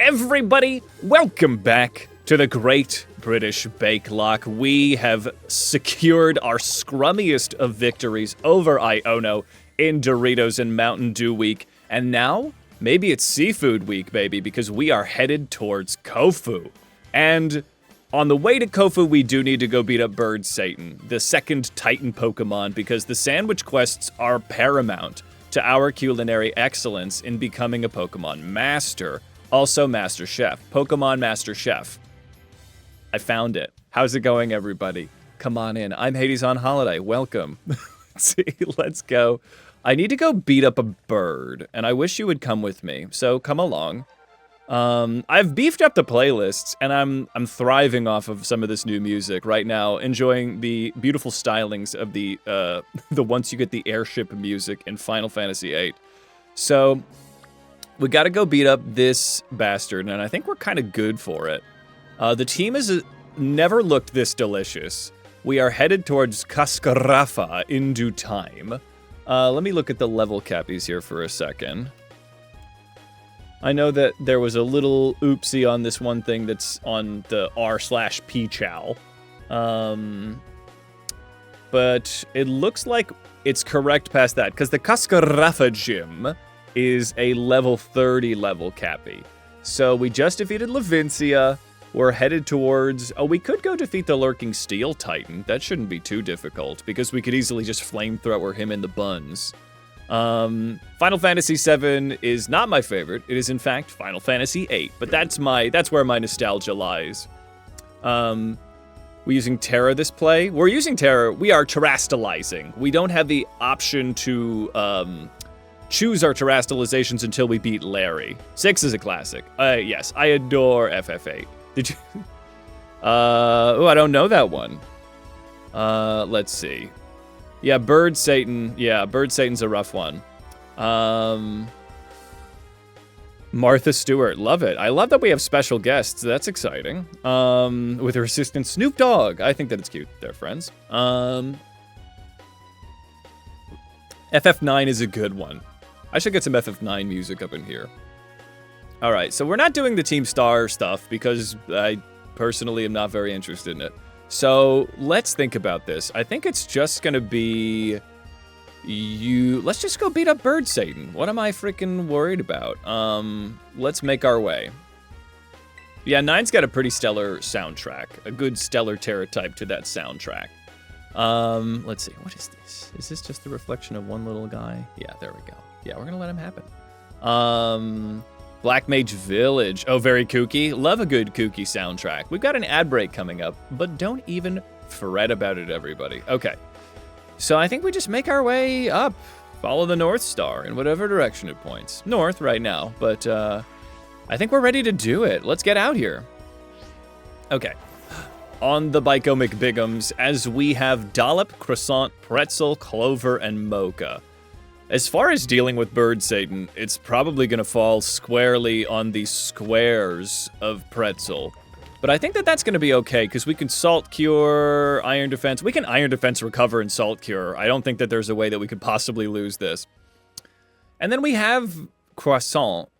everybody, welcome back to the Great British Bake Lock. We have secured our scrummiest of victories over Iono in Doritos and Mountain Dew Week, and now, maybe it's Seafood Week, baby, because we are headed towards Kofu. And on the way to Kofu, we do need to go beat up Bird Satan, the second Titan Pokemon, because the sandwich quests are paramount to our culinary excellence in becoming a Pokemon Master. Also Master Chef. Pokemon Master Chef. I found it. How's it going, everybody? Come on in. I'm Hades on holiday. Welcome. Let's go. I need to go beat up a bird, and I wish you would come with me, so come along. I've beefed up the playlists, and I'm thriving off of some of this new music right now, enjoying the beautiful stylings of the once you get the airship music in Final Fantasy VIII. So we got to go beat up this bastard, and I think we're kind of good for it. The team has never looked this delicious. We are headed towards Cascarafa in due time. Let me look at the level cappies here for a second. I know that there was a little oopsie on this one thing that's on the r/p chow. But it looks like it's correct past that, because the Cascarafa gym is a level 30 level cappy. So we just defeated Levincia. We're headed towards... Oh, we could go defeat the Lurking Steel Titan. That shouldn't be too difficult, because we could easily just flamethrower him in the buns. Final Fantasy VII is not my favorite. It is, in fact, Final Fantasy VIII, but that's where my nostalgia lies. We're using Terra this play. We're using Terra. We are terrastalizing. We don't have the option to choose our terrastalizations until we beat Larry. 6 is a classic. Yes, I adore FF8. Did you? Oh, I don't know that one. Let's see. Yeah, Bird Satan. Yeah, Bird Satan's a rough one. Martha Stewart. Love it. I love that we have special guests. That's exciting. With her assistant Snoop Dogg. I think that it's cute. They're friends. FF9 is a good one. I should get some FF9 music up in here. All right, so we're not doing the Team Star stuff because I personally am not very interested in it. So let's think about this. I think it's just gonna be let's just go beat up Bird Satan. What am I freaking worried about? Let's make our way. Yeah, 9's got a pretty stellar soundtrack. A good stellar Terra type to that soundtrack. Let's see, what is this? Is this just the reflection of one little guy? Yeah, there we go. Yeah, we're gonna let him happen. Black Mage Village. Oh, very kooky. Love a good kooky soundtrack. We've got an ad break coming up, but don't even fret about it, everybody. Okay. So I think we just make our way up. Follow the North Star in whatever direction it points. North right now, but I think we're ready to do it. Let's get out here. Okay. On the Biko McBigums, as we have Dollop, Croissant, Pretzel, Clover, and Mocha. As far as dealing with Bird Satan, it's probably going to fall squarely on the squares of Pretzel. But I think that that's going to be okay, because we can Salt Cure, Iron Defense. We can Iron Defense recover and Salt Cure. I don't think that there's a way that we could possibly lose this. And then we have Croissant.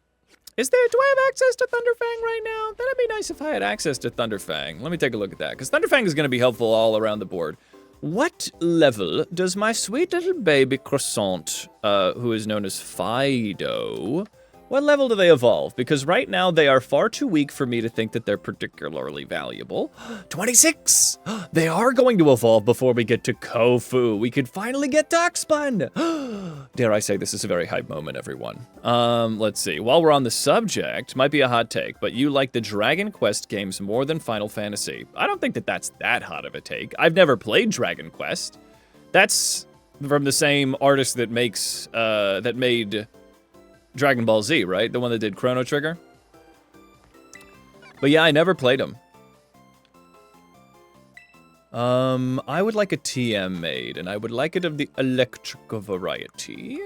Do I have access to Thunderfang right now? That'd be nice if I had access to Thunderfang. Let me take a look at that, because Thunderfang is going to be helpful all around the board. What level does my sweet little baby Croissant, who is known as Fido, what level do they evolve? Because right now they are far too weak for me to think that they're particularly valuable. 26! They are going to evolve before we get to Kofu. We could finally get Darkspun! Dare I say this is a very hype moment, everyone. Let's see. While we're on the subject, might be a hot take, but you like the Dragon Quest games more than Final Fantasy. I don't think that that's that hot of a take. I've never played Dragon Quest. That's from the same artist that made Dragon Ball Z, right? The one that did Chrono Trigger? But yeah, I never played them. I would like a TM made, and I would like it of the electrical variety.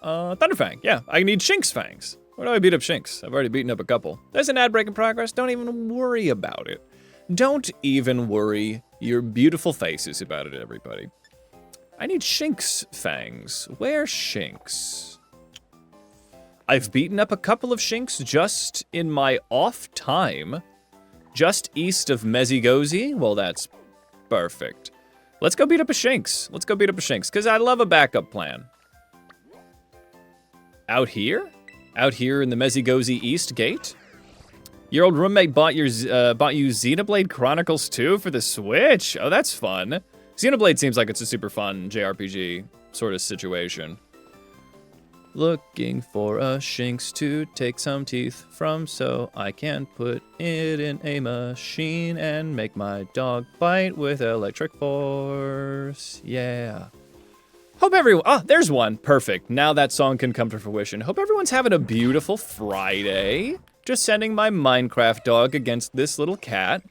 Thunderfang, yeah. I need Shinx Fangs. Where do I beat up Shinx? I've already beaten up a couple. There's an ad break in progress. Don't even worry about it. Don't even worry your beautiful faces about it, everybody. I need Shinx Fangs. Where's Shinx? I've beaten up a couple of Shinx just in my off time. Just east of Mezigozi. Well, that's perfect. Let's go beat up a Shinx. Let's go beat up a Shinx, because I love a backup plan. Out here? Out here in the Mezigozi East Gate? Your old roommate bought you Xenoblade Chronicles 2 for the Switch? Oh, that's fun. Xenoblade seems like it's a super fun JRPG sort of situation. Looking for a Shinx to take some teeth from so I can put it in a machine and make my dog bite with electric force. Yeah. Hope everyone... Oh, there's one. Perfect. Now that song can come to fruition. Hope everyone's having a beautiful Friday. Just sending my Minecraft dog against this little cat.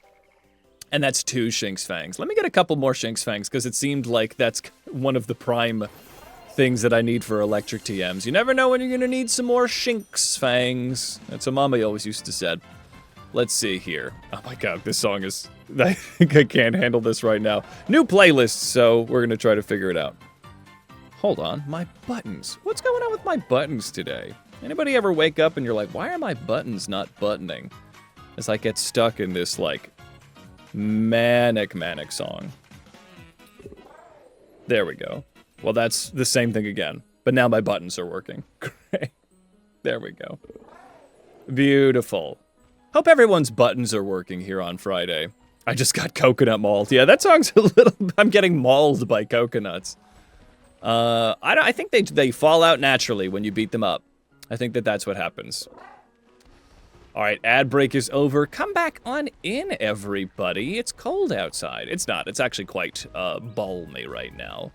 And that's 2 Shinx Fangs. Let me get a couple more Shinx Fangs, because it seemed like that's one of the prime things that I need for electric TMs. You never know when you're gonna need some more Shinx Fangs. That's what Mama always used to say. Let's see here. Oh my god, this song is... I think I can't handle this right now. New playlist, so we're gonna try to figure it out. Hold on, my buttons. What's going on with my buttons today? Anybody ever wake up and you're like, why are my buttons not buttoning? As I get stuck in this, like, manic song. There we go. Well, that's the same thing again, but now my buttons are working. Great. There we go. Beautiful. Hope everyone's buttons are working here on Friday. I just got coconut mauled. Yeah, that song's a little... I'm getting mauled by coconuts. I think they fall out naturally when you beat them up. I think that's what happens. All right, ad break is over. Come back on in, everybody. It's cold outside. It's not. It's actually quite balmy right now.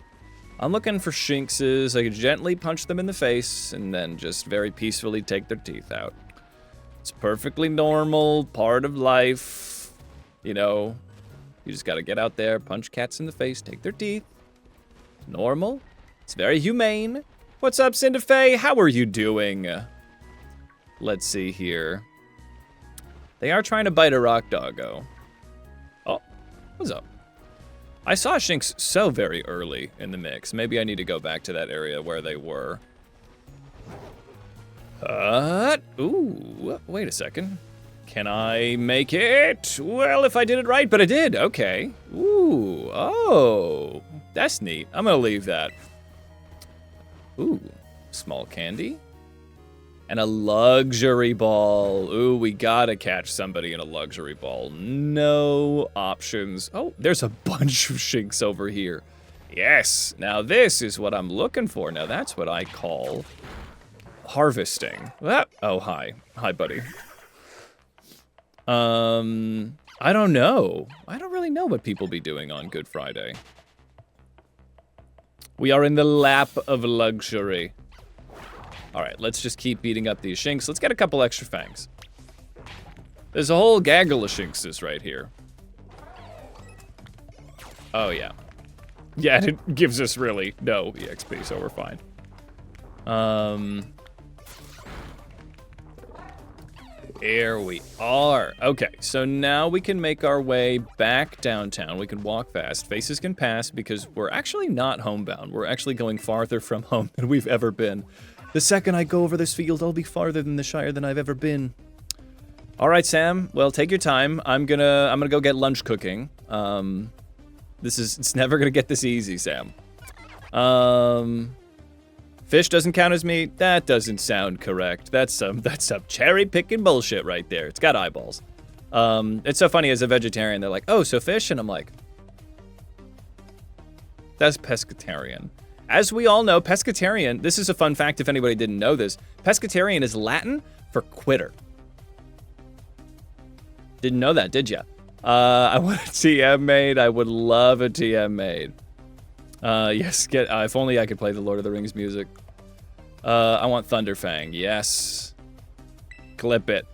I'm looking for Shinxes. I could gently punch them in the face and then just very peacefully take their teeth out. It's perfectly normal, part of life. You know, you just gotta get out there, punch cats in the face, take their teeth. It's normal. It's very humane. What's up, Cinderfae? How are you doing? Let's see here. They are trying to bite a rock doggo. Oh, what's up? I saw Shinx so very early in the mix. Maybe I need to go back to that area where they were. Ooh, wait a second. Can I make it? Well, if I did it right, but I did. Okay. Ooh, oh, that's neat. I'm gonna leave that. Ooh, small candy. And a luxury ball. Ooh, we gotta catch somebody in a luxury ball. No options. Oh, there's a bunch of Shinx over here. Yes, now this is what I'm looking for. Now that's what I call harvesting. Oh, hi. Hi, buddy. I don't know. I don't really know what people be doing on Good Friday. We are in the lap of luxury. All right, let's just keep beating up these Shinx. Let's get a couple extra fangs. There's a whole gaggle of Shinxes right here. Oh, yeah. Yeah, it gives us really no EXP, so we're fine. Here we are. Okay, so now we can make our way back downtown. We can walk fast. Faces can pass because we're actually not homebound. We're actually going farther from home than we've ever been. The second I go over this field, I'll be farther than the Shire than I've ever been. All right, Sam. Well, take your time. I'm gonna go get lunch cooking. It's never gonna get this easy, Sam. Fish doesn't count as meat. That doesn't sound correct. That's some cherry picking bullshit right there. It's got eyeballs. It's so funny as a vegetarian. They're like, oh, so fish, and I'm like, that's pescatarian. As we all know, pescatarian, this is a fun fact if anybody didn't know this, pescatarian is Latin for quitter. Didn't know that, did ya? I want a TM made. I would love a TM made. Yes, if only I could play the Lord of the Rings music. I want Thunderfang, yes. Clip it.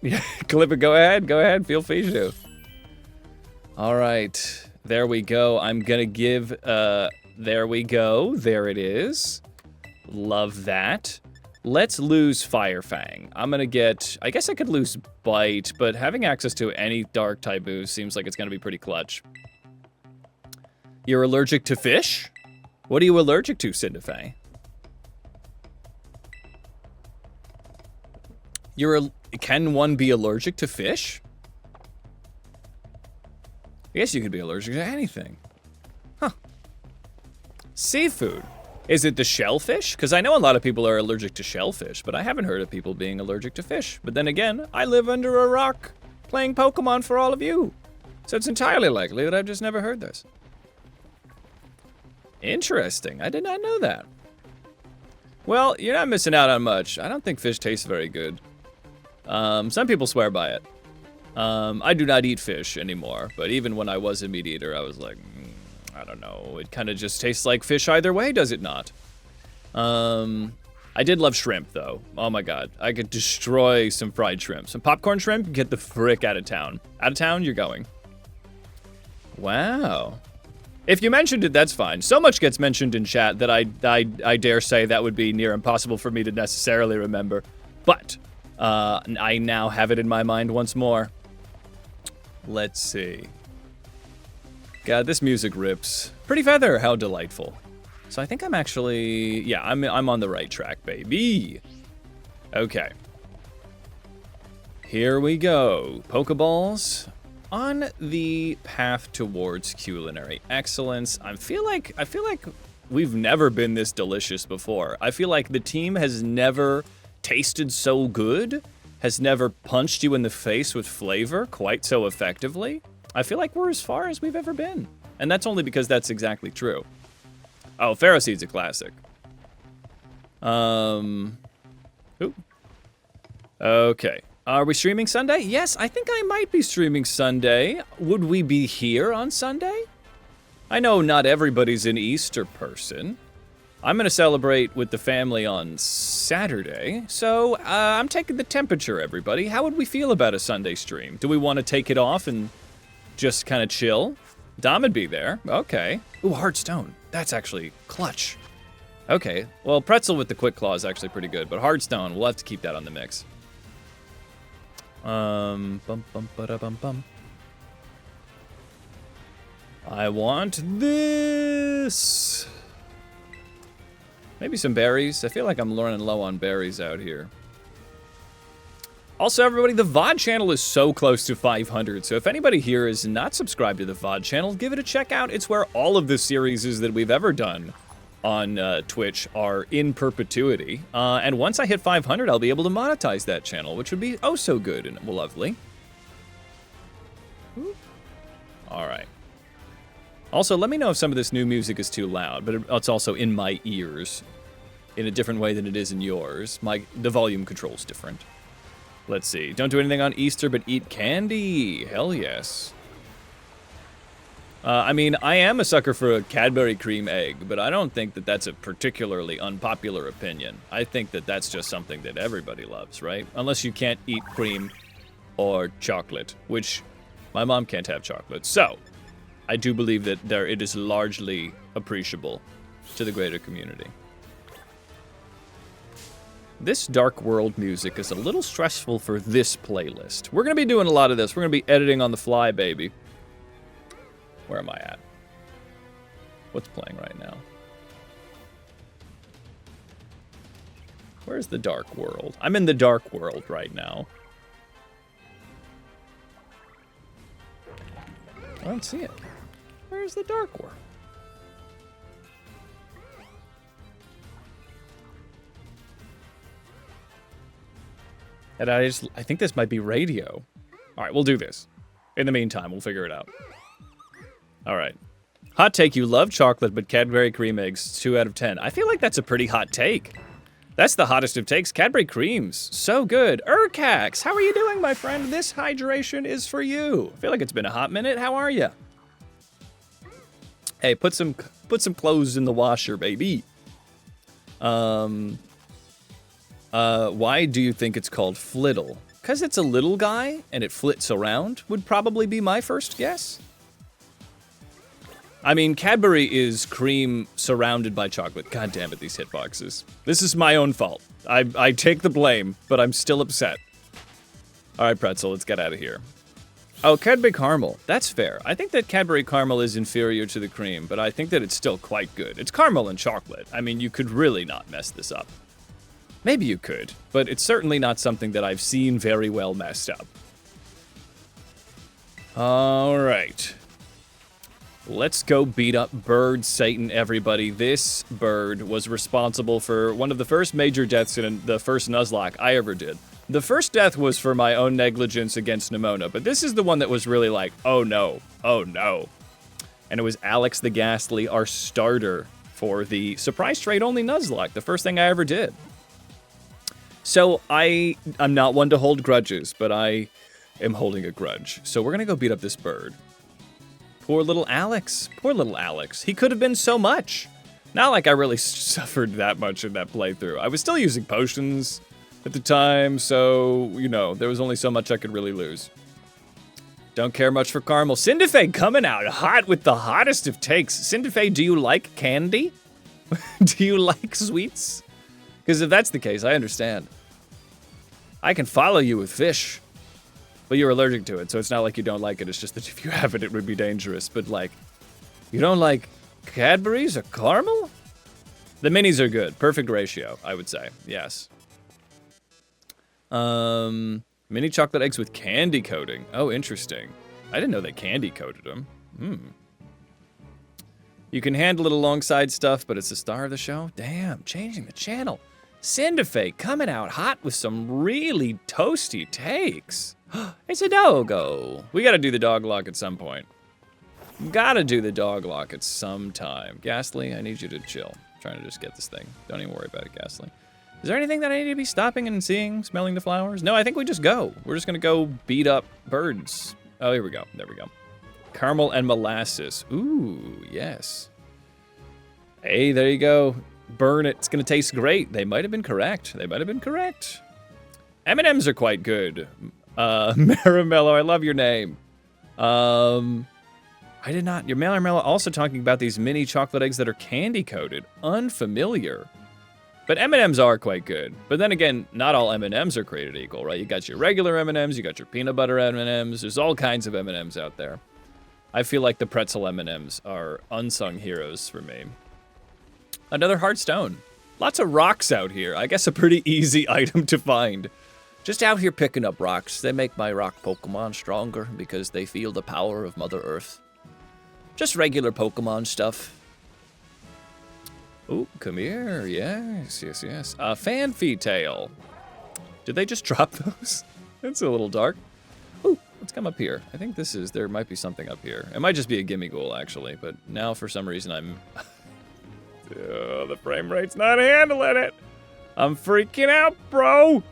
Clip it, go ahead, feel free to. All right, there we go. I'm gonna give, there we go. There it is. Love that. Let's lose Firefang. I'm gonna get... I guess I could lose Bite, but having access to any dark type moves seems like it's gonna be pretty clutch. You're allergic to fish? What are you allergic to, Cinderfang? Can one be allergic to fish? I guess you could be allergic to anything. Huh. Seafood. Is it the shellfish? Because I know a lot of people are allergic to shellfish, but I haven't heard of people being allergic to fish. But then again, I live under a rock playing Pokemon for all of you. So it's entirely likely that I've just never heard this. Interesting. I did not know that. Well, you're not missing out on much. I don't think fish tastes very good. Some people swear by it. I do not eat fish anymore, but even when I was a meat eater, I was like, I don't know. It kind of just tastes like fish either way, does it not? I did love shrimp, though. Oh my god. I could destroy some fried shrimp. Some popcorn shrimp, get the frick out of town. Out of town, you're going. Wow. If you mentioned it, that's fine. So much gets mentioned in chat that I dare say that would be near impossible for me to necessarily remember. But I now have it in my mind once more. Let's see. God, this music rips. Pretty Feather, how delightful. So I think I'm actually, yeah, I'm on the right track, baby. Okay. Here we go. Pokeballs. On the path towards culinary excellence, I feel like we've never been this delicious before. I feel like the team has never tasted so good, has never punched you in the face with flavor quite so effectively. I feel like we're as far as we've ever been. And that's only because that's exactly true. Oh, Pharaoh Seed's a classic. Ooh. Okay. Are we streaming Sunday? Yes, I think I might be streaming Sunday. Would we be here on Sunday? I know not everybody's an Easter person. I'm going to celebrate with the family on Saturday, so I'm taking the temperature, everybody. How would we feel about a Sunday stream? Do we want to take it off and just kind of chill? Dom would be there. Okay. Ooh, Heartstone. That's actually clutch. Okay. Well, Pretzel with the Quick Claw is actually pretty good, but Heartstone, we'll have to keep that on the mix. Bum, bum, ba-da, bum, bum. I want this. Maybe some berries. I feel like I'm running low on berries out here. Also, everybody, the VOD channel is so close to 500, so if anybody here is not subscribed to the VOD channel, give it a check out. It's where all of the series that we've ever done on Twitch are in perpetuity. And once I hit 500, I'll be able to monetize that channel, which would be oh so good and lovely. All right. Also, let me know if some of this new music is too loud, but it's also in my ears in a different way than it is in yours. The volume control's different. Let's see. Don't do anything on Easter, but eat candy. Hell yes. I mean, I am a sucker for a Cadbury cream egg, but I don't think that that's a particularly unpopular opinion. I think that that's just something that everybody loves, right? Unless you can't eat cream or chocolate, which my mom can't have chocolate. So, I do believe that it is largely appreciable to the greater community. This Dark World music is a little stressful for this playlist. We're going to be doing a lot of this. We're going to be editing on the fly, baby. Where am I at? What's playing right now? Where's the Dark World? I'm in the Dark World right now. I don't see it. Where's the Dark World? And I think this might be radio. All right, we'll do this. In the meantime, we'll figure it out. All right. Hot take, you love chocolate, but Cadbury cream eggs, 2 out of 10. I feel like that's a pretty hot take. That's the hottest of takes. Cadbury creams, so good. Urcax, how are you doing, my friend? This hydration is for you. I feel like it's been a hot minute. How are you? Hey, put some clothes in the washer, baby. Why do you think it's called Flittle? Because it's a little guy and it flits around would probably be my first guess. I mean, Cadbury is cream surrounded by chocolate. God damn it, these hitboxes. This is my own fault. I take the blame, but I'm still upset. All right, Pretzel, let's get out of here. Oh, Cadbury Caramel. That's fair. I think that Cadbury Caramel is inferior to the cream, but I think that it's still quite good. It's caramel and chocolate. I mean, you could really not mess this up. Maybe you could, but it's certainly not something that I've seen very well messed up. All right. Let's go beat up Bird Satan, everybody. This bird was responsible for one of the first major deaths in the first Nuzlocke I ever did. The first death was for my own negligence against Nimona, but this is the one that was really like, oh no, oh no. And it was Alex the Ghastly, our starter for the surprise trade only Nuzlocke, the first thing I ever did. So I'm not one to hold grudges, but I am holding a grudge. So we're gonna go beat up this bird. Poor little Alex. Poor little Alex. He could have been so much. Not like I really suffered that much in that playthrough. I was still using potions at the time, so, you know, there was only so much I could really lose. Don't care much for caramel. Cinderfay coming out hot with the hottest of takes. Cinderfay, do you like candy? Do you like sweets? Because if that's the case, I understand. I can follow you with fish. But you're allergic to it, so it's not like you don't like it. It's just that if you have it, it would be dangerous. But, like, you don't like Cadbury's or caramel? The minis are good. Perfect ratio, I would say. Yes. Mini chocolate eggs with candy coating. Oh, interesting. I didn't know they candy coated them. You can handle it alongside stuff, but it's the star of the show? Damn, changing the channel. Cinderfay coming out hot with some really toasty takes. It's a doggo. We gotta do the dog lock at some point. Gotta do the dog lock at some time. Ghastly, I need you to chill. I'm trying to just get this thing. Don't even worry about it, Ghastly. Is there anything that I need to be stopping and seeing, smelling the flowers? No, I think we just go. We're just gonna go beat up birds. Oh, here we go. There we go. Caramel and molasses. Ooh, yes. Hey, there you go. Burn it. It's gonna taste great. They might have been correct. They might have been correct. M&Ms are quite good. Maramello, I love your name. I did not. Your Maramello also talking about these mini chocolate eggs that are candy coated. Unfamiliar. But M&Ms are quite good. But then again, not all M&Ms are created equal, right? You got your regular M&Ms, you got your peanut butter M&Ms. There's all kinds of M&Ms out there. I feel like the pretzel M&Ms are unsung heroes for me. Another hard stone. Lots of rocks out here. I guess a pretty easy item to find. Just out here picking up rocks. They make my rock Pokemon stronger because they feel the power of Mother Earth. Just regular Pokemon stuff. Oh, come here. Yes, yes, yes. Fanfy tail. Did they just drop those? That's a little dark. Ooh, let's come up here. I think there might be something up here. It might just be a gimme ghoul, actually, but now for some reason I'm... oh, the frame rate's not handling it. I'm freaking out, bro.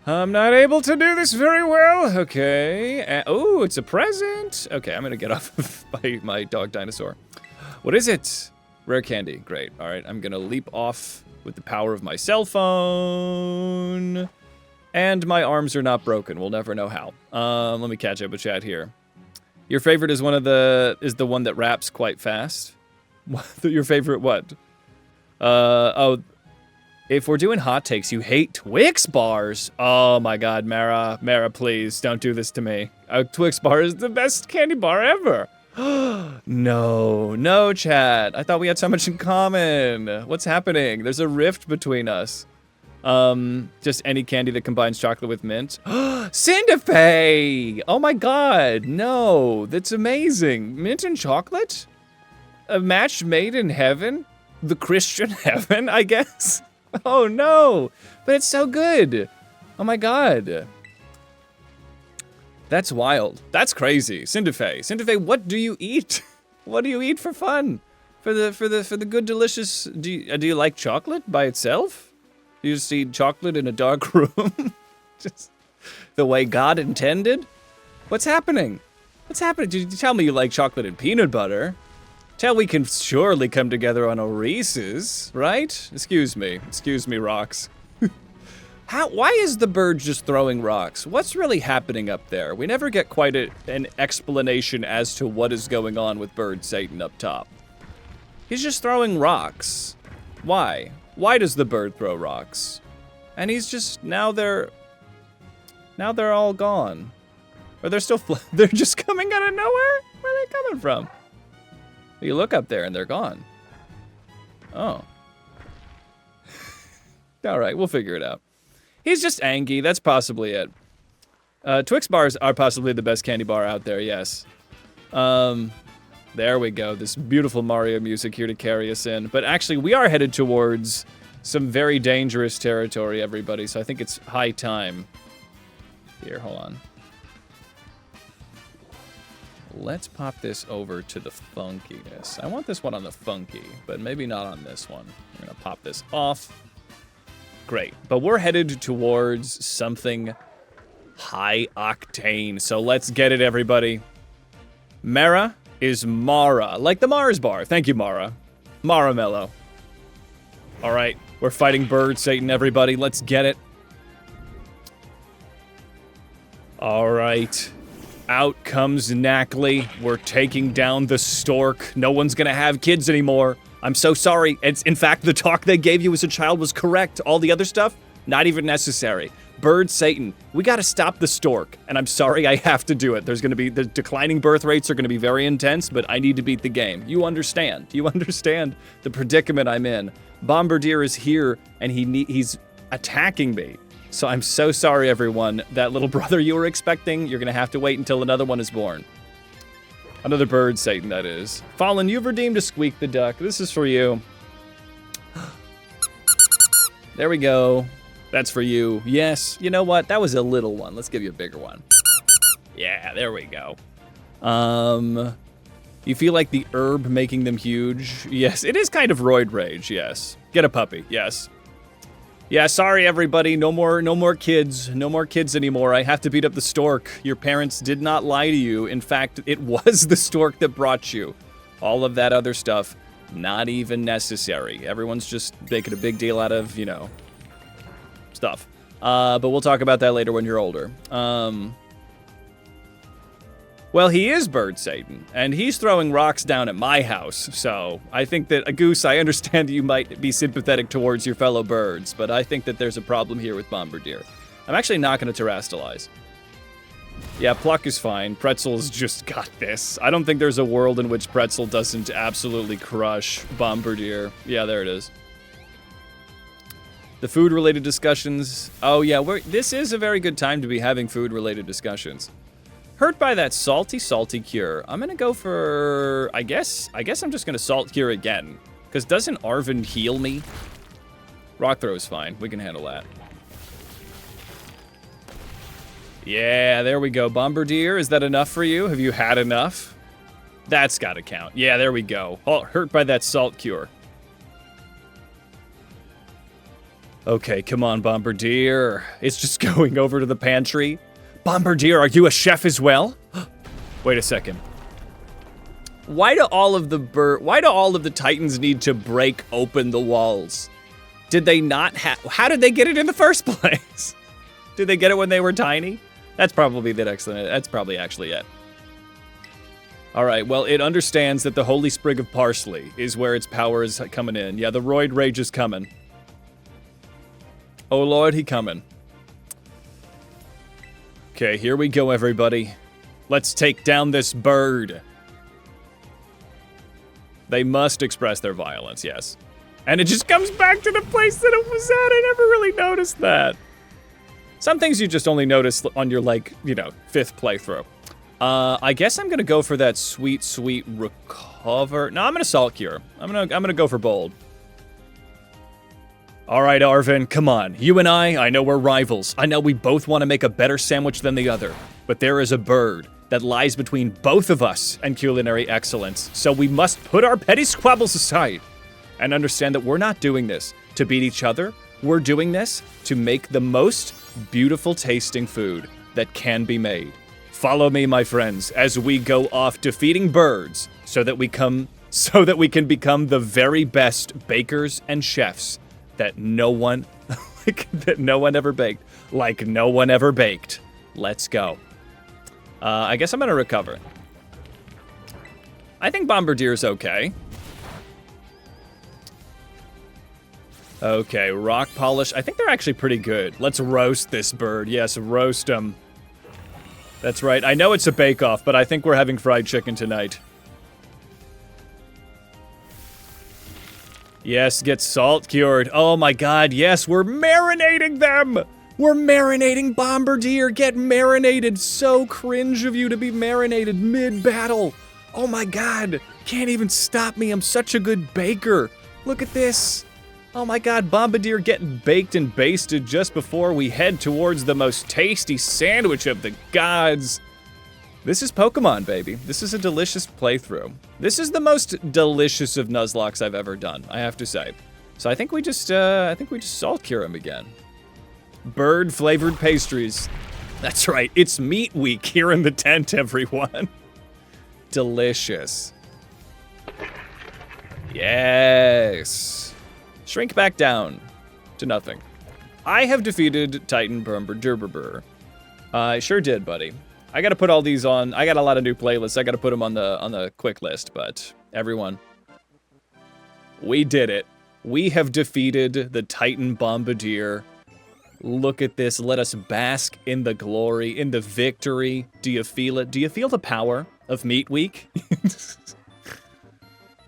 I'm not able to do this very well. Okay. Oh, it's a present. Okay, I'm gonna get off of my dog dinosaur. What is it? Rare candy. Great. All right, I'm gonna leap off with the power of my cell phone. And my arms are not broken. We'll never know how. Let me catch up with chat here. Your favorite is the one that raps quite fast. Your favorite what? Oh. If we're doing hot takes, you hate Twix bars. Oh my god, Mara. Mara, please, don't do this to me. A Twix bar is the best candy bar ever. No, chat. I thought we had so much in common. What's happening? There's a rift between us. Just any candy that combines chocolate with mint. Cinderfay! Oh my god, no. That's amazing. Mint and chocolate? A match made in heaven? The Christian heaven, I guess? Oh no, but it's so good. Oh my god. That's wild. That's crazy. Cinderfay. Cinderfay, what do you eat? What do you eat for fun? For the good delicious, do you like chocolate by itself? Do you just eat chocolate in a dark room? Just the way God intended? What's happening? What's happening? Did you tell me you like chocolate and peanut butter? Tell we can surely come together on a Reese's, right? Excuse me, rocks. Why is the bird just throwing rocks? What's really happening up there? We never get quite an explanation as to what is going on with Bird Satan up top. He's just throwing rocks. Why? Why does the bird throw rocks? And he's just, now they're all gone. Or they're still, they're just coming out of nowhere? Where are they coming from? You look up there and they're gone. Oh. All right, we'll figure it out. He's just angry. That's possibly it. Twix bars are possibly the best candy bar out there, yes. There we go. This beautiful Mario music here to carry us in. But actually, we are headed towards some very dangerous territory, everybody. So I think it's high time. Here, hold on. Let's pop this over to the funkiness. I want this one on the funky, but maybe not on this one. I'm going to pop this off. Great. But we're headed towards something high octane. So let's get it, everybody. Mara is Mara, like the Mars bar. Thank you, Mara. Maramello. All right, we're fighting Bird Satan, everybody. Let's get it. All right. Out comes Knackley. We're taking down the stork. No one's gonna have kids anymore. I'm so sorry. In fact, the talk they gave you as a child was correct. All the other stuff, not even necessary. Bird Satan, we gotta stop the stork. And I'm sorry I have to do it. There's gonna be, the declining birth rates are gonna be very intense, but I need to beat the game. You understand. You understand the predicament I'm in. Bombardier is here, and he's attacking me. So I'm so sorry, everyone. That little brother you were expecting, you're gonna have to wait until another one is born. Another Bird Satan, that is. Fallen, you've redeemed a Squeak the Duck. This is for you. There we go. That's for you. Yes, you know what? That was a little one. Let's give you a bigger one. Yeah, there we go. You feel like the herb making them huge? Yes, it is kind of roid rage, yes. Get a puppy, yes. Yeah, sorry everybody, no more kids. No more kids anymore. I have to beat up the stork. Your parents did not lie to you. In fact, it was the stork that brought you. All of that other stuff, not even necessary. Everyone's just making a big deal out of, you know, stuff. But we'll talk about that later when you're older. Well, he is Bird Satan, and he's throwing rocks down at my house, so I think that, Goose, I understand you might be sympathetic towards your fellow birds, but I think that there's a problem here with Bombardier. I'm actually not going to terrastalize. Yeah, Pluck is fine. Pretzel's just got this. I don't think there's a world in which Pretzel doesn't absolutely crush Bombardier. Yeah, there it is. The food-related discussions. Oh, yeah, this is a very good time to be having food-related discussions. Hurt by that salty cure. I'm gonna go for, I guess I'm just gonna salt cure again. Because doesn't Arven heal me? Rock throw is fine. We can handle that. Yeah, there we go. Bombardier, is that enough for you? Have you had enough? That's gotta count. Yeah, there we go. Oh, hurt by that salt cure. Okay, come on, Bombardier. It's just going over to the pantry. Bombardier, are you a chef as well? Wait a second. Why do all of the Titans need to break open the walls? Did they not have... How did they get it in the first place? Did they get it when they were tiny? That's probably the excellent... That's probably actually it. Alright, well, it understands that the Holy Sprig of Parsley is where its power is coming in. Yeah, the Roid Rage is coming. Oh Lord, he coming. Okay, here we go, everybody. Let's take down this bird. They must express their violence, yes. And it just comes back to the place that it was at. I never really noticed that. Some things you just only notice on your, like, you know, 5th playthrough. I guess I'm gonna go for that sweet recover. No, I'm gonna salt cure. I'm gonna go for bold. All right, Arven, come on. You and I know we're rivals. I know we both want to make a better sandwich than the other. But there is a bird that lies between both of us and culinary excellence. So we must put our petty squabbles aside and understand that we're not doing this to beat each other. We're doing this to make the most beautiful tasting food that can be made. Follow me, my friends, as we go off defeating birds so that we can become the very best bakers and chefs that no one ever baked. Like no one ever baked. Let's go. I guess I'm gonna recover. I think Bombardier's okay. Okay, rock polish. I think they're actually pretty good. Let's roast this bird. Yes, roast him. That's right. I know it's a bake-off, but I think we're having fried chicken tonight. Yes, get salt cured. Oh my god, yes, we're marinating them! We're marinating Bombardier. Get marinated. So cringe of you to be marinated mid-battle. Oh my god, can't even stop me. I'm such a good baker. Look at this. Oh my god, Bombardier getting baked and basted just before we head towards the most tasty sandwich of the gods. This is Pokemon, baby. This is a delicious playthrough. This is the most delicious of Nuzlocks I've ever done, I have to say. So I think we just salt cure him again. Bird flavored pastries. That's right, it's meat week here in the tent, everyone. Delicious. Yes. Shrink back down to nothing. I have defeated Titan Burber. I sure did, buddy. I gotta put all these on. I got a lot of new playlists. I gotta put them on the quick list, but everyone, we did it. We have defeated the Titan Bombardier. Look at this. Let us bask in the glory, in the victory. Do you feel it? Do you feel the power of Meat Week?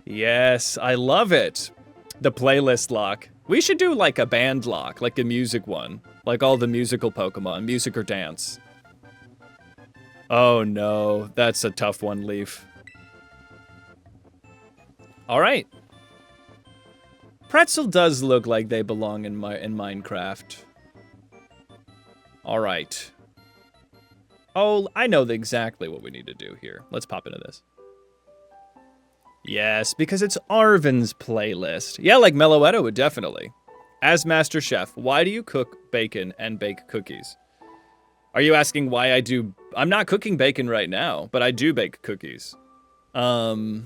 Yes, I love it. The playlist lock. We should do like a band lock, like a music one. Like all the musical Pokemon, music or dance. Oh no, that's a tough one, Leaf. All right. Pretzel does look like they belong in Minecraft. All right. Oh, I know exactly what we need to do here. Let's pop into this. Yes, because it's Arvin's playlist. Yeah, like Meloetta would definitely. As Master Chef, why do you cook bacon and bake cookies? Are you asking why I do... I'm not cooking bacon right now, but I do bake cookies. I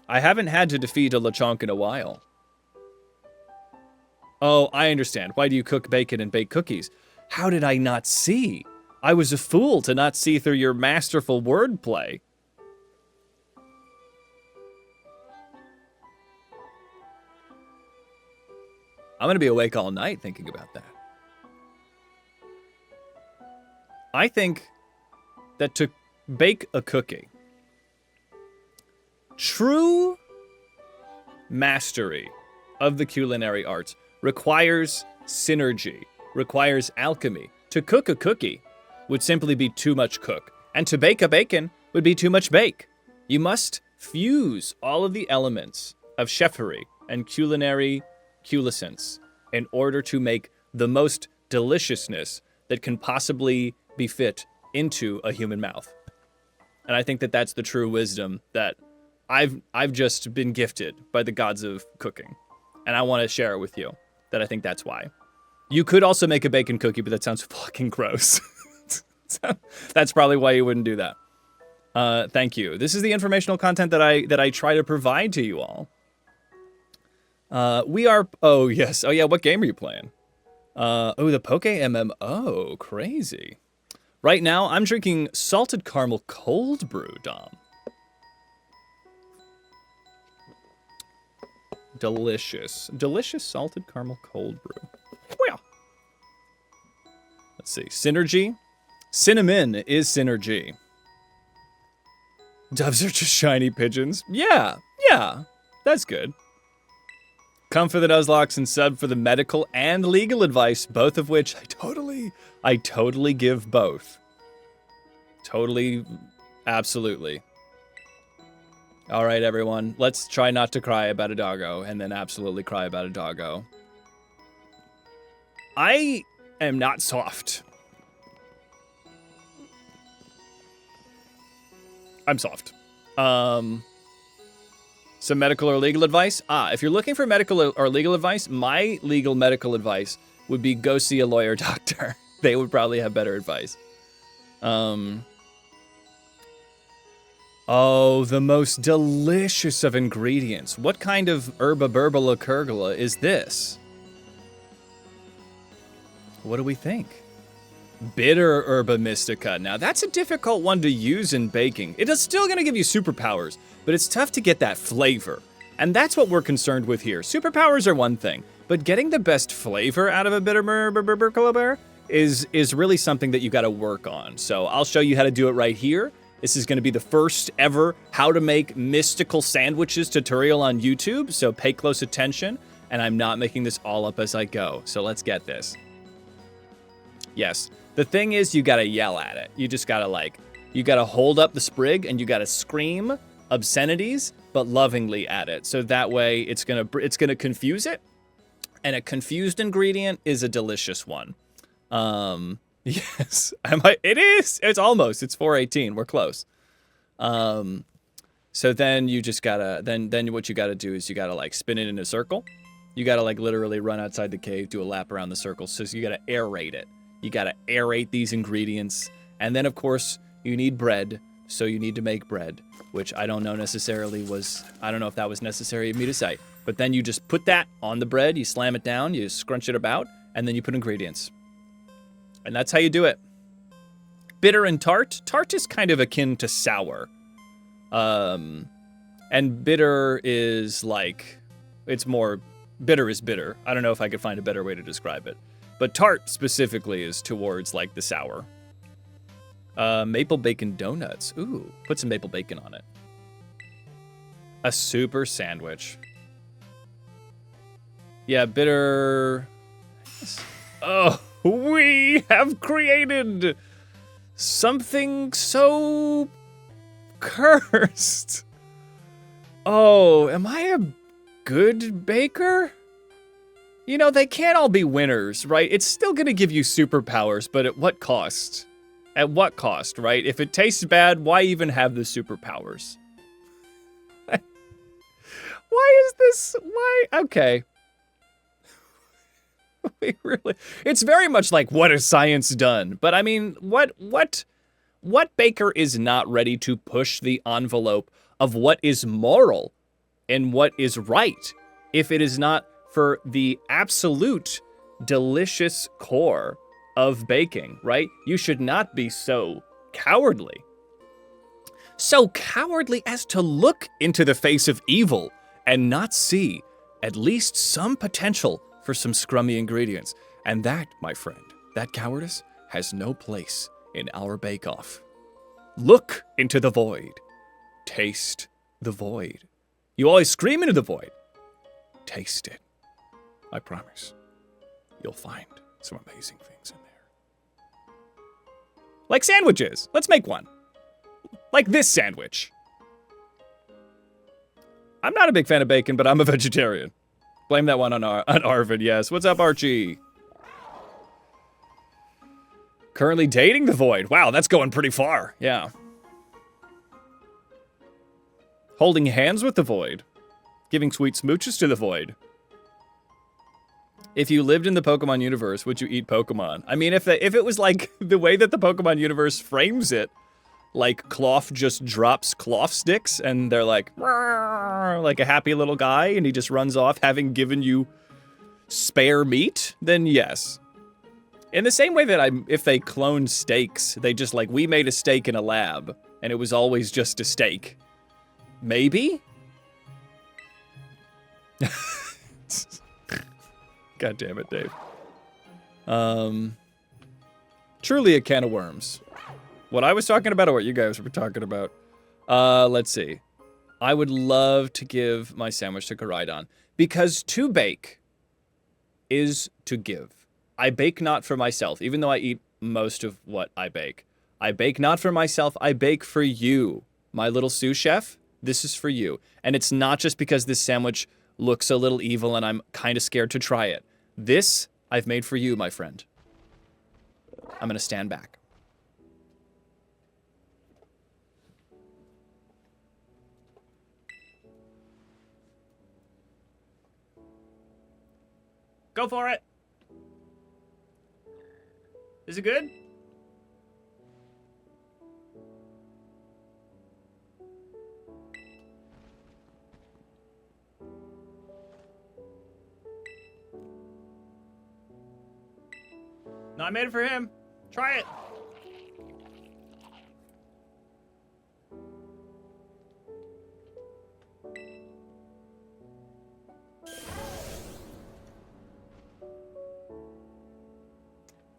haven't had to defeat a Lechonk in a while. Oh, I understand. Why do you cook bacon and bake cookies? How did I not see? I was a fool to not see through your masterful wordplay. I'm gonna be awake all night thinking about that. I think that to bake a cookie, true mastery of the culinary arts requires synergy, requires alchemy. To cook a cookie would simply be too much cook, and to bake a bacon would be too much bake. You must fuse all of the elements of chefery and culinary culiscence in order to make the most deliciousness that can possibly be fit into a human mouth. And I think that that's the true wisdom that I've just been gifted by the gods of cooking. And I want to share it with you, that I think that's why. You could also make a bacon cookie, but that sounds fucking gross. So that's probably why you wouldn't do that. Thank you. This is the informational content that I try to provide to you all. We are... Oh, yes. Oh, yeah, what game are you playing? Oh, the Poke MMO. Crazy. Right now, I'm drinking salted caramel cold brew, Dom. Delicious. Delicious salted caramel cold brew. Well. Let's see. Synergy. Cinnamon is synergy. Doves are just shiny pigeons. Yeah. That's good. Come for the Nuzlocks and sub for the medical and legal advice, both of which I totally give both. Totally, absolutely. All right, everyone, let's try not to cry about a doggo and then absolutely cry about a doggo. I am not soft. I'm soft. Some medical or legal advice? If you're looking for medical or legal advice, my medical advice would be go see a lawyer doctor. They would probably have better advice. Oh, the most delicious of ingredients. What kind of herba burbula curgula is this? What do we think? Bitter herba mystica. Now, that's a difficult one to use in baking. It is still going to give you superpowers, but it's tough to get that flavor. And that's what we're concerned with here. Superpowers are one thing, but getting the best flavor out of a bitter herba is really something that you got to work on. So I'll show you how to do it right here. This is going to be the first ever how to make mystical sandwiches tutorial on YouTube, so pay close attention, and I'm not making this all up as I go, so let's get this. Yes, the thing is you gotta yell at it. You just gotta you gotta hold up the sprig and you gotta scream obscenities, but lovingly at it. So that way it's gonna confuse it, and a confused ingredient is a delicious one. Yes, it is. It's almost. It's 4:18. We're close. So then you just gotta then what you gotta do is you gotta spin it in a circle. You gotta literally run outside the cave, do a lap around the circle. So you gotta aerate it. You gotta aerate these ingredients, and then of course you need bread. So you need to make bread, which I don't know necessarily I don't know if that was necessary of me to say. But then you just put that on the bread, you slam it down, you scrunch it about, and then you put ingredients. And that's how you do it. Bitter and tart. Tart is kind of akin to sour. And bitter is bitter is bitter. I don't know if I could find a better way to describe it. But tart specifically is towards the sour. Maple bacon donuts. Ooh, put some maple bacon on it. A super sandwich. Yeah, bitter. Oh, we have created something so cursed. Oh, am I a good baker? You know, they can't all be winners, right? It's still gonna give you superpowers, but at what cost? At what cost, right? If it tastes bad, why even have the superpowers? Why is this? Why? Okay. It's very much like, what has science done? But I mean, what baker is not ready to push the envelope of what is moral and what is right if it is not for the absolute delicious core of baking, right? You should not be so cowardly. So cowardly as to look into the face of evil and not see at least some potential for some scrummy ingredients. And that, my friend, that cowardice has no place in our bake-off. Look into the void. Taste the void. You always scream into the void. Taste it. I promise. You'll find some amazing things in there. Like sandwiches. Let's make one. Like this sandwich. I'm not a big fan of bacon, but I'm a vegetarian. Blame that one on Arvin, yes. What's up, Archie? Currently dating the void. Wow, that's going pretty far. Yeah. Holding hands with the void. Giving sweet smooches to the void. If you lived in the Pokemon universe, would you eat Pokemon? I mean, if it was like the way that the Pokemon universe frames it, like Cloth just drops cloth sticks and they're like a happy little guy and he just runs off having given you spare meat, then yes. In the same way that if they cloned steaks, they just we made a steak in a lab and it was always just a steak. Maybe? God damn it, Dave. Truly a can of worms. What I was talking about or what you guys were talking about? Let's see. I would love to give my sandwich to Koraidon because to bake is to give. I bake not for myself, even though I eat most of what I bake. I bake not for myself, I bake for you. My little sous chef, this is for you. And it's not just because this sandwich looks a little evil and I'm kind of scared to try it. This I've made for you, my friend. I'm gonna stand back. Go for it. Is it good? No, I made it for him. Try it.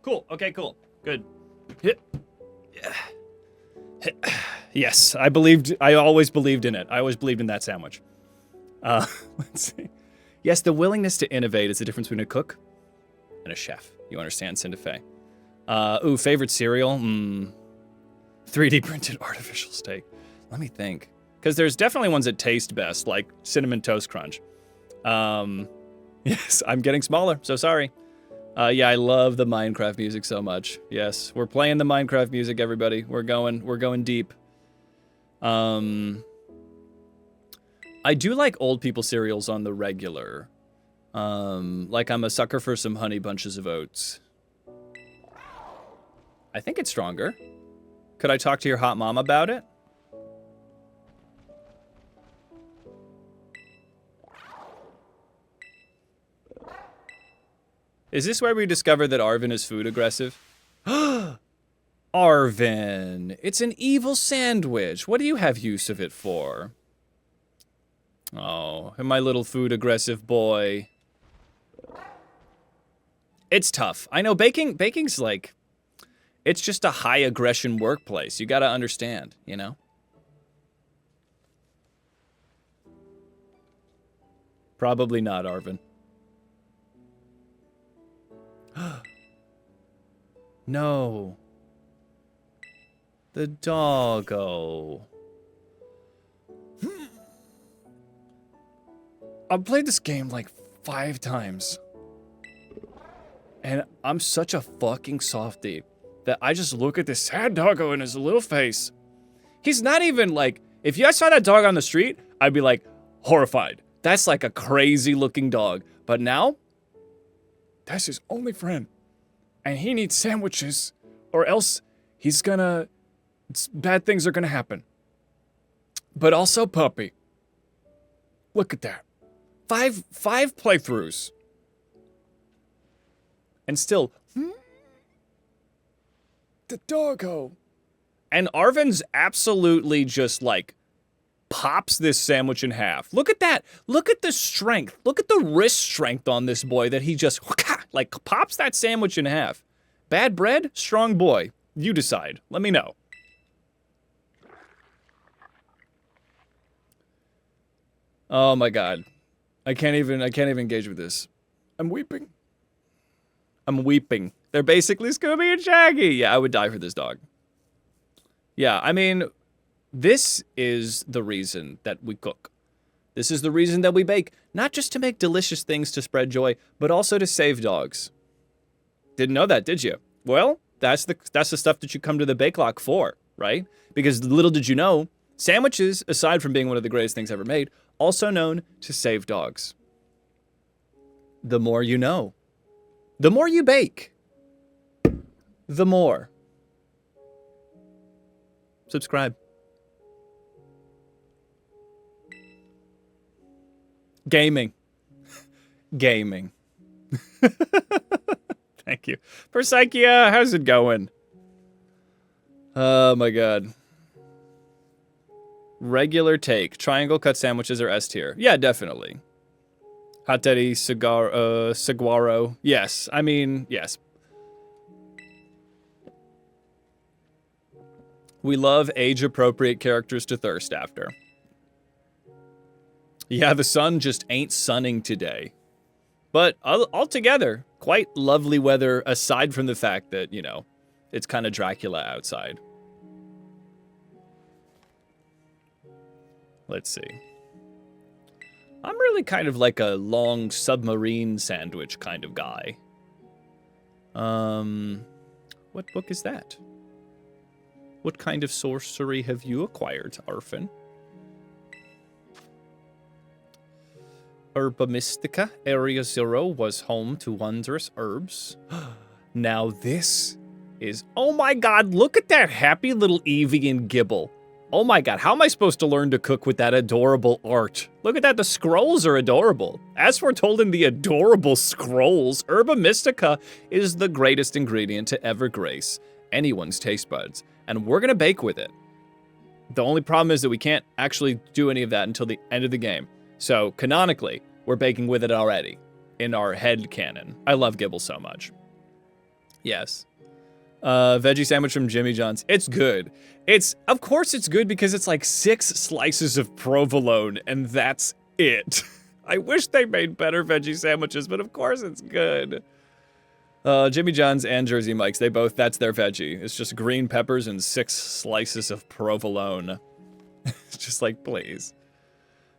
Cool. Okay, cool. Good. Yes, I always believed in it. I always believed in that sandwich. Let's see. Yes, the willingness to innovate is the difference between a cook and a chef. You understand, Cinda Fe? Favorite cereal? 3D printed artificial steak. Let me think. Because there's definitely ones that taste best, like Cinnamon Toast Crunch. Yes, I'm getting smaller, so sorry. Yeah, I love the Minecraft music so much. Yes, we're playing the Minecraft music, everybody. We're going deep. I do like old people cereals on the regular. Like I'm a sucker for some Honey Bunches of Oats. I think it's stronger. Could I talk to your hot mom about it? Is this where we discover that Arvin is food aggressive? Arvin, it's an evil sandwich. What do you have use of it for? Oh, my little food aggressive boy. It's tough. I know baking's like, it's just a high aggression workplace. You gotta understand, you know? Probably not, Arvin. No. The doggo. I've played this game like 5 times. And I'm such a fucking softie that I just look at this sad doggo in his little face. He's not even like, if I saw that dog on the street, I'd be like horrified. That's like a crazy looking dog. But now, that's his only friend. And he needs sandwiches or else bad things are gonna happen. But also puppy. Look at that. 5 playthroughs. And still, the doggo. And Arvin's absolutely just like pops this sandwich in half. Look at that. Look at the strength. Look at the wrist strength on this boy that he just like pops that sandwich in half. Bad bread, strong boy. You decide. Let me know. Oh my god. I can't even engage with this. I'm weeping. They're basically Scooby and Shaggy. Yeah, I would die for this dog. Yeah, I mean, this is the reason that we cook. This is the reason that we bake. Not just to make delicious things to spread joy, but also to save dogs. Didn't know that, did you? Well, that's the stuff that you come to the Bake Lock for, right? Because little did you know, sandwiches, aside from being one of the greatest things ever made, also known to save dogs. The more you know. The more you bake, the more. Subscribe. Gaming. Gaming. Thank you. Persaikia, how's it going? Oh my god. Regular take. Triangle cut sandwiches are S tier. Yeah, definitely. Hot Daddy Saguaro. Yes, I mean, yes. We love age-appropriate characters to thirst after. Yeah, the sun just ain't sunning today. But altogether, quite lovely weather aside from the fact that, you know, it's kind of Dracula outside. Let's see. I'm really kind of like a long submarine sandwich kind of guy. What book is that? What kind of sorcery have you acquired, Arfin? Herba Mystica, Area 0 was home to wondrous herbs. Now this is... Oh my god, look at that happy little Eevee and Gibble. Oh my god, how am I supposed to learn to cook with that adorable art? Look at that, the scrolls are adorable. As foretold in the adorable scrolls, Herba Mystica is the greatest ingredient to ever grace anyone's taste buds, and we're gonna bake with it. The only problem is that we can't actually do any of that until the end of the game. So, canonically, we're baking with it already, in our head canon. I love Gibble so much. Yes. Veggie sandwich from Jimmy John's. It's good. Of course it's good because it's like 6 slices of provolone and that's it. I wish they made better veggie sandwiches, but of course it's good. Jimmy John's and Jersey Mike's, that's their veggie. It's just green peppers and 6 slices of provolone. It's just like, please.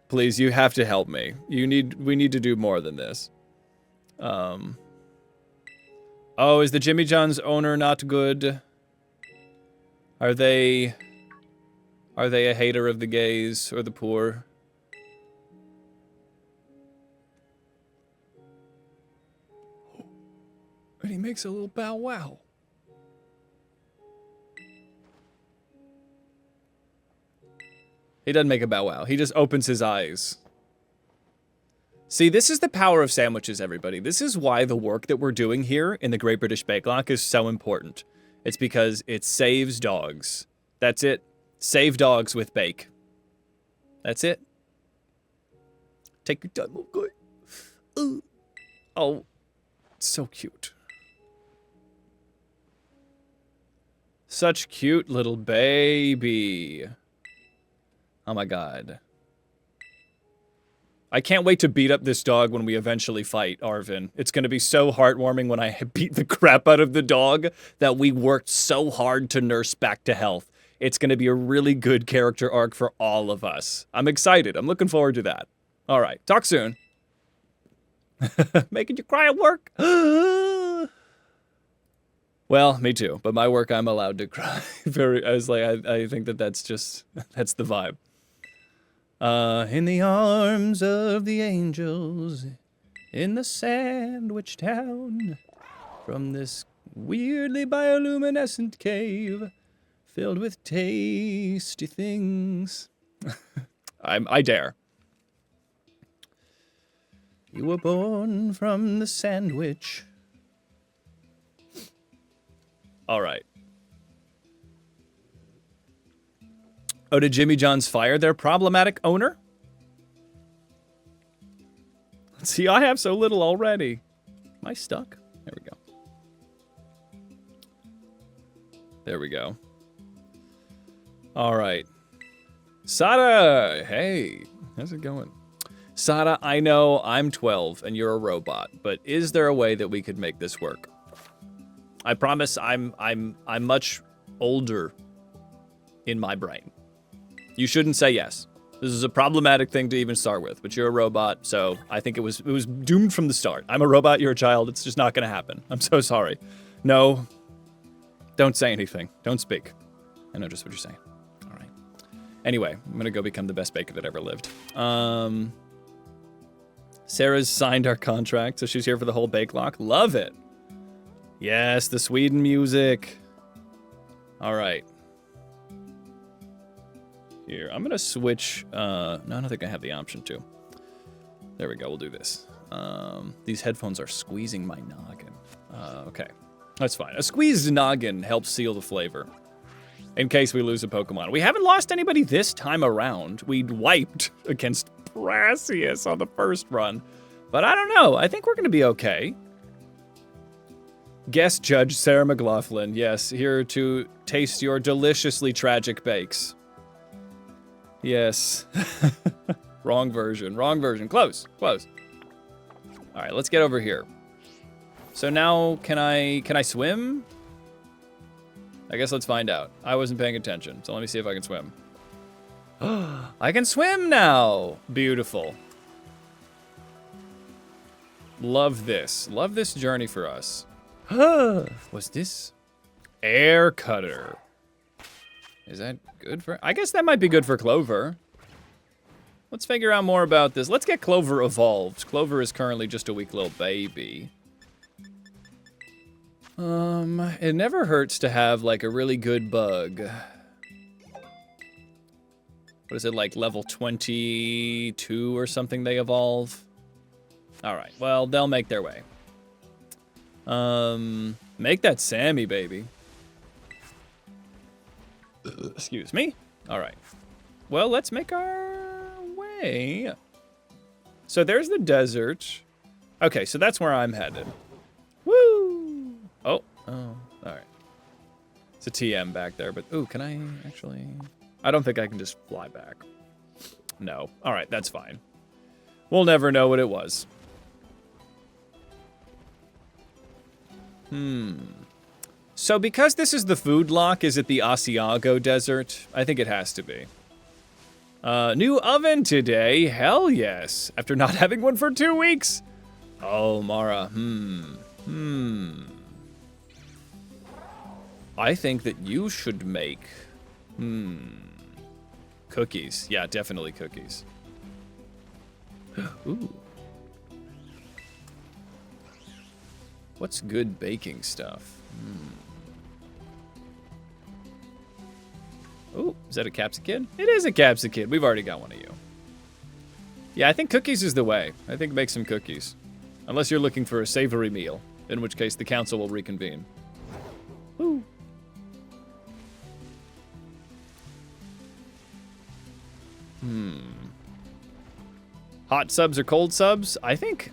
Please, you have to help me. We need to do more than this. Oh, is the Jimmy John's owner not good? Are they a hater of the gays or the poor? And he makes a little bow wow. He doesn't make a bow wow. He just opens his eyes. See, this is the power of sandwiches, everybody. This is why the work that we're doing here in the Great British Bake Off is so important. It's because it saves dogs. That's it. Save dogs with bake. That's it. Take your time, okay? Oh, so cute. Such cute little baby. Oh my god. I can't wait to beat up this dog when we eventually fight, Arvin. It's going to be so heartwarming when I beat the crap out of the dog that we worked so hard to nurse back to health. It's going to be a really good character arc for all of us. I'm excited. I'm looking forward to that. All right. Talk soon. Making you cry at work? Well, me too. But my work, I'm allowed to cry. I think that's the vibe. In the arms of the angels, in the sandwich town, from this weirdly bioluminescent cave, filled with tasty things. I dare. You were born from the sandwich. All right. Oh, did Jimmy John's fire their problematic owner? See, I have so little already. Am I stuck? There we go. There we go. All right. Sada, hey, how's it going? Sada, I know I'm 12 and you're a robot, but is there a way that we could make this work? I promise I'm much older in my brain. You shouldn't say yes. This is a problematic thing to even start with, but you're a robot, so I think it was doomed from the start. I'm a robot, you're a child, it's just not gonna happen. I'm so sorry. No, don't say anything. Don't speak. I know just what you're saying. All right. Anyway, I'm gonna go become the best baker that ever lived. Sarah's signed our contract, so she's here for the whole bake lock. Love it. Yes, the Sweden music. All right. Here, I'm gonna switch, no, I don't think I have the option to. There we go, we'll do this. These headphones are squeezing my noggin. Okay, that's fine. A squeezed noggin helps seal the flavor. In case we lose a Pokemon. We haven't lost anybody this time around. We wiped against Brassius on the first run. But I don't know, I think we're gonna be okay. Guest judge Sarah McLaughlin, yes, here to taste your deliciously tragic bakes. Yes. Wrong version. Close. All right, let's get over here. So now, can I swim? I guess let's find out. I wasn't paying attention, so let me see if I can swim. I can swim now! Beautiful. Love this. Love this journey for us. What's this? Air cutter. Is that good for... I guess that might be good for Clover. Let's figure out more about this. Let's get Clover evolved. Clover is currently just a weak little baby. It never hurts to have, like, a really good bug. What is it, like, level 22 or something they evolve? Alright, well, they'll make their way. Make that Sammy, baby. Excuse me. All right. Well, let's make our way. So there's the desert. Okay, so that's where I'm headed. Woo! Oh, all right. It's a TM back there, but ooh, can I actually? I don't think I can just fly back. No. All right, that's fine. We'll never know what it was. So because this is the food lock, is it the Asiago Desert? I think it has to be. New oven today? Hell yes. After not having one for 2 weeks. Oh, Mara. I think that you should make... Cookies. Yeah, definitely cookies. Ooh. What's good baking stuff? Ooh, is that a capsicum? It is a capsicum. We've already got one of you. Yeah, I think cookies is the way. I think make some cookies. Unless you're looking for a savory meal, in which case the council will reconvene. Woo. Hot subs or cold subs? I think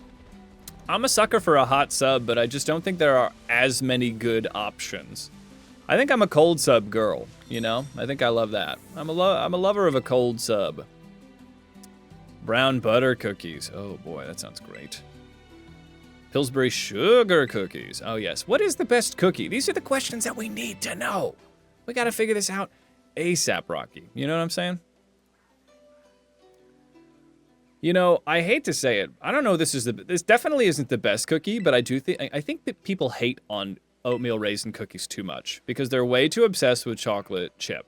I'm a sucker for a hot sub, but I just don't think there are as many good options. I think I'm a cold sub girl, you know? I think I love that. I'm a lover of a cold sub. Brown butter cookies. Oh boy, that sounds great. Pillsbury sugar cookies. Oh yes. What is the best cookie? These are the questions that we need to know. We gotta figure this out ASAP, Rocky. You know what I'm saying? You know, I hate to say it. I don't know. This definitely isn't the best cookie, but I think that people hate on oatmeal raisin cookies too much because they're way too obsessed with chocolate chip,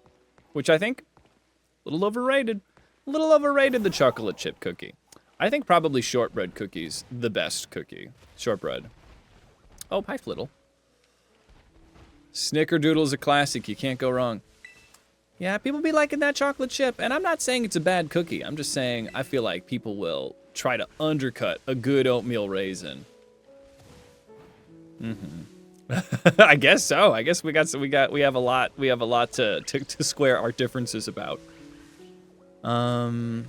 which I think a little overrated. A little overrated, the chocolate chip cookie. I think probably shortbread cookies the best cookie. Shortbread. Oh, hi, Flittle. Snickerdoodle's a classic. You can't go wrong. Yeah, people be liking that chocolate chip, and I'm not saying it's a bad cookie. I'm just saying I feel like people will try to undercut a good oatmeal raisin. I guess so. I guess we have a lot to square our differences about. All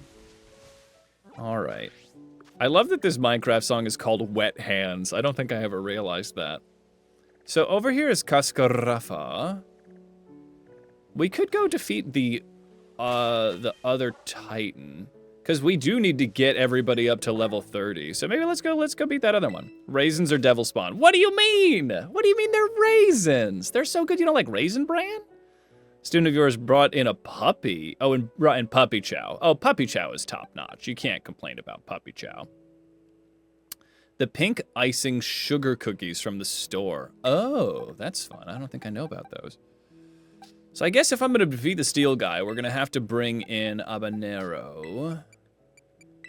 right. I love that this Minecraft song is called Wet Hands. I don't think I ever realized that. So over here is Cascarafa. We could go defeat the other Titan, because we do need to get everybody up to level 30. So maybe let's go beat that other one. Raisins or devil spawn? What do you mean? What do you mean they're raisins? They're so good. You don't like Raisin Bran? Student of yours brought in a puppy. Oh, and brought in Puppy Chow. Oh, Puppy Chow is top notch. You can't complain about Puppy Chow. The pink icing sugar cookies from the store. Oh, that's fun. I don't think I know about those. So I guess if I'm going to defeat the steel guy, we're going to have to bring in Habanero.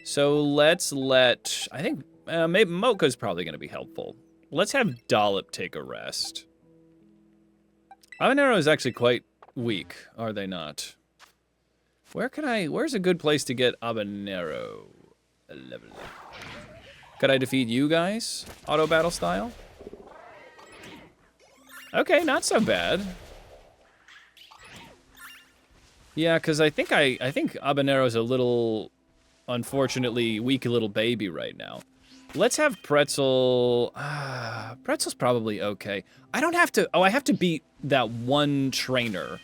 So let's let... I think maybe Mocha's probably going to be helpful. Let's have Dollop take a rest. Habanero is actually quite weak, are they not? Where's a good place to get Habanero? Could I defeat you guys? Auto battle style? Okay, not so bad. Yeah, because I think Habanero's a little, unfortunately, weak little baby right now. Let's have Pretzel. Pretzel's probably okay. I don't have to. Oh, I have to beat that one trainer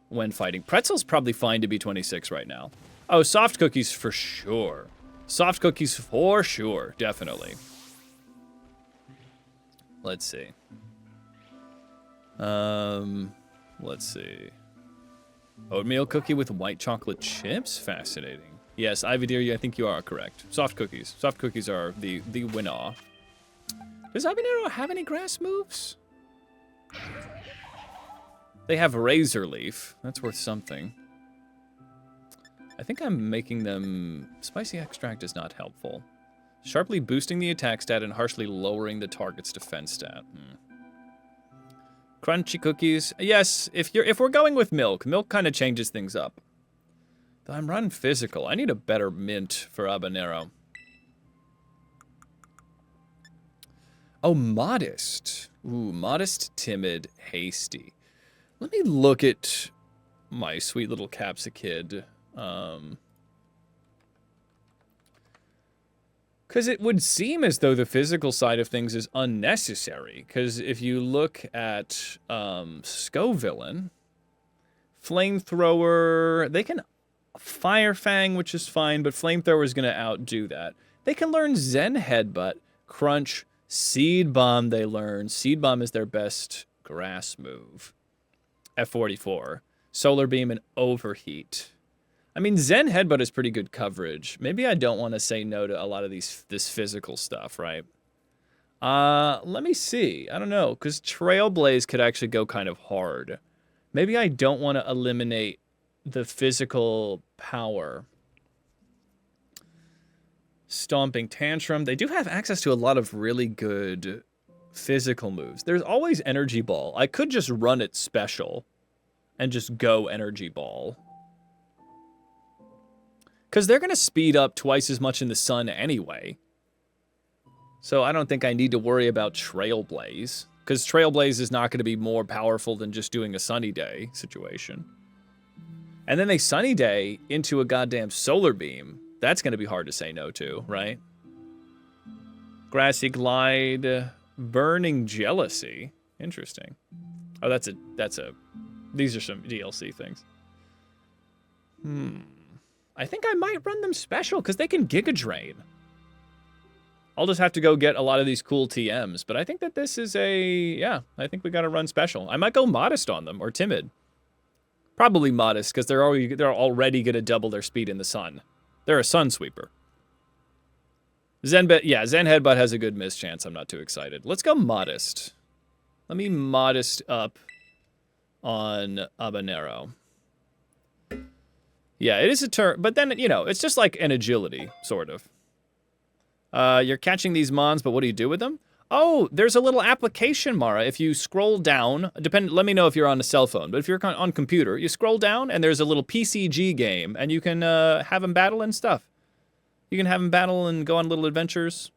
when fighting. Pretzel's probably fine to be 26 right now. Oh, soft cookies for sure. Soft cookies for sure, definitely. Let's see. Let's see. Oatmeal cookie with white chocolate chips? Fascinating. Yes, Ivadir, I think you are correct. Soft cookies. Soft cookies are the winner. Does Habanero have any grass moves? They have Razor Leaf. That's worth something. I think I'm making them... Spicy extract is not helpful. Sharply boosting the attack stat and harshly lowering the target's defense stat. Crunchy cookies. Yes, if we're going with milk kind of changes things up. Though I'm run physical. I need a better mint for Habanero. Oh, modest. Ooh, modest, timid, hasty. Let me look at my sweet little capsicid. Because it would seem as though the physical side of things is unnecessary. Because if you look at Scovillain, Flamethrower, they can Fire Fang, which is fine, but Flamethrower is going to outdo that. They can learn Zen Headbutt, Crunch, Seed Bomb they learn. Seed Bomb is their best grass move. F44. Solar Beam and Overheat. I mean, Zen Headbutt is pretty good coverage. Maybe I don't want to say no to a lot of this physical stuff, right? Let me see. I don't know, because Trailblaze could actually go kind of hard. Maybe I don't want to eliminate the physical power. Stomping Tantrum. They do have access to a lot of really good physical moves. There's always Energy Ball. I could just run it special and just go Energy Ball. Because they're going to speed up twice as much in the sun anyway. So I don't think I need to worry about Trailblaze. Because Trailblaze is not going to be more powerful than just doing a Sunny Day situation. And then they Sunny Day into a goddamn Solar Beam. That's going to be hard to say no to, right? Grassy Glide, Burning Jealousy. Interesting. Oh, that's a... These are some DLC things. I think I might run them special, because they can Giga Drain. I'll just have to go get a lot of these cool TMs, but I think that this is yeah, I think we got to run special. I might go Modest on them, or Timid. Probably Modest, because they're already going to double their speed in the sun. They're a Sun Sweeper. Zen Headbutt has a good miss chance. I'm not too excited. Let's go Modest. Let me Modest up on Habanero. Yeah, it is a turn, but then, you know, it's just like an agility, sort of. You're catching these mons, but what do you do with them? Oh, there's a little application, Mara. If you scroll down, let me know if you're on a cell phone, but if you're on computer, you scroll down, and there's a little PCG game, and you can have them battle and stuff. You can have them battle and go on little adventures.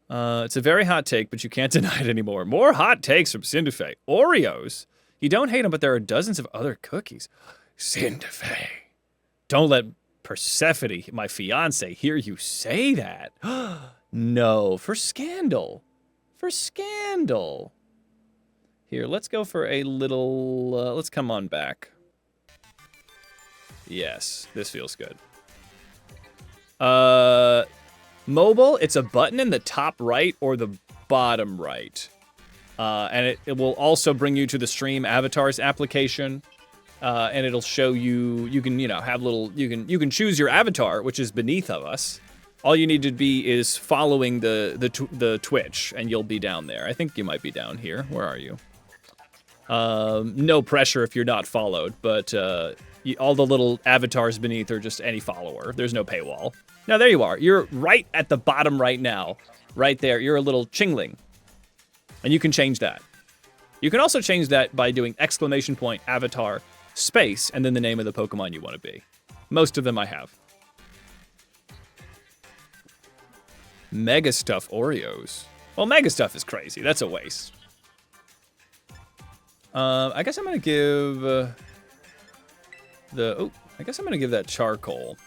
It's a very hot take, but you can't deny it anymore. More hot takes from Cinderfay. Oreos? You don't hate them, but there are dozens of other cookies. Cinderfay. Don't let Persephone, my fiance, hear you say that. No, for scandal. For scandal. Here, let's go for a little... let's come on back. Yes, this feels good. Mobile, it's a button in the top right or the bottom right. And it will also bring you to the Stream Avatars application. And it'll show you, you can, you know, have little, you can choose your avatar, which is beneath of us. All you need to be is following the Twitch, and you'll be down there. I think you might be down here. Where are you? No pressure if you're not followed, but all the little avatars beneath are just any follower. There's no paywall. Now, there you are. You're right at the bottom right now. Right there. You're a little chingling. And you can change that. You can also change that by doing ! Avatar space and then the name of the Pokemon you want to be. Most of them I have. Mega Stuff Oreos. Well, Mega Stuff is crazy. That's a waste. I guess I'm going to give I guess I'm going to give that Charcoal.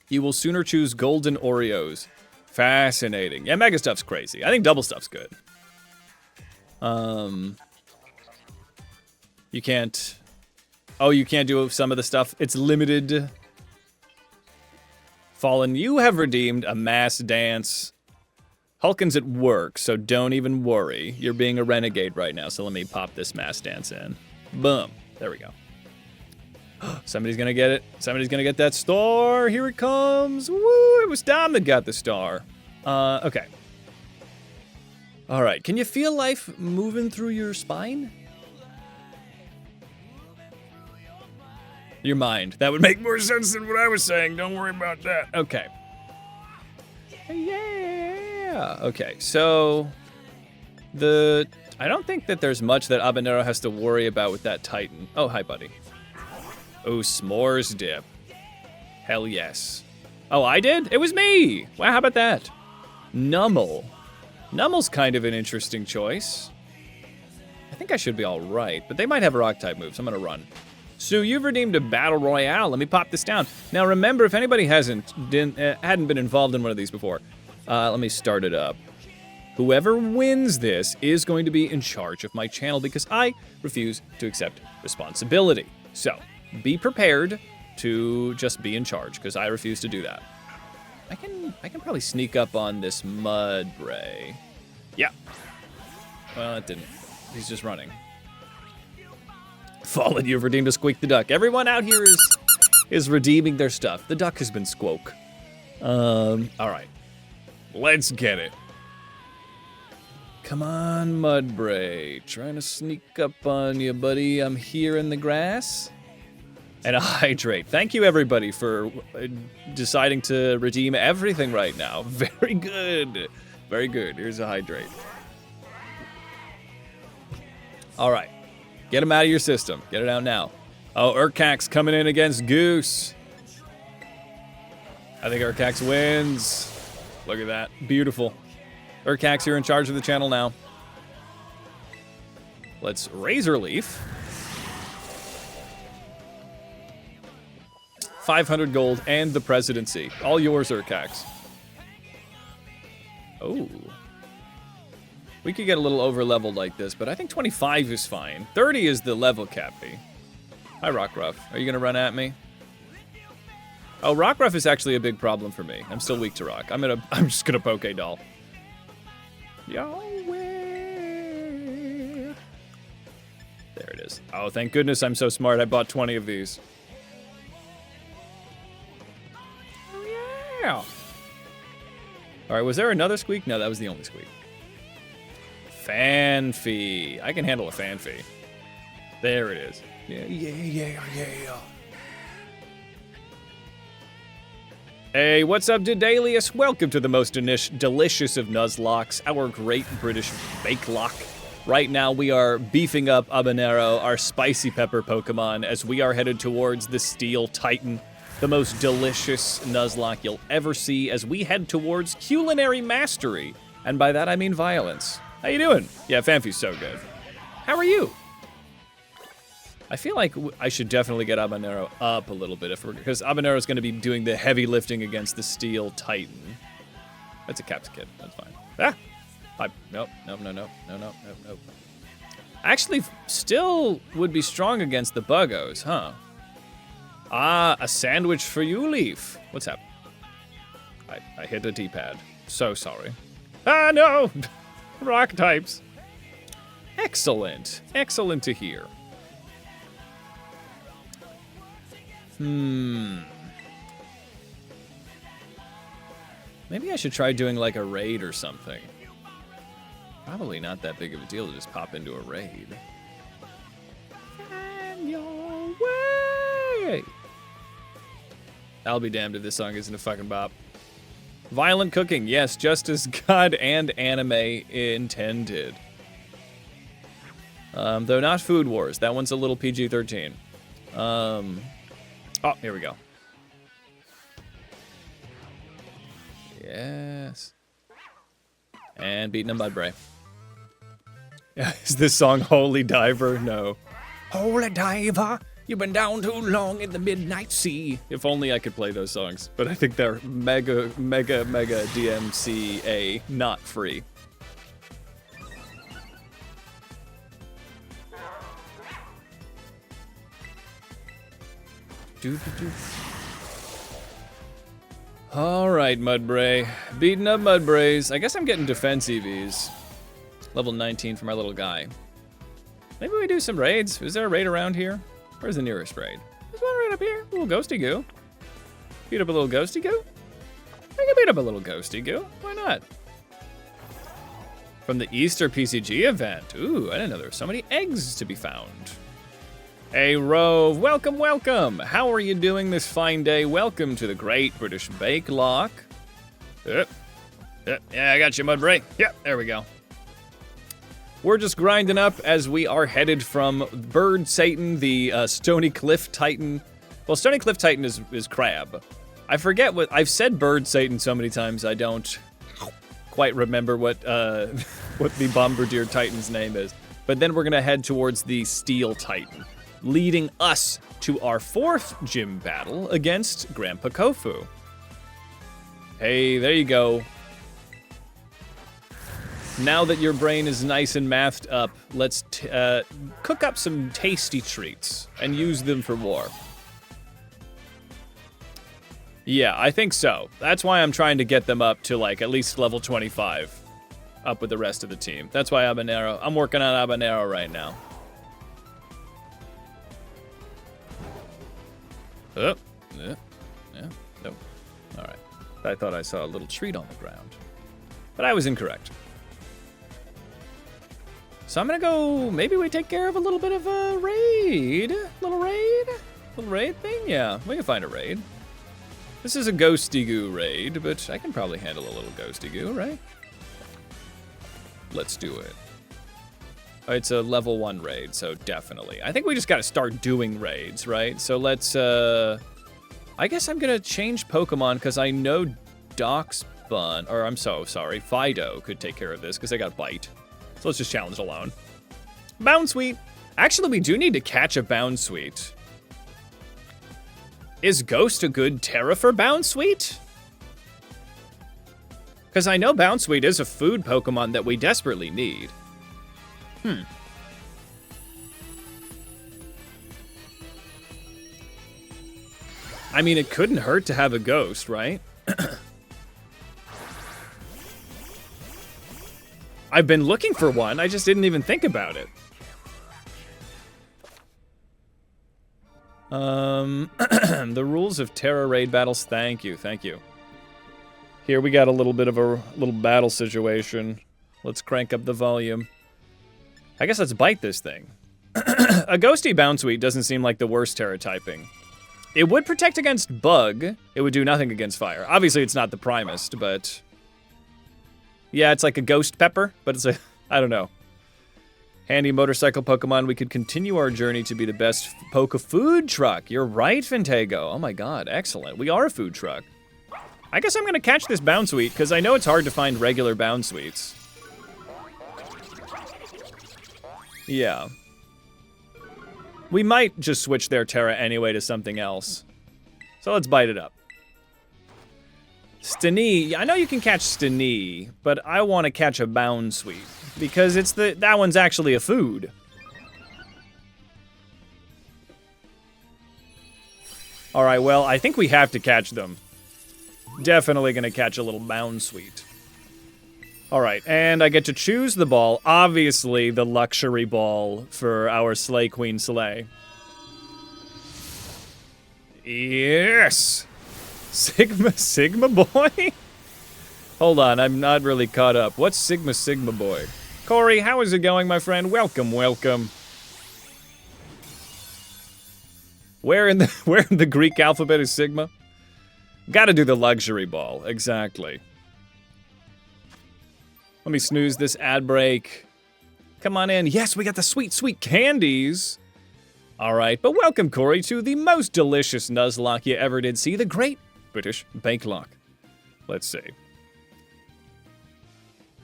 You will sooner choose Golden Oreos. Fascinating. Yeah, Mega Stuff's crazy. I think Double Stuff's good. You can't... Oh, you can't do some of the stuff. It's limited. Fallen, you have redeemed a mass dance. Hulkin's at work, so don't even worry. You're being a renegade right now, so let me pop this mass dance in. Boom. There we go. Somebody's gonna get it. Somebody's gonna get that star. Here it comes. Woo! It was Dom that got the star. Okay. All right. Can you feel life moving through your spine? Your mind. That would make more sense than what I was saying. Don't worry about that. Okay. Yeah. Okay. So I don't think that there's much that Habanero has to worry about with that Titan. Oh, hi, buddy. Oh, s'mores dip. Hell yes. Oh, I did? It was me! Wow, how about that? Nummel. Nummel's kind of an interesting choice. I think I should be alright, but they might have rock-type moves. I'm gonna run. Sue, you've redeemed a battle royale. Let me pop this down. Now remember, if anybody hadn't been involved in one of these before, let me start it up. Whoever wins this is going to be in charge of my channel because I refuse to accept responsibility. So be prepared to just be in charge because I refuse to do that. I can probably sneak up on this Mudbray. Yeah. Well, it didn't. He's just running. Fallen, you've redeemed a Squeak the Duck. Everyone out here is redeeming their stuff. The duck has been Squoke. All right. Let's get it. Come on, Mudbray. Trying to sneak up on you, buddy. I'm here in the grass. And a hydrate. Thank you, everybody, for deciding to redeem everything right now. Very good. Very good. Here's a hydrate. All right. Get him out of your system. Get it out now. Oh, Urcax coming in against Goose. I think Urcax wins. Look at that. Beautiful. Urcax, you're in charge of the channel now. Let's Razor Leaf. 500 gold and the presidency. All yours, Urcax. Oh. We could get a little over-leveled like this, but I think 25 is fine. 30 is the level cap fee. Hi, Rockruff. Are you going to run at me? Oh, Rockruff is actually a big problem for me. I'm still weak to Rock. I'm just going to Poké-Doll. Yahweh. There it is. Oh, thank goodness I'm so smart. I bought 20 of these. Oh, yeah. All right, was there another Squeak? No, that was the only Squeak. Fanfy. I can handle a Fanfy. There it is. Yeah. Hey, what's up, Dedalius? Welcome to the most delicious of Nuzlocks, our great British bake lock. Right now, we are beefing up Habanero, our spicy pepper Pokemon, as we are headed towards the Steel Titan, the most delicious Nuzlocke you'll ever see, as we head towards culinary mastery. And by that, I mean violence. How you doing? Yeah, Fanfy's so good. How are you? I feel like I should definitely get Habanero up a little bit because Habanero's going to be doing the heavy lifting against the Steel Titan. That's a Caps Kid. That's fine. Ah! Nope. Actually, still would be strong against the Buggos, huh? Ah, a sandwich for you, Leaf. What's happening? I hit the D-pad. So sorry. Ah, no! Rock types. Excellent. Excellent to hear. Maybe I should try doing like a raid or something. Probably not that big of a deal to just pop into a raid. Find your way. I'll be damned if this song isn't a fucking bop. Violent cooking, yes, just as God and anime intended. Though not Food Wars. That one's a little PG-13. Oh, here we go. Yes. And beating him by Bray. Is this song Holy Diver? No. Holy Diver, you've been down too long in the midnight sea. If only I could play those songs. But I think they're mega DMCA, not free. Alright, Mudbray. Beating up Mudbrays. I guess I'm getting defense EVs. Level 19 for my little guy. Maybe we do some raids. Is there a raid around here? Where's the nearest raid? There's one right up here. A little ghosty goo. Beat up a little ghosty goo? I can beat up a little ghosty goo. Why not? From the Easter PCG event. Ooh, I didn't know there were so many eggs to be found. Hey, Rove, welcome, welcome. How are you doing this fine day? Welcome to the Great British Bake Lock. Yep. Yeah, I got you, Mudbray. Yep, there we go. We're just grinding up as we are headed from Bird Satan, the Stony Cliff Titan. Well, Stony Cliff Titan is Crab. I forget what, I've said Bird Satan so many times I don't quite remember what the Bombardier Titan's name is. But then we're gonna head towards the Steel Titan. leading us to our 4th gym battle against Grandpa Kofu. Hey, there you go. Now that your brain is nice and mathed up, let's cook up some tasty treats and use them for war. Yeah, I think so. That's why I'm trying to get them up to, like, at least level 25. Up with the rest of the team. That's why I'm working on Habanero right now. Oh, yeah, no. All right. I thought I saw a little treat on the ground. But I was incorrect. So I'm gonna go, maybe we take care of a little bit of a raid? Little raid thing? Yeah, we can find a raid. This is a Ghosty Goo raid, but I can probably handle a little Ghosty Goo, right? Let's do it. It's a level 1 raid, so definitely. I think we just gotta start doing raids, right? So let's, I guess I'm gonna change Pokemon, because I know Darkspawn, or I'm so sorry, Fido could take care of this, because I got Bite. So let's just challenge alone. Bounsweet! Actually, we do need to catch a Bounsweet. Is Ghost a good Terra for Bounsweet? Because I know Bounsweet is a food Pokemon that we desperately need. I mean, it couldn't hurt to have a Ghost, right? I've been looking for one, I just didn't even think about it. The rules of Terra raid battles, thank you. Here, we got a little bit of a little battle situation. Let's crank up the volume. I guess let's bite this thing. A Ghosty Bounsweet doesn't seem like the worst Terra typing. It would protect against Bug. It would do nothing against Fire. Obviously, it's not the primest, but... yeah, it's like a Ghost Pepper, but it's a... I don't know. Handy motorcycle Pokemon, we could continue our journey to be the best Poke food truck. You're right, Fintego. Oh my god, excellent. We are a food truck. I guess I'm gonna catch this Bounsweet, because I know it's hard to find regular Bounsweets. Yeah. We might just switch their Terra anyway to something else. So let's bite it up. Stanii, I know you can catch Stanii, but I want to catch a Bounsweet. Because it's that one's actually a food. Alright, well, I think we have to catch them. Definitely gonna catch a little Bounsweet. Alright, and I get to choose the ball. Obviously, the luxury ball for our Slay Queen Slay. Yes! Sigma Boy? Hold on, I'm not really caught up. What's Sigma Boy? Corey, how is it going, my friend? Welcome. Where in the Greek alphabet is Sigma? Gotta do the luxury ball, exactly. Let me snooze this ad break. Come on in. Yes, we got the sweet, sweet candies. All right, but welcome, Corey, to the most delicious Nuzlocke you ever did see, the Great British Bake Lock. Let's see.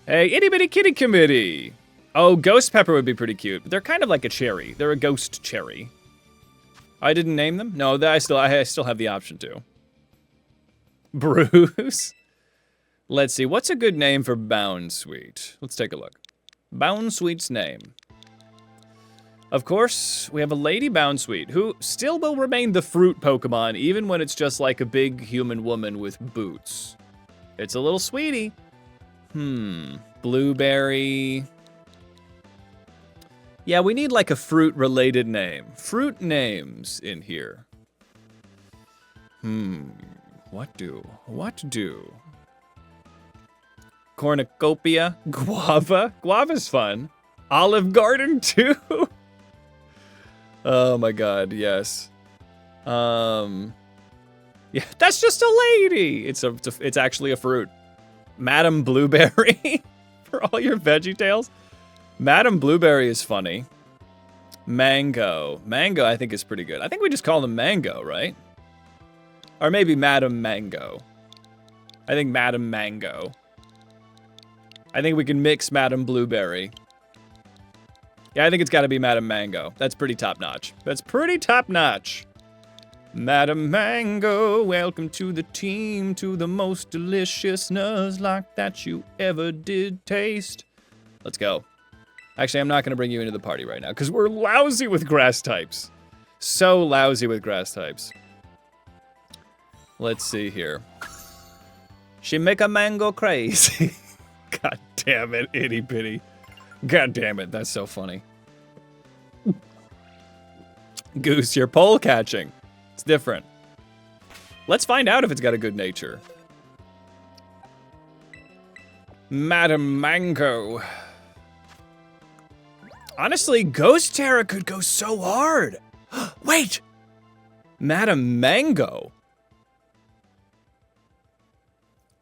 Hey, itty bitty kitty committee. Oh, Ghost Pepper would be pretty cute, but they're kind of like a cherry. They're a ghost cherry. I didn't name them? No, I still have the option to. Bruce. Let's see, what's a good name for Bounsweet? Let's take a look. Bounsweet's name. Of course, we have a Lady Bounsweet, who still will remain the fruit Pokemon, even when it's just like a big human woman with boots. It's a little sweetie. Blueberry. Yeah, we need like a fruit-related name. Fruit names in here. What do? Cornucopia? Guava? Guava's fun. Olive Garden too? Oh my god, yes. Yeah, that's just a lady! It's actually a fruit. Madam Blueberry? For all your Veggie Tales? Madam Blueberry is funny. Mango. Mango, I think, is pretty good. I think we just call them Mango, right? Or maybe Madam Mango. I think Madam Mango. I think we can mix Madam Blueberry. Yeah, I think it's got to be Madam Mango. That's pretty top-notch. That's pretty top-notch. Madam Mango, welcome to the team, to the most delicious Nuzlocke that you ever did taste. Let's go. Actually, I'm not going to bring you into the party right now, because we're lousy with grass types. So lousy with grass types. Let's see here. She make a mango crazy. God damn it, itty bitty. God damn it, that's so funny. Goose, you're pole catching. It's different. Let's find out if it's got a good nature. Madam Mango. Honestly, Ghost Terra could go so hard. Wait! Madam Mango.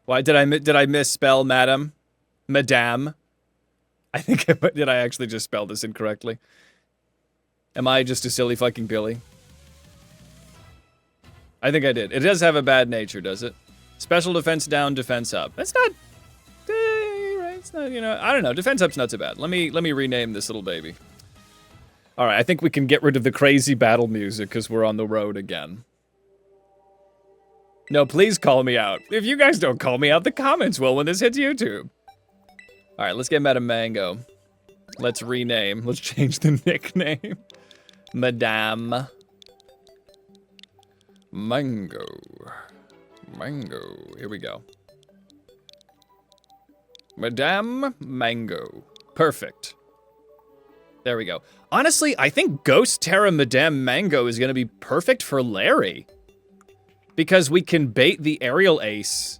Why did I misspell Madam? Madame? I think did I actually just spell this incorrectly? Am I just a silly fucking Billy? I think I did. It does have a bad nature, does it? Special defense down, defense up. That's not... right, it's not, you know... I don't know. Defense up's not so bad. Let me rename this little baby. Alright, I think we can get rid of the crazy battle music because we're on the road again. No, please call me out. If you guys don't call me out, the comments will when this hits YouTube. Alright, let's get Madam Mango. Let's rename. Let's change the nickname. Madame Mango. Mango. Here we go. Madame Mango. Perfect. There we go. Honestly, I think Ghost Terra Madame Mango is going to be perfect for Larry. Because we can bait the aerial ace.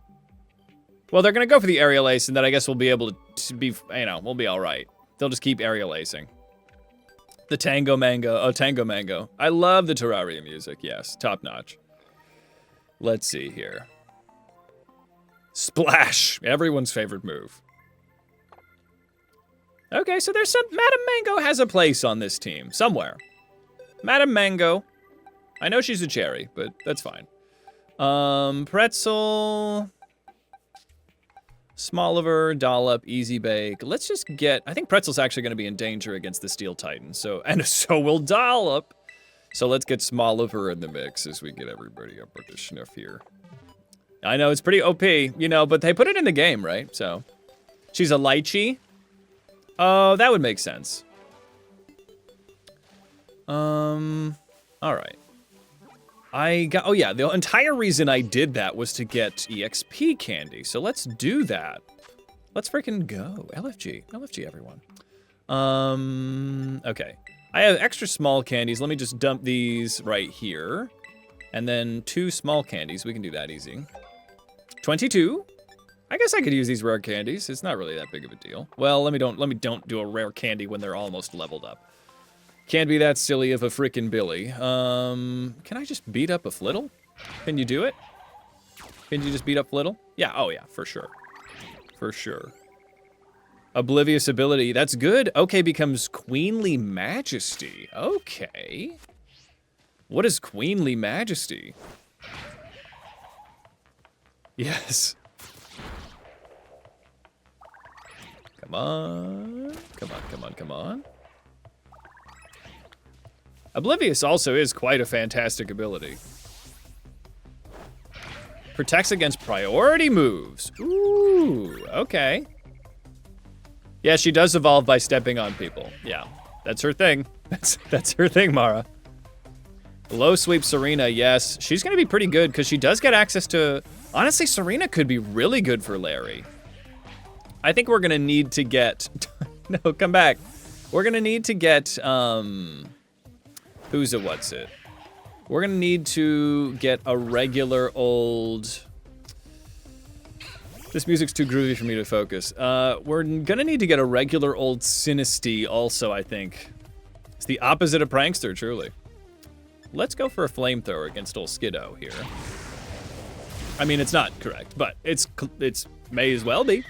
Well, they're going to go for the aerial ace, and then I guess we'll be able to be, you know, we'll be all right. They'll just keep aerial acing. The Tango Mango. Oh, Tango Mango. I love the Terraria music. Yes, top notch. Let's see here. Splash. Everyone's favorite move. Okay, so there's some... Madam Mango has a place on this team. Somewhere. Madam Mango. I know she's a cherry, but that's fine. Pretzel... Smoliver, Dollop, Easy Bake. Let's just get... I think Pretzel's actually going to be in danger against the Steel Titan, and so will Dollop. So let's get Smoliver in the mix as we get everybody up to snuff here. I know, it's pretty OP, you know, but they put it in the game, right? So, she's a lychee. Oh, that would make sense. Alright. Oh yeah, the entire reason I did that was to get EXP candy, so let's do that. Let's freaking go. LFG. LFG, everyone. Okay. I have extra small candies. Let me just dump these right here. And then 2 small candies. We can do that easy. 22. I guess I could use these rare candies. It's not really that big of a deal. Well, let me don't do a rare candy when they're almost leveled up. Can't be that silly of a frickin' Billy. Can I just beat up a Flittle? Can you do it? Can you just beat up Flittle? Yeah, oh yeah, for sure. For sure. Oblivious ability, that's good. Okay, becomes Queenly Majesty. Okay. What is Queenly Majesty? Yes. Come on. Come on, come on, come on. Oblivious also is quite a fantastic ability. Protects against priority moves. Ooh, okay. Yeah, she does evolve by stepping on people. Yeah, that's her thing. That's her thing, Mara. Low sweep Serena, yes. She's gonna be pretty good because she does get access to... Honestly, Serena could be really good for Larry. I think we're gonna need to get... No, come back. We're gonna need to get, who's it, what's it? We're gonna need to get a regular old... This music's too groovy for me to focus. We're gonna need to get a regular old Sinisty also, I think. It's the opposite of Prankster, truly. Let's go for a flamethrower against old Skiddo here. I mean, it's not correct, but it's may as well be.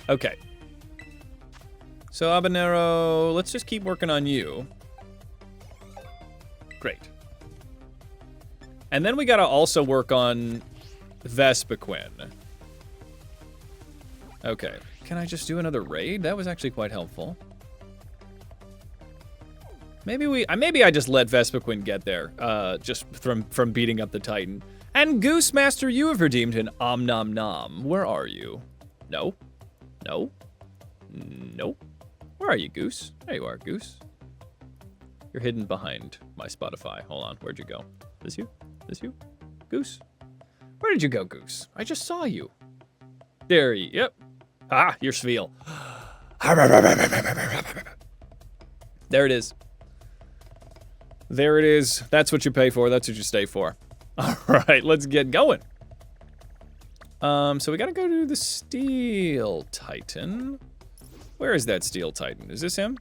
Okay. So, Habanero, let's just keep working on you. Great. And then we gotta also work on Vespiquen. Okay. Can I just do another raid? That was actually quite helpful. Maybe I just let Vespiquen get there, just from beating up the Titan. And Goose Master, you have redeemed an Om Nom Nom. Where are you? No. No. Nope. Where are you, Goose? There you are, Goose. You're hidden behind my Spotify. Hold on, where'd you go? This you? This you? Goose? Where did you go, Goose? I just saw you. There you, yep. Ah, you're Sveal. There it is. There it is. That's what you pay for. That's what you stay for. All right, let's get going. So we gotta go to the Steel Titan. Where is that Steel Titan? Is this him?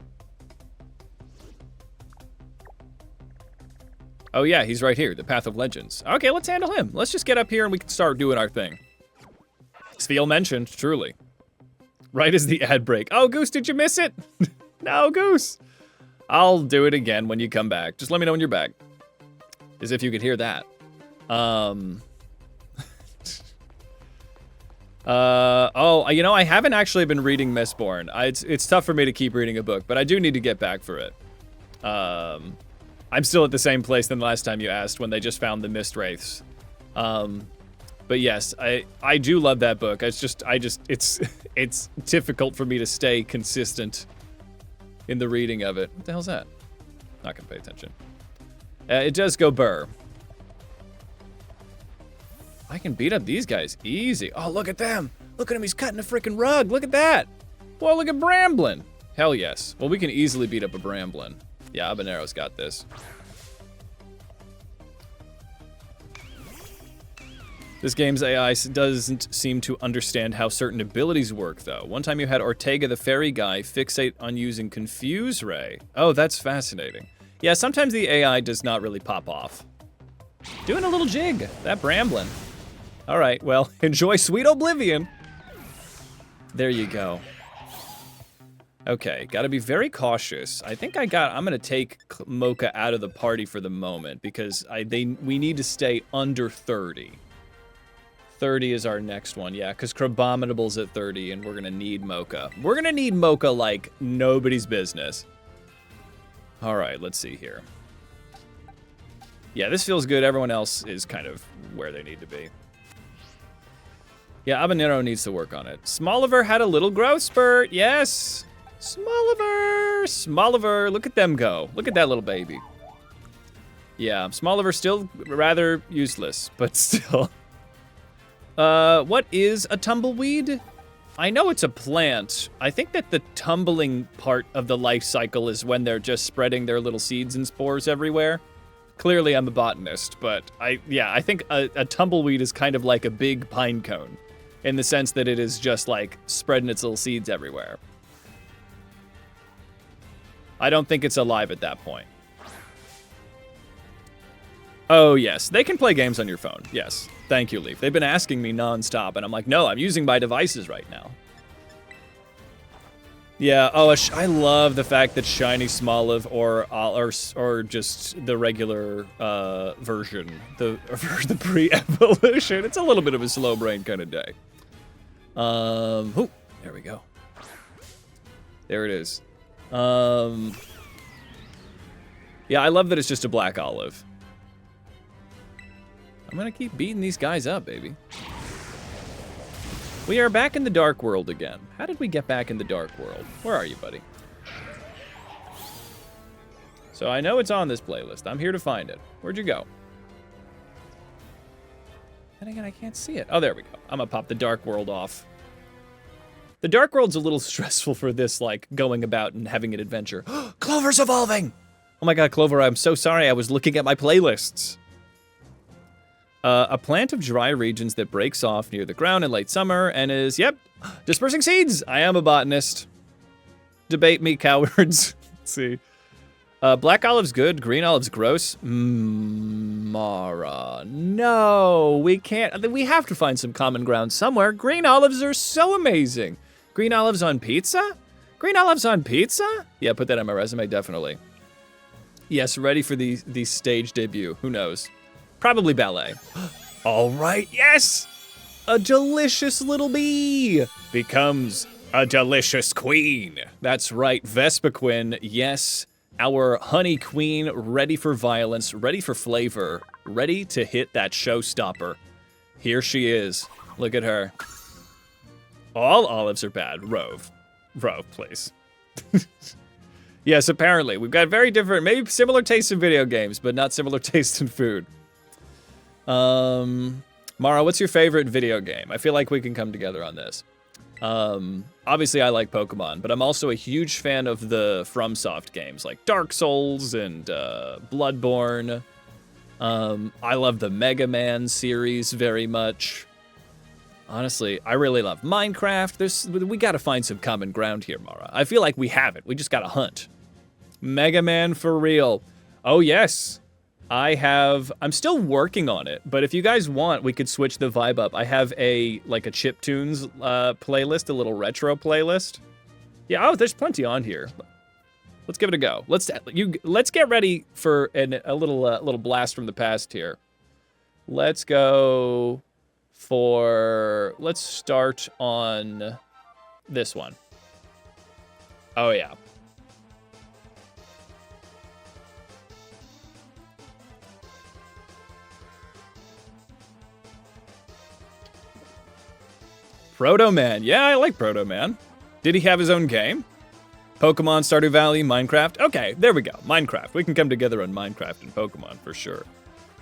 Oh yeah, he's right here, the Path of Legends. Okay, let's handle him. Let's just get up here and we can start doing our thing. Sveal mentioned, truly. Right as the ad break. Oh, Goose, did you miss it? No, Goose. I'll do it again when you come back. Just let me know when you're back. As if you could hear that. Oh, you know, I haven't actually been reading Mistborn. It's tough for me to keep reading a book, but I do need to get back for it. I'm still at the same place than the last time you asked when they just found the Mist Wraiths. But yes, I do love that book. It's difficult for me to stay consistent in the reading of it. What the hell's that? Not gonna pay attention. It does go burr. I can beat up these guys easy. Oh, look at them. Look at him, he's cutting a freaking rug. Look at that. Well, look at Bramblin. Hell yes. Well, we can easily beat up a Bramblin. Yeah, Habanero's got this. This game's AI doesn't seem to understand how certain abilities work, though. One time you had Ortega the fairy guy fixate on using Confuse Ray. Oh, that's fascinating. Yeah, sometimes the AI does not really pop off. Doing a little jig, that Bramblin. All right, well, enjoy Sweet Oblivion. There you go. Okay, gotta be very cautious. I think I'm gonna take Mocha out of the party for the moment because we need to stay under 30. 30 is our next one, yeah, because Crabominable's at 30 and we're gonna need Mocha. We're gonna need Mocha like nobody's business. All right, let's see here. Yeah, this feels good. Everyone else is kind of where they need to be. Yeah, Habanero needs to work on it. Smoliver had a little growth spurt, yes! Smoliver! Smoliver, look at them go. Look at that little baby. Yeah, Smoliver still rather useless, but still. What is a tumbleweed? I know it's a plant. I think that the tumbling part of the life cycle is when they're just spreading their little seeds and spores everywhere. Clearly I'm a botanist, but I think a tumbleweed is kind of like a big pine cone in the sense that it is just like spreading its little seeds everywhere. I don't think it's alive at that point. Oh yes, they can play games on your phone, yes. Thank you, Leaf. They've been asking me nonstop, and I'm like, no, I'm using my devices right now. Yeah, oh, I love the fact that Shiny Smoliv or just the regular version, the pre-evolution. It's a little bit of a slow brain kind of day. Oh, there we go. There it is. Yeah, I love that it's just a black olive. I'm gonna keep beating these guys up, baby. We are back in the Dark World again. How did we get back in the Dark World? Where are you, buddy? So I know it's on this playlist. I'm here to find it. Where'd you go? And again, I can't see it. Oh, there we go. I'm gonna pop the Dark World off. The Dark World's a little stressful for this, like, going about and having an adventure. Clover's evolving! Oh my god, Clover, I'm so sorry. I was looking at my playlists. A plant of dry regions that breaks off near the ground in late summer and is, yep, dispersing seeds. I am a botanist. Debate me, cowards. Let's see. Black olive's good, green olive's gross. Mara, no, we can't. We have to find some common ground somewhere. Green olives are so amazing. Green olives on pizza? Green olives on pizza? Yeah, put that on my resume, definitely. Yes, ready for the stage debut. Who knows? Probably ballet. All right, yes! A delicious little bee becomes a delicious queen. That's right, Vespiquen, yes, our honey queen, ready for violence, ready for flavor, ready to hit that showstopper. Here she is. Look at her. All olives are bad. Rove, please. Yes, apparently. We've got very different, maybe similar tastes in video games, but not similar tastes in food. Mara, what's your favorite video game? I feel like we can come together on this. Obviously, I like Pokemon, but I'm also a huge fan of the FromSoft games, like Dark Souls and Bloodborne. I love the Mega Man series very much. Honestly, I really love Minecraft. We gotta find some common ground here, Mara. I feel like we have it. We just gotta hunt. Mega Man for real. Oh, yes. I'm still working on it, but if you guys want, we could switch the vibe up. I have a chiptunes playlist, a little retro playlist. Yeah, oh, there's plenty on here. Let's give it a go. Let's get ready for a little blast from the past here. Let's go let's start on this one. Oh yeah. Proto Man. Yeah, I like Proto Man. Did he have his own game? Pokemon, Stardew Valley, Minecraft. Okay, there we go. Minecraft. We can come together on Minecraft and Pokemon for sure.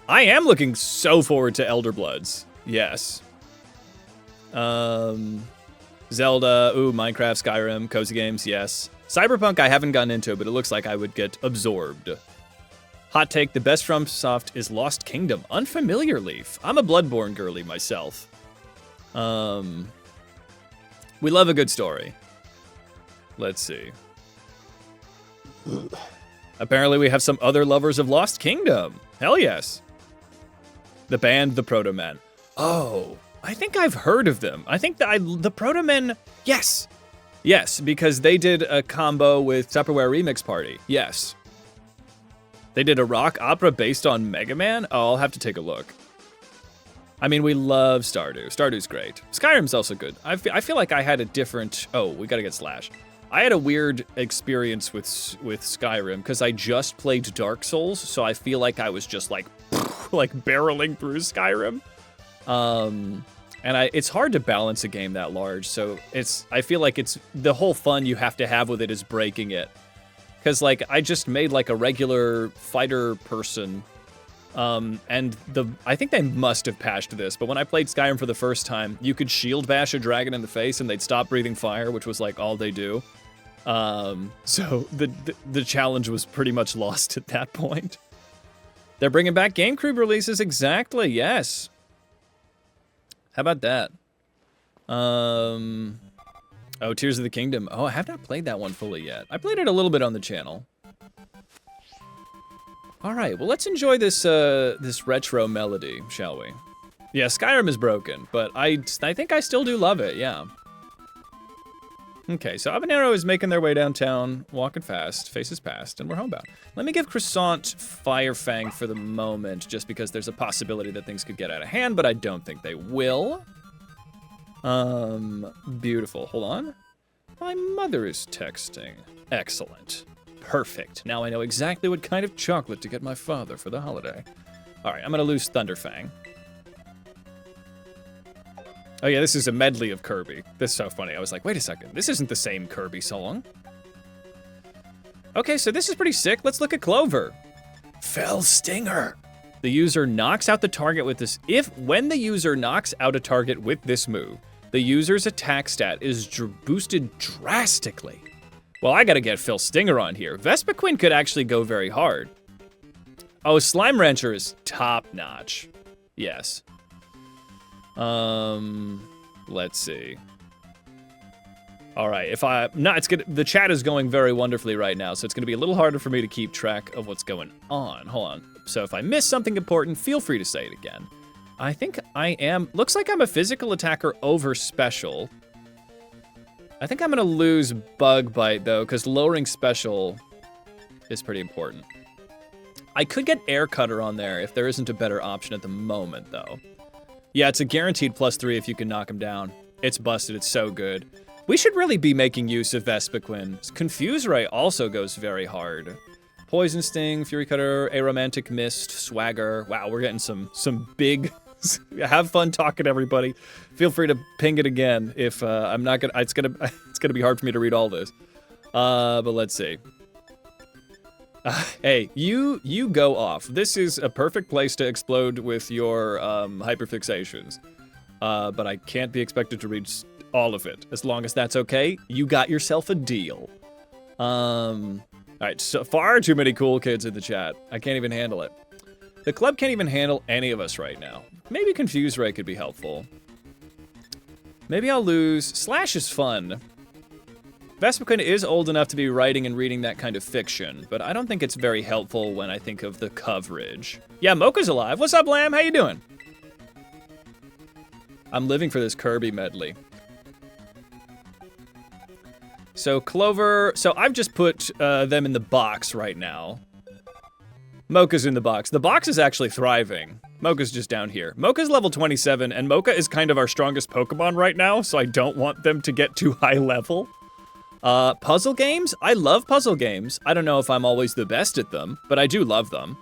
I am looking so forward to Elder Bloods. Yes. Zelda, ooh, Minecraft, Skyrim, cozy games, yes. Cyberpunk I haven't gotten into, but it looks like I would get absorbed. Hot take, the best FromSoft is Lost Kingdom. Unfamiliar Leaf. I'm a Bloodborne girly myself. We love a good story. Let's see. Apparently we have some other lovers of Lost Kingdom. Hell yes. The band, the Proto Men. Oh, I think I've heard of them. I think the Proto Men, yes. Yes, because they did a combo with Tupperware Remix Party. Yes. They did a rock opera based on Mega Man? Oh, I'll have to take a look. I mean, we love Stardew. Stardew's great. Skyrim's also good. I feel like I had a different... Oh, we gotta get Slash. I had a weird experience with Skyrim because I just played Dark Souls, so I feel like I was just like barreling through Skyrim. And it's hard to balance a game that large, so I feel like it's the whole fun you have to have with it is breaking it. Because like I just made like a regular fighter person, and I think they must have patched this, but when I played Skyrim for the first time, you could shield bash a dragon in the face and they'd stop breathing fire, which was like all they do. So the challenge was pretty much lost at that point. They're bringing back GameCube releases, exactly, yes. How about that? Oh, Tears of the Kingdom. Oh, I have not played that one fully yet. I played it a little bit on the channel. All right, well, let's enjoy this this retro melody, shall we? Yeah, Skyrim is broken, but I think I still do love it, yeah. Okay, so Habanero is making their way downtown, walking fast, faces past, and we're homebound. Let me give Croissant Firefang for the moment, just because there's a possibility that things could get out of hand, but I don't think they will. Beautiful. Hold on. My mother is texting. Excellent. Perfect. Now I know exactly what kind of chocolate to get my father for the holiday. All right, I'm gonna lose Thunderfang. Oh yeah, this is a medley of Kirby. This is so funny. I was like, wait a second, this isn't the same Kirby song. Okay, so this is pretty sick. Let's look at Clover. Fell Stinger. The user knocks out the target with this. When the user knocks out a target with this move, the user's attack stat is boosted drastically. Well, I gotta get Phil Stinger on here. Vespiquen could actually go very hard. Oh, Slime Rancher is top notch. Yes. Let's see. All right, the chat is going very wonderfully right now, so it's gonna be a little harder for me to keep track of what's going on. Hold on. So if I miss something important, feel free to say it again. I think looks like I'm a physical attacker over special. I think I'm gonna lose Bug Bite though, because lowering special is pretty important. I could get Air Cutter on there if there isn't a better option at the moment though. Yeah, it's a guaranteed +3 if you can knock him down. It's busted. It's so good. We should really be making use of Vespiquen. Confuse Ray also goes very hard. Poison Sting, Fury Cutter, Aromantic Mist, Swagger. Wow, we're getting some big... Have fun talking, everybody. Feel free to ping it again if I'm not gonna... It's gonna be hard for me to read all this. But let's see. Hey, you go off. This is a perfect place to explode with your hyperfixations. But I can't be expected to read all of it. As long as that's okay, you got yourself a deal. Alright, so far too many cool kids in the chat. I can't even handle it. The club can't even handle any of us right now. Maybe Confuse Ray could be helpful. Maybe I'll lose. Slash is fun. Vespiquen is old enough to be writing and reading that kind of fiction, but I don't think it's very helpful when I think of the coverage. Yeah, Mocha's alive. What's up, Lamb? How you doing? I'm living for this Kirby medley. So Clover, so I've just put them in the box right now. Mocha's in the box. The box is actually thriving. Mocha's just down here. Mocha's level 27, and Mocha is kind of our strongest Pokemon right now, so I don't want them to get too high level. Puzzle games? I love puzzle games. I don't know if I'm always the best at them, but I do love them.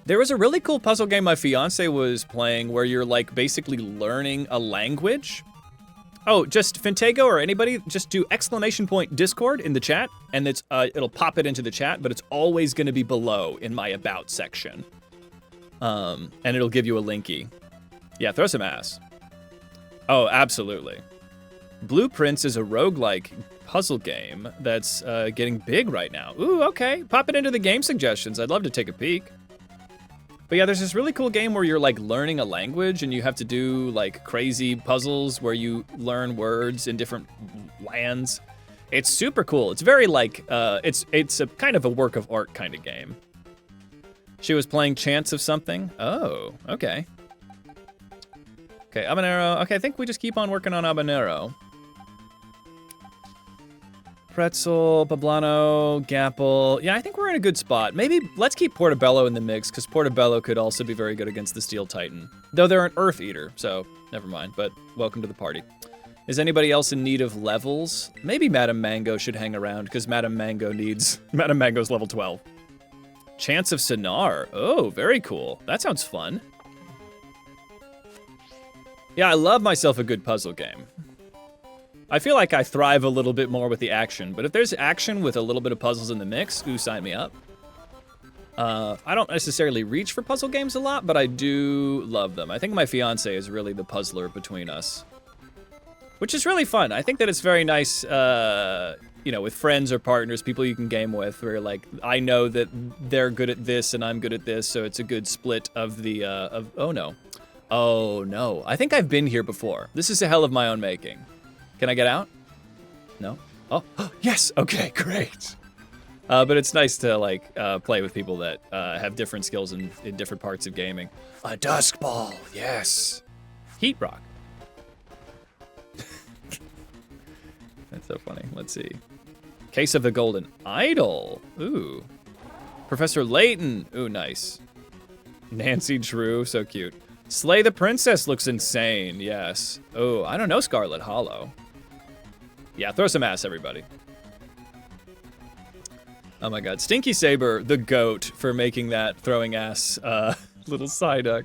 There was a really cool puzzle game my fiance was playing where you're like basically learning a language. Oh, just Fintego or anybody, just do !Discord in the chat, and it's it'll pop it into the chat, but it's always gonna be below in my about section. And it'll give you a linky. Yeah, throw some ass. Oh, absolutely. Blueprints is a roguelike puzzle game that's getting big right now. Ooh, okay, pop it into the game suggestions. I'd love to take a peek. But yeah, there's this really cool game where you're like learning a language and you have to do like crazy puzzles where you learn words in different lands. It's super cool. It's very like, it's a kind of a work of art kind of game. She was playing Chance of something. Oh, okay. Okay, Habanero. Okay, I think we just keep on working on Habanero. Pretzel, Poblano, Gapple. Yeah, I think we're in a good spot. Maybe let's keep Portobello in the mix, because Portobello could also be very good against the Steel Titan. Though they're an Earth Eater, so never mind, but welcome to the party. Is anybody else in need of levels? Maybe Madame Mango should hang around, because Madame Mango's level 12. Chance of Sonar. Oh, very cool. That sounds fun. Yeah, I love myself a good puzzle game. I feel like I thrive a little bit more with the action, but if there's action with a little bit of puzzles in the mix, ooh, sign me up. I don't necessarily reach for puzzle games a lot, but I do love them. I think my fiance is really the puzzler between us, which is really fun. I think that it's very nice, you know, with friends or partners, people you can game with, where like, I know that they're good at this and I'm good at this, so it's a good split of the, oh no. Oh no, I think I've been here before. This is a hell of my own making. Can I get out? No? Oh, yes, okay, great. But it's nice to like play with people that have different skills in different parts of gaming. A Dusk Ball, yes. Heat Rock. That's so funny, let's see. Case of the Golden Idol, ooh. Professor Layton, ooh, nice. Nancy Drew, so cute. Slay the Princess looks insane, yes. Oh, I don't know Scarlet Hollow. Yeah, throw some ass, everybody. Oh my god. Stinky Saber, the goat, for making that throwing ass little Psyduck.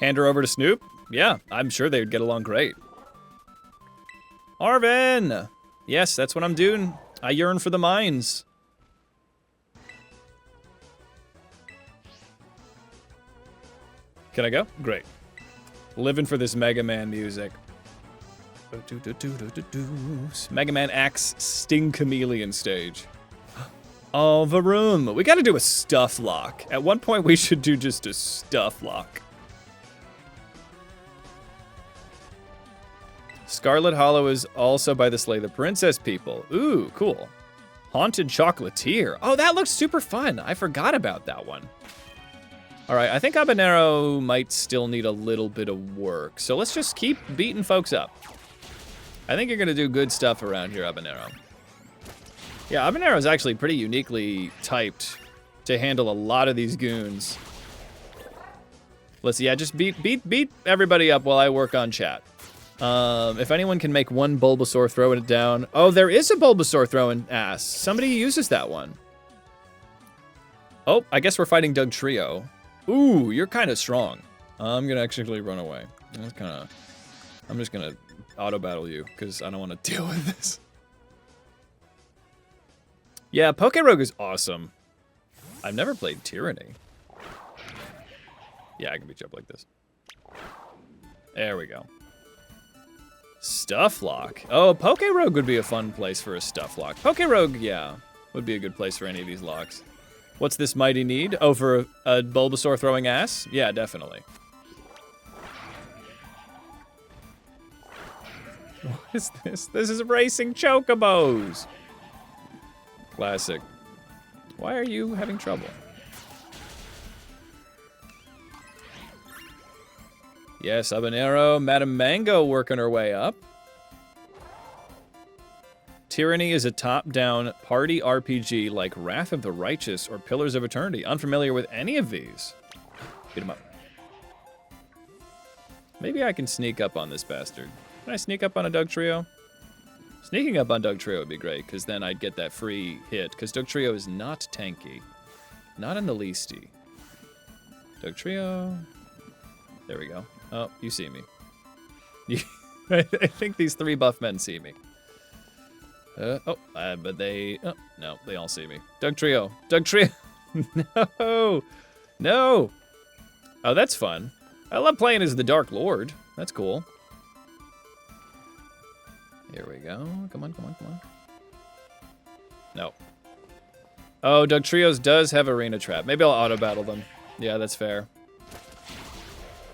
Hand her over to Snoop? Yeah, I'm sure they would get along great. Arvin! Yes, that's what I'm doing. I yearn for the mines. Can I go? Great. Living for this Mega Man music. Mega Man X Sting Chameleon stage. Oh, Varoom. We gotta do a stuff lock. At one point, we should do just a stuff lock. Scarlet Hollow is also by the Slay the Princess people. Ooh, cool. Haunted Chocolatier. Oh, that looks super fun. I forgot about that one. All right, I think Habanero might still need a little bit of work. So let's just keep beating folks up. I think you're gonna do good stuff around here, Habanero. Yeah, Habanero is actually pretty uniquely typed to handle a lot of these goons. Let's see, yeah, just beat everybody up while I work on chat. If anyone can make one Bulbasaur throwing it down. Oh, there is a Bulbasaur throwing ass. Somebody uses that one. Oh, I guess we're fighting Doug Trio. Ooh, you're kind of strong. I'm gonna actually run away. I'm just gonna auto battle you because I don't want to deal with this. Yeah, Pokerogue is awesome. I've never played Tyranny. Yeah, I can beat you up like this. There we go. Stufflock. Oh, Pokerogue would be a fun place for a Stufflock. Pokerogue, yeah, would be a good place for any of these locks. What's this mighty need? Oh, for a Bulbasaur throwing ass? Yeah, definitely. What is this? This is racing chocobos. Classic. Why are you having trouble? Yes, Habanero, Madame Mango working her way up. Tyranny is a top-down party RPG like Wrath of the Righteous or Pillars of Eternity. Unfamiliar with any of these. Beat him up. Maybe I can sneak up on this bastard. Can I sneak up on a Doug Trio? Sneaking up on Doug Trio would be great, because then I'd get that free hit, because Doug Trio is not tanky. Not in the leasty. Doug Trio. There we go. Oh, you see me. I think these 3 buff men see me. But they... Oh, no, they all see me. Doug Trio. Doug Trio. No. No. Oh, that's fun. I love playing as the Dark Lord. That's cool. Here we go. Come on, come on, come on. No. Oh, Doug Trios does have Arena Trap. Maybe I'll auto-battle them. Yeah, that's fair.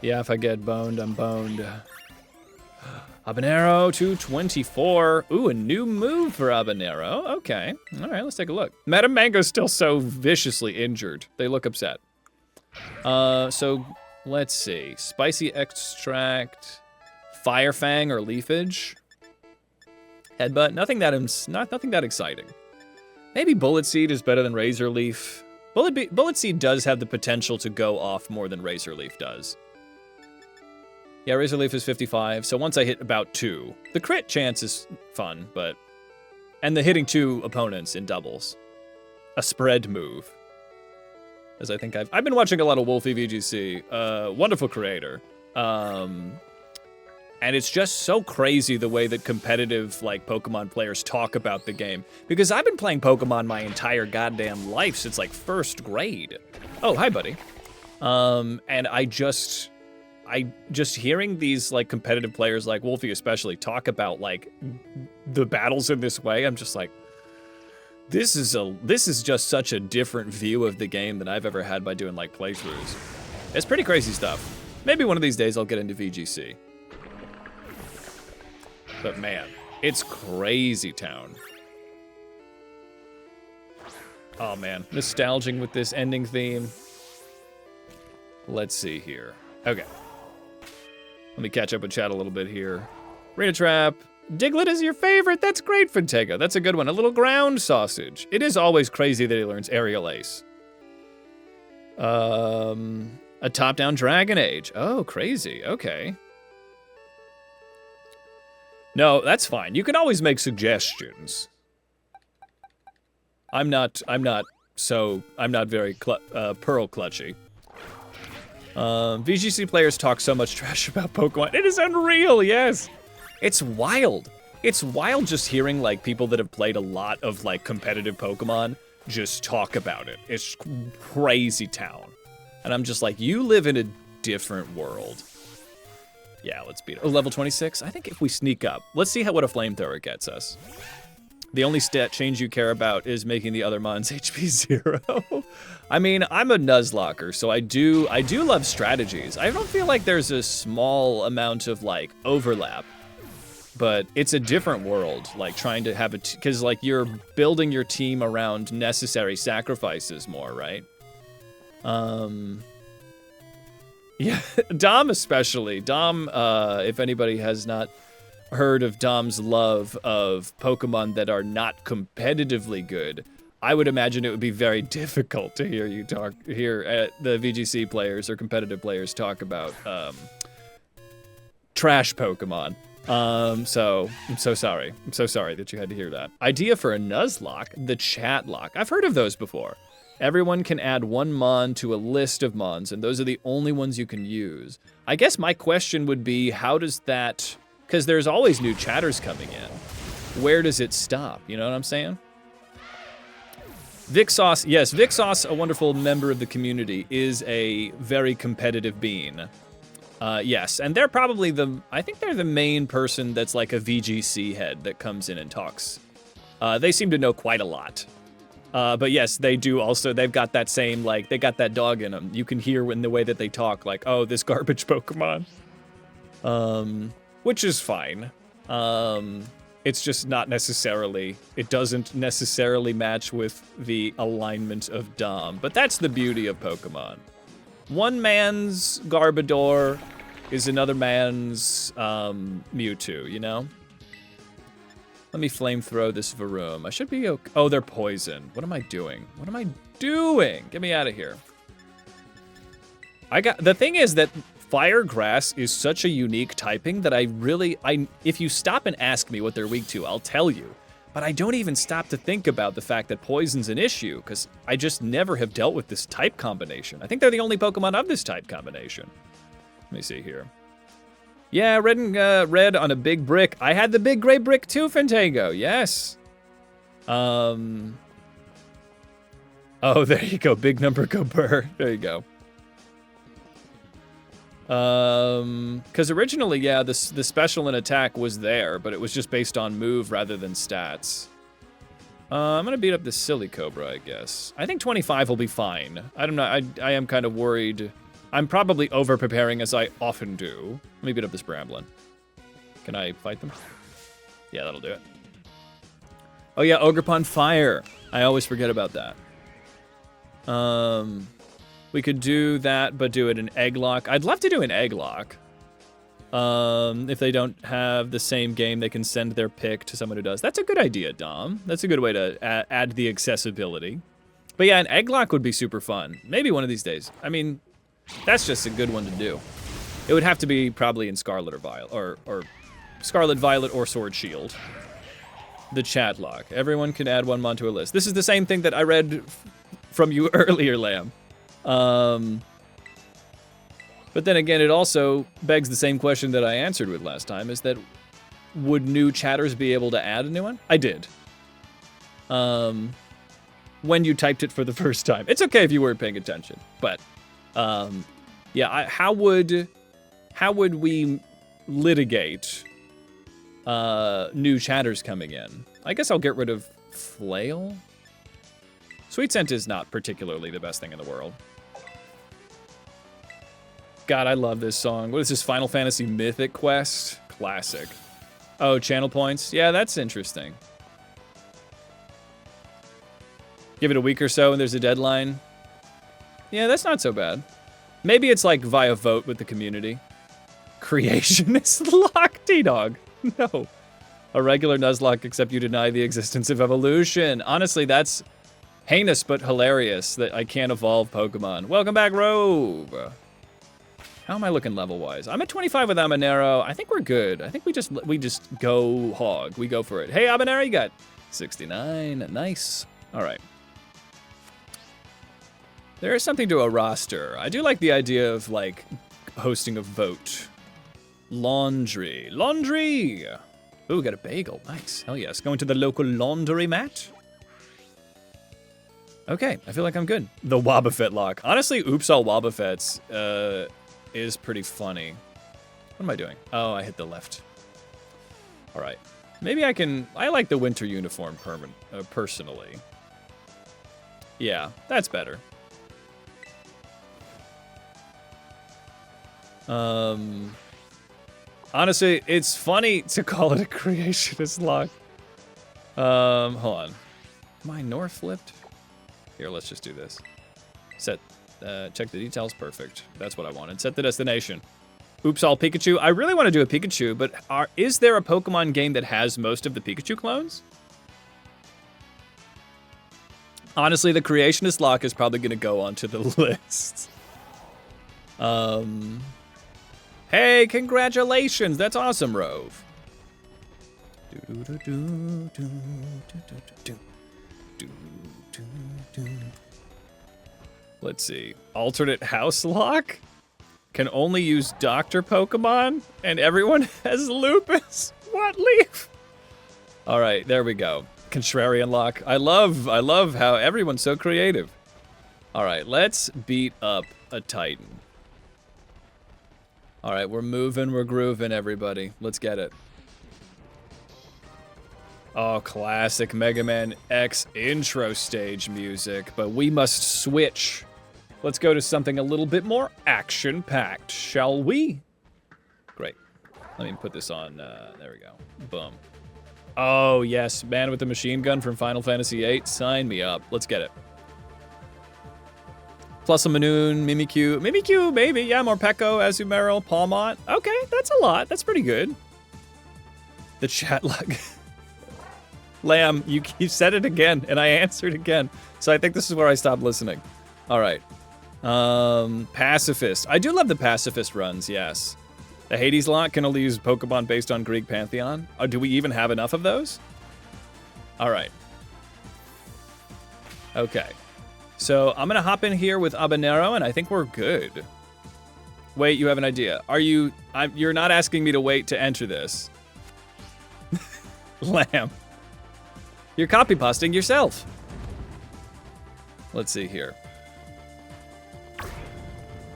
Yeah, if I get boned, I'm boned. Habanero 224. Ooh, a new move for Habanero. Okay. All right, let's take a look. Madame Mango's still so viciously injured. They look upset. So let's see. Spicy Extract, Fire Fang or Leafage. Headbutt. Nothing that exciting. Maybe Bullet Seed is better than Razor Leaf. Bullet Seed does have the potential to go off more than Razor Leaf does. Yeah, Razor Leaf is 55, so once I hit about 2. The crit chance is fun, but... And the hitting 2 opponents in doubles. A spread move. As I think I've been watching a lot of Wolfie VGC. Wonderful creator. And it's just so crazy the way that competitive, like, Pokemon players talk about the game. Because I've been playing Pokemon my entire goddamn life since, like, 1st grade. Oh, hi, buddy. And I just hearing these, like, competitive players, like Wolfie especially, talk about, like, the battles in this way, I'm just like, this is just such a different view of the game than I've ever had by doing, like, playthroughs. It's pretty crazy stuff. Maybe one of these days I'll get into VGC. But man, it's crazy town. Oh man, nostalgic with this ending theme. Let's see here. Okay. Let me catch up with chat a little bit here. Arena Trap. Diglett is your favorite. That's great, Fintego. That's a good one. A little ground sausage. It is always crazy that he learns Aerial Ace. A top-down Dragon Age. Oh, crazy. Okay. No, that's fine. You can always make suggestions. I'm not very pearl clutchy. VGC players talk so much trash about Pokemon. It is unreal, yes. It's wild. It's wild just hearing, like, people that have played a lot of, like, competitive Pokemon just talk about it. It's crazy town. And I'm just like, you live in a different world. Yeah, let's beat it. Oh, level 26? I think if we sneak up, let's see what a flamethrower gets us. The only stat change you care about is making the other mon's HP 0. I mean, I'm a Nuzlocker, so I do love strategies. I don't feel like there's a small amount of, like, overlap. But it's a different world, like, trying to have because, like, you're building your team around necessary sacrifices more, right? Yeah, Dom especially. Dom, if anybody has not heard of Dom's love of Pokemon that are not competitively good, I would imagine it would be very difficult to hear the VGC players or competitive players talk about trash Pokemon. So I'm so sorry. I'm so sorry that you had to hear that. Idea for a Nuzlocke, the chat lock. I've heard of those before. Everyone can add one Mon to a list of Mons, and those are the only ones you can use. I guess my question would be, how does that, because there's always new chatters coming in. Where does it stop? You know what I'm saying? Vixos, yes, Vixos, a wonderful member of the community, is a very competitive being. Yes, and they're probably I think they're the main person that's like a VGC head that comes in and talks. They seem to know quite a lot. But yes, they do also, they've got that same, like, they got that dog in them. You can hear in the way that they talk, like, oh, this garbage Pokemon. Which is fine. It's just not necessarily, it doesn't necessarily match with the alignment of Dom. But that's the beauty of Pokemon. One man's Garbodor is another man's Mewtwo, you know? Let me flamethrow this Varoom. I should be okay. Oh, they're poison. What am I doing? What am I doing? Get me out of here. The thing is that Fire Grass is such a unique typing that if you stop and ask me what they're weak to, I'll tell you. But I don't even stop to think about the fact that poison's an issue, because I just never have dealt with this type combination. I think they're the only Pokemon of this type combination. Let me see here. Yeah, red on a big brick. I had the big gray brick too, Fantango. Yes. Oh, there you go. Big number, go burr. There you go. Because originally, yeah, the special and attack was there, but it was just based on move rather than stats. I'm gonna beat up this silly Cobra, I guess. I think 25 will be fine. I don't know. I am kind of worried. I'm probably over-preparing, as I often do. Let me beat up this Bramblin. Can I fight them? Yeah, that'll do it. Oh yeah, Ogerpon Fire. I always forget about that. We could do that, but do it in Egglock. I'd love to do an Egglock. If they don't have the same game, they can send their pick to someone who does. That's a good idea, Dom. That's a good way to add the accessibility. But yeah, an Egglock would be super fun. Maybe one of these days. I mean, that's just a good one to do. It would have to be probably in Scarlet or Violet, or Scarlet, Violet, or Sword Shield. The chat lock. Everyone can add one Mon to a list. This is the same thing that I read from you earlier, Lamb. But then again, it also begs the same question that I answered with last time, is that would new chatters be able to add a new one? I did. When you typed it for the first time. It's okay if you weren't paying attention, but yeah, how would we litigate new chatters coming in? I guess I'll get rid of Flail. Sweet Scent is not particularly the best thing in the world. God, I love this song. What is this, Final Fantasy Mythic Quest? Classic. Oh, channel points? Yeah, that's interesting. Give it a week or so and there's a deadline. Yeah, that's not so bad. Maybe it's like via vote with the community. Creationist lock, T-Dog. No. A regular Nuzlocke, except you deny the existence of evolution. Honestly, that's heinous but hilarious that I can't evolve Pokemon. Welcome back, Robe. How am I looking level-wise? I'm at 25 with Amanero. I think we're good. I think we just go hog. We go for it. Hey, Amanero, you got 69. Nice. All right. There is something to a roster. I do like the idea of, like, hosting a vote. Laundry. Laundry! Ooh, got a bagel. Nice. Hell yes. Going to the local laundry mat. Okay, I feel like I'm good. The Wobbuffet lock. Honestly, Oops All Wobbuffets is pretty funny. What am I doing? Oh, I hit the left. All right. Maybe I can... I like the winter uniform personally. Yeah, that's better. Honestly, it's funny to call it a creationist lock. Hold on. Am I north flipped? Here, let's just do this. Set, check the details, perfect. That's what I wanted. Set the destination. Oops All Pikachu. I really want to do a Pikachu, but is there a Pokemon game that has most of the Pikachu clones? Honestly, the Creationist Lock is probably going to go onto the list. Hey, congratulations. That's awesome, Rove. Let's see. Alternate house lock? Can only use Doctor Pokemon? And everyone has lupus? What, Leaf? All right, there we go. Contrarian lock. I love how everyone's so creative. All right, let's beat up a Titan. All right, we're moving, we're grooving, everybody. Let's get it. Oh, classic Mega Man X intro stage music, but we must switch. Let's go to something a little bit more action-packed, shall we? Great. Let me put this on, there we go. Boom. Oh, yes, Man with the Machine Gun from Final Fantasy VIII. Sign me up. Let's get it. Plus a Manoon, Mimikyu. Mimikyu, maybe. Yeah, Morpeko, Azumarill, Palmont. Okay, that's a lot. That's pretty good. The chat log. Lamb, you said it again, and I answered again. So I think this is where I stopped listening. All right. Pacifist. I do love the Pacifist runs, yes. The Hades lock can only use Pokemon based on Greek Pantheon. Oh, do we even have enough of those? All right. Okay. So I'm going to hop in here with Habanero, and I think we're good. Wait, you have an idea. You're not asking me to wait to enter this. Lamb. You're copy pasting yourself. Let's see here.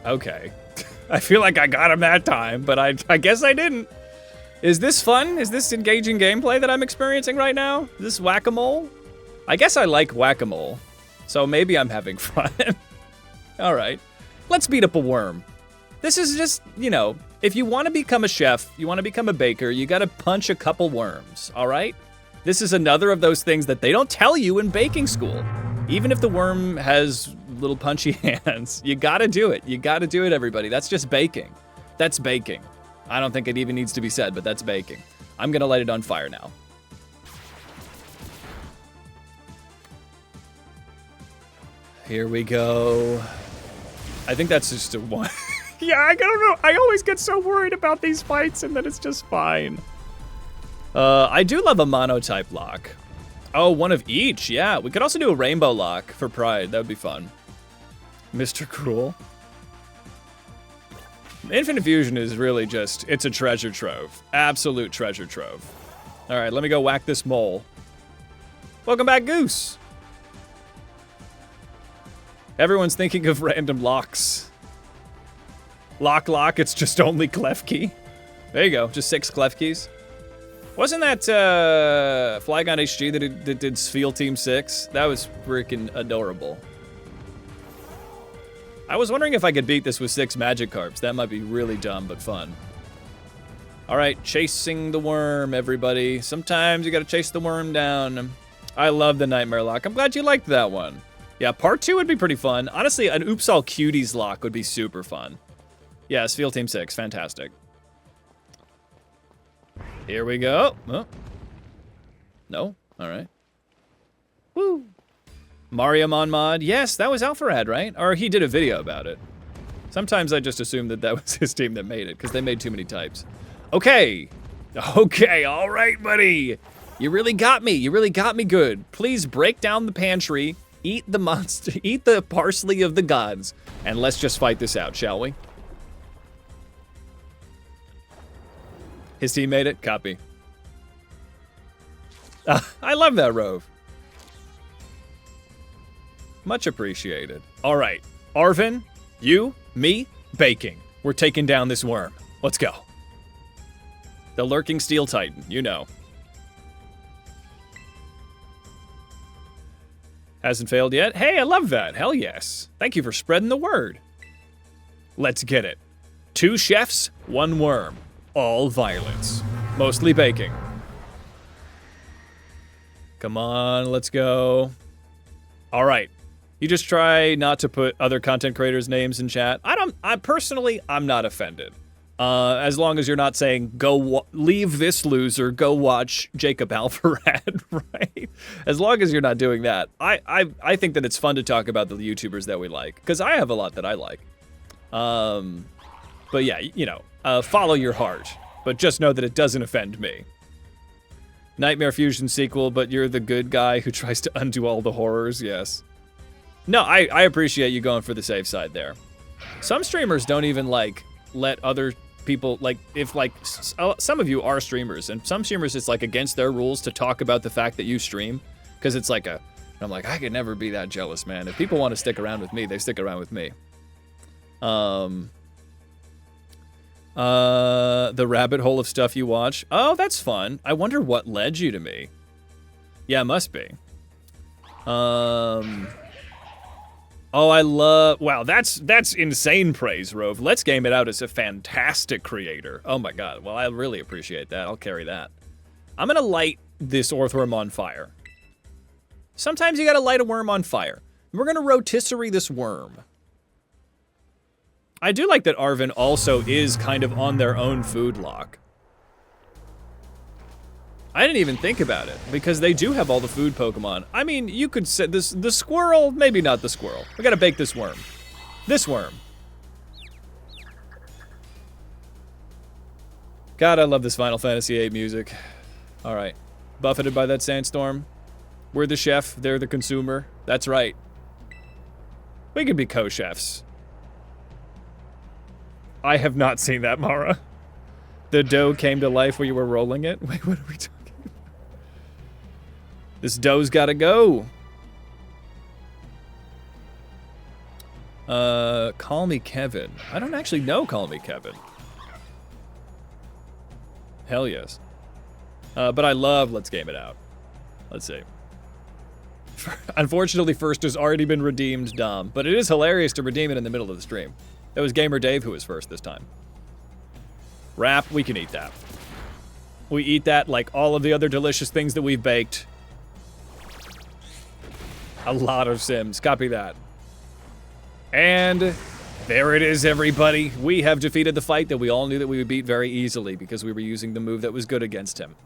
Okay. I feel like I got him that time, but I guess I didn't. Is this fun? Is this engaging gameplay that I'm experiencing right now? Is this whack-a-mole? I guess I like whack-a-mole, so maybe I'm having fun. All right. Let's beat up a worm. This is just, you know, if you want to become a chef, you want to become a baker, you got to punch a couple worms, all right? This is another of those things that they don't tell you in baking school. Even if the worm has little punchy hands, you gotta do it. You gotta do it, everybody. That's just baking. That's baking. I don't think it even needs to be said, but that's baking. I'm gonna light it on fire now. Here we go. I think that's just a one. Yeah, I don't know. I always get so worried about these fights and then it's just fine. I do love a monotype lock. Oh, one of each, yeah. We could also do a rainbow lock for pride. That would be fun. Mr. Cruel. Infinite Fusion is really just, it's a treasure trove. Absolute treasure trove. All right, let me go whack this mole. Welcome back, Goose. Everyone's thinking of random locks. Lock, it's just only Klefki. There you go, just 6 Klefkis. Wasn't that Flygon HG that did Spheal Team 6? That was freaking adorable. I was wondering if I could beat this with 6 Magikarps. That might be really dumb, but fun. All right, chasing the worm, everybody. Sometimes you gotta chase the worm down. I love the Nightmare Lock. I'm glad you liked that one. Yeah, part 2 would be pretty fun. Honestly, an Oops All Cuties lock would be super fun. Yeah, Spheal Team 6, fantastic. Here we go. Oh. No? All right. Woo. Mariamon mod. Yes, that was Alpharad, right? Or he did a video about it. Sometimes I just assume that was his team that made it, because they made too many types. Okay. Okay, all right, buddy. You really got me. You really got me good. Please break down the pantry, eat the monster, eat the parsley of the gods, and let's just fight this out, shall we? His team made it? Copy. I love that, Rove. Much appreciated. All right. Arvin, you, me, baking. We're taking down this worm. Let's go. The Lurking Steel Titan, you know. Hasn't failed yet? Hey, I love that. Hell yes. Thank you for spreading the word. Let's get it. 2 chefs, 1 worm. All violence. Mostly baking. Come on, let's go. All right. You just try not to put other content creators' names in chat. I'm not offended. As long as you're not saying, leave this loser, go watch Jacob Alvarad, right? As long as you're not doing that. I think that it's fun to talk about the YouTubers that we like, because I have a lot that I like. But yeah, you know, follow your heart, but just know that it doesn't offend me. Nightmare Fusion sequel, but you're the good guy who tries to undo all the horrors, yes. No, I appreciate you going for the safe side there. Some streamers don't even, like, let other people, like, if, like, some of you are streamers, and some streamers it's, like, against their rules to talk about the fact that you stream, because it's like I'm like, I could never be that jealous, man. If people want to stick around with me, they stick around with me. The rabbit hole of stuff you watch. Oh, that's fun. I wonder what led you to me. Yeah, it must be. Oh, I love... Wow, that's insane praise, Rove. Let's Game It Out is a fantastic creator. Oh my god. Well, I really appreciate that. I'll carry that. I'm gonna light this Orthworm on fire. Sometimes you gotta light a worm on fire. We're gonna rotisserie this worm. I do like that Arven also is kind of on their own food lock. I didn't even think about it, because they do have all the food Pokemon. I mean, you could say this, the squirrel, maybe not the squirrel. We gotta bake this worm. This worm. God, I love this Final Fantasy VIII music. All right, buffeted by that sandstorm. We're the chef, they're the consumer. That's right. We could be co-chefs. I have not seen that, Mara. The dough came to life where you were rolling it? Wait, what are we talking about? This dough's gotta go. Call me Kevin. I don't actually know Call Me Kevin. Hell yes. But I love Let's Game It Out. Let's see. Unfortunately, first has already been redeemed, Dom. But it is hilarious to redeem it in the middle of the stream. That was Gamer Dave who was first this time. Wrap, we can eat that. We eat that like all of the other delicious things that we've baked. A lot of Sims, copy that. And there it is, everybody. We have defeated the fight that we all knew that we would beat very easily because we were using the move that was good against him.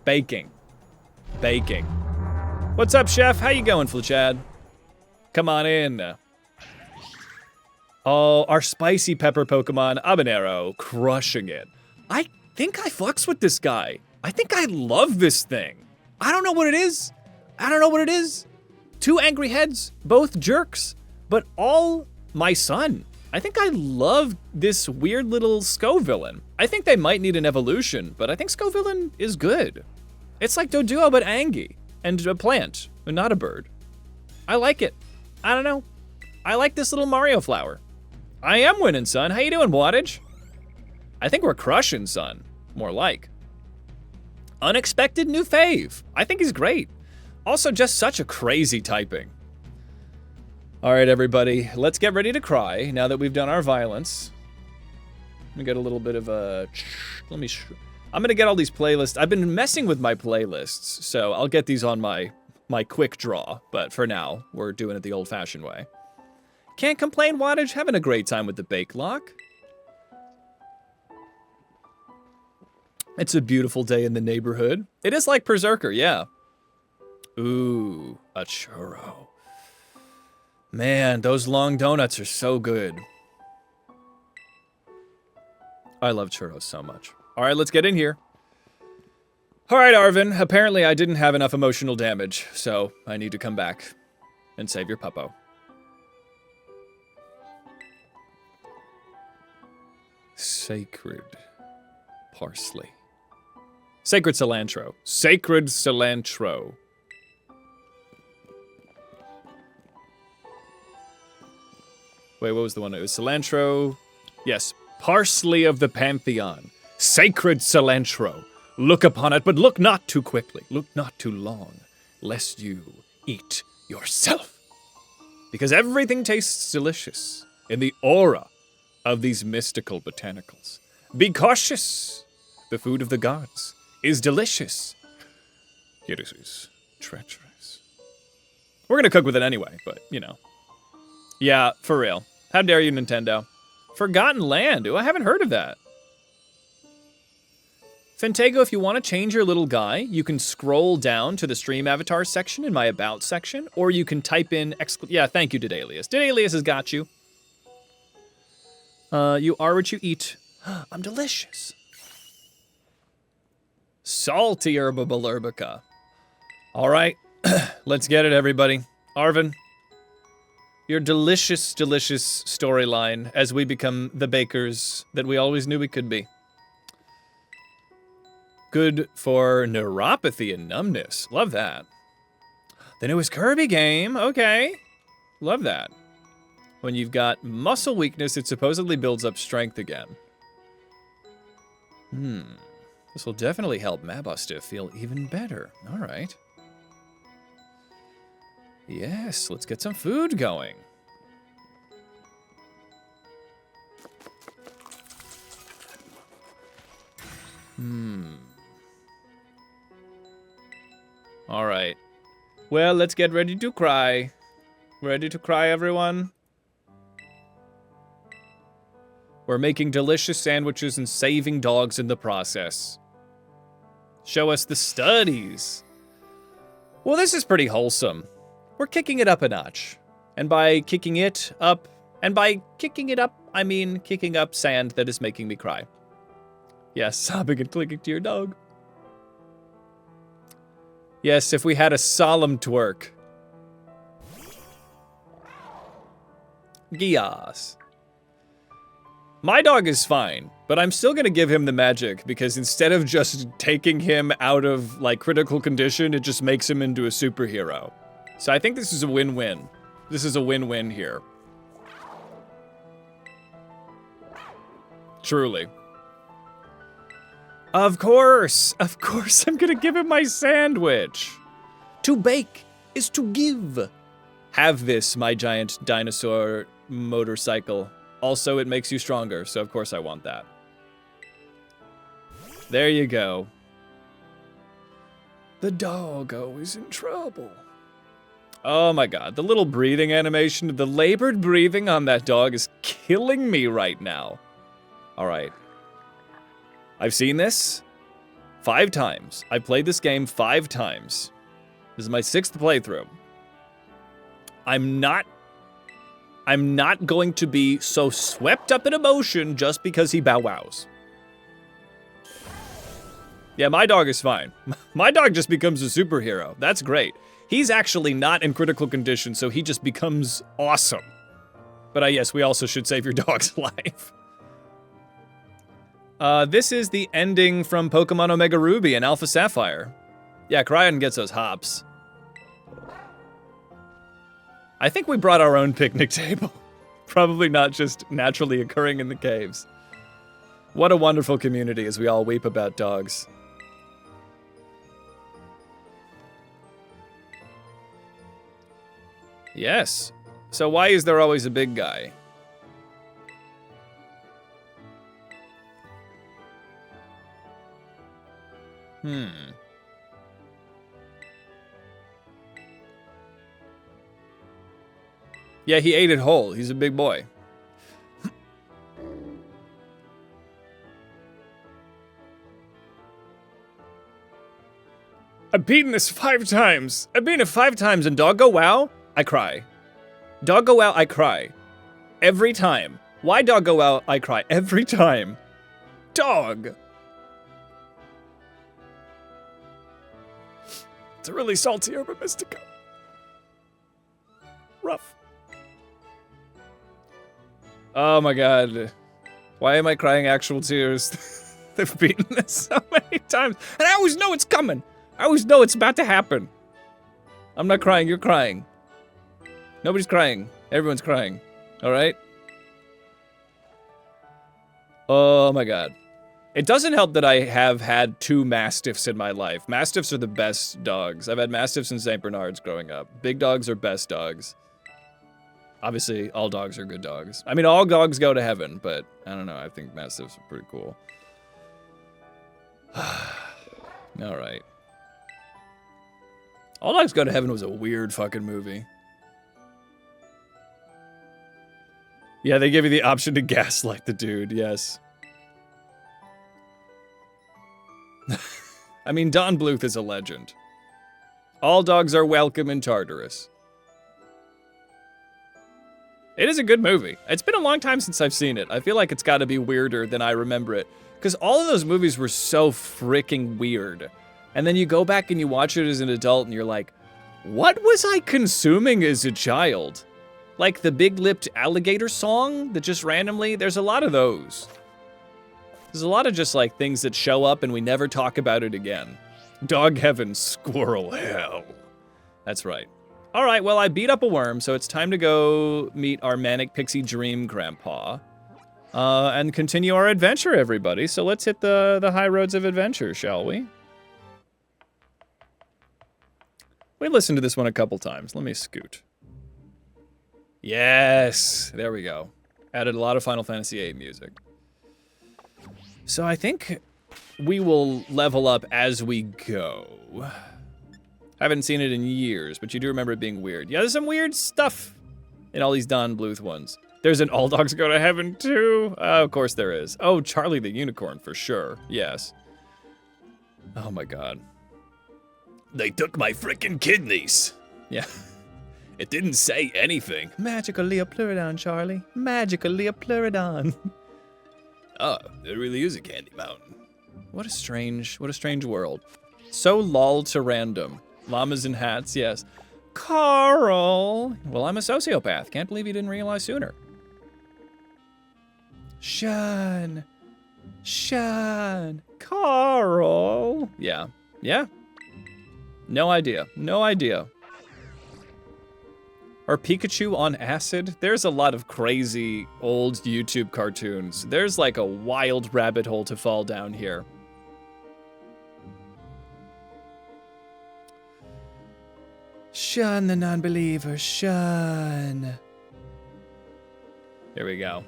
Baking. Baking. What's up, Chef? How you going, Flechad? Come on in. Oh, our spicy pepper Pokemon, Habanero, crushing it. I think I fucks with this guy. I think I love this thing. I don't know what it is. I don't know what it is. Two angry heads, both jerks, but all my son. I think I love this weird little Scovillain. I think they might need an evolution, but I think Scovillain is good. It's like Doduo, but Angie, and a plant, and not a bird. I like it. I don't know. I like this little Mario flower. I am winning, son. How you doing, Wattage? I think we're crushing, son. More like. Unexpected new fave. I think he's great. Also, just such a crazy typing. All right, everybody. Let's get ready to cry now that we've done our violence. Let me get a little bit of a... I'm going to get all these playlists. I've been messing with my playlists, so I'll get these on my quick draw. But for now, we're doing it the old-fashioned way. Can't complain, Wattage. Having a great time with the Bake Lock. It's a beautiful day in the neighborhood. It is like Berserker, yeah. Ooh, a churro. Man, those long donuts are so good. I love churros so much. All right, let's get in here. All right, Arven. Apparently I didn't have enough emotional damage, so I need to come back and save your puppo. Sacred parsley. Sacred cilantro. Sacred cilantro. Wait, what was the one? It was cilantro. Yes, parsley of the pantheon. Sacred cilantro. Look upon it, but look not too quickly. Look not too long, lest you eat yourself. Because everything tastes delicious in the aura of these mystical botanicals. Be cautious. The food of the gods is delicious. Yet it is treacherous. We're gonna cook with it anyway, but, you know. Yeah, for real. How dare you, Nintendo? Forgotten Land. Ooh, I haven't heard of that. Fentego, if you want to change your little guy, you can scroll down to the stream avatar section in my about section, or you can type in yeah, thank you, Didalius. Didalius has got you. You are what you eat. I'm delicious. Salty herba balurbica. All right, let's get it, everybody. Arvin, your delicious, delicious storyline as we become the bakers that we always knew we could be. Good for neuropathy and numbness. Love that. The newest Kirby game. Okay. Love that. When you've got muscle weakness, it supposedly builds up strength again. This will definitely help Mabusta feel even better. All right. Yes, let's get some food going. All right. Well, let's get ready to cry. Ready to cry, everyone? We're making delicious sandwiches and saving dogs in the process. Show us the studies. Well, this is pretty wholesome. We're kicking it up a notch. And by kicking it up, I mean kicking up sand that is making me cry. Yes, sobbing and clicking to your dog. Yes, if we had a solemn twerk. Gias. My dog is fine, but I'm still gonna give him the magic because instead of just taking him out of, like, critical condition, it just makes him into a superhero. So I think this is a win-win. This is a win-win here. Truly. Of course I'm gonna give him my sandwich. To bake is to give. Have this, my giant dinosaur motorcycle. Also, it makes you stronger, so of course I want that. There you go. The doggo is in trouble. Oh my god, the little breathing animation, the labored breathing on that dog is killing me right now. Alright. I've seen this 5 times. I've played this game 5 times. This is my 6th playthrough. I'm not going to be so swept up in emotion just because he bow wows. Yeah, my dog is fine. My dog just becomes a superhero. That's great. He's actually not in critical condition, so he just becomes awesome. But yes, we also should save your dog's life. This is the ending from Pokemon Omega Ruby and Alpha Sapphire. Yeah, Cryon gets those hops. I think we brought our own picnic table. Probably not just naturally occurring in the caves. What a wonderful community as we all weep about dogs. Yes. So why is there always a big guy? Yeah, he ate it whole. He's a big boy. I've beaten this 5 times. I've beaten it 5 times, and Doggo Wow, I cry. Doggo Wow, I cry. Every time. Why Doggo Wow, I cry? Every time. Dog! It's a really salty Herba Mystica. Rough. Oh my god. Why am I crying actual tears? They've beaten this so many times. And I always know it's coming. I always know it's about to happen. I'm not crying, you're crying. Nobody's crying. Everyone's crying. Alright? Oh my god. It doesn't help that I have had 2 Mastiffs in my life. Mastiffs are the best dogs. I've had Mastiffs and St. Bernards growing up. Big dogs are best dogs. Obviously, all dogs are good dogs. I mean, all dogs go to heaven, but I don't know. I think Mastiffs are pretty cool. Alright. All Dogs Go to Heaven was a weird fucking movie. Yeah, they give you the option to gaslight the dude, yes. I mean, Don Bluth is a legend. All dogs are welcome in Tartarus. It is a good movie. It's been a long time since I've seen it. I feel like it's got to be weirder than I remember it. Because all of those movies were so freaking weird. And then you go back and you watch it as an adult and you're like, what was I consuming as a child? Like the big-lipped alligator song that just randomly, there's a lot of those. There's a lot of just like things that show up and we never talk about it again. Dog heaven, squirrel hell. That's right. All right, well, I beat up a worm, so it's time to go meet our manic pixie dream grandpa. And continue our adventure, everybody. So let's hit the high roads of adventure, shall we? We listened to this one a couple times. Let me scoot. Yes, there we go. Added a lot of Final Fantasy VIII music. So I think we will level up as we go. Haven't seen it in years, but you do remember it being weird. Yeah, there's some weird stuff in all these Don Bluth ones. There's an All Dogs Go to Heaven too. Of course there is. Oh, Charlie the Unicorn for sure. Yes. Oh my God. They took my frickin' kidneys. Yeah. It didn't say anything. Magical Leopleurodon, Charlie. Magical Leopleurodon. Oh, there really is a candy mountain. What a strange world. So lol to random. Llamas in hats, yes. Carl. Well, I'm a sociopath. Can't believe you didn't realize sooner. Shun. Carl. Yeah. No idea. Or Pikachu on acid? There's a lot of crazy old YouTube cartoons. There's like a wild rabbit hole to fall down here. Shun the non-believer, shun. Here we go.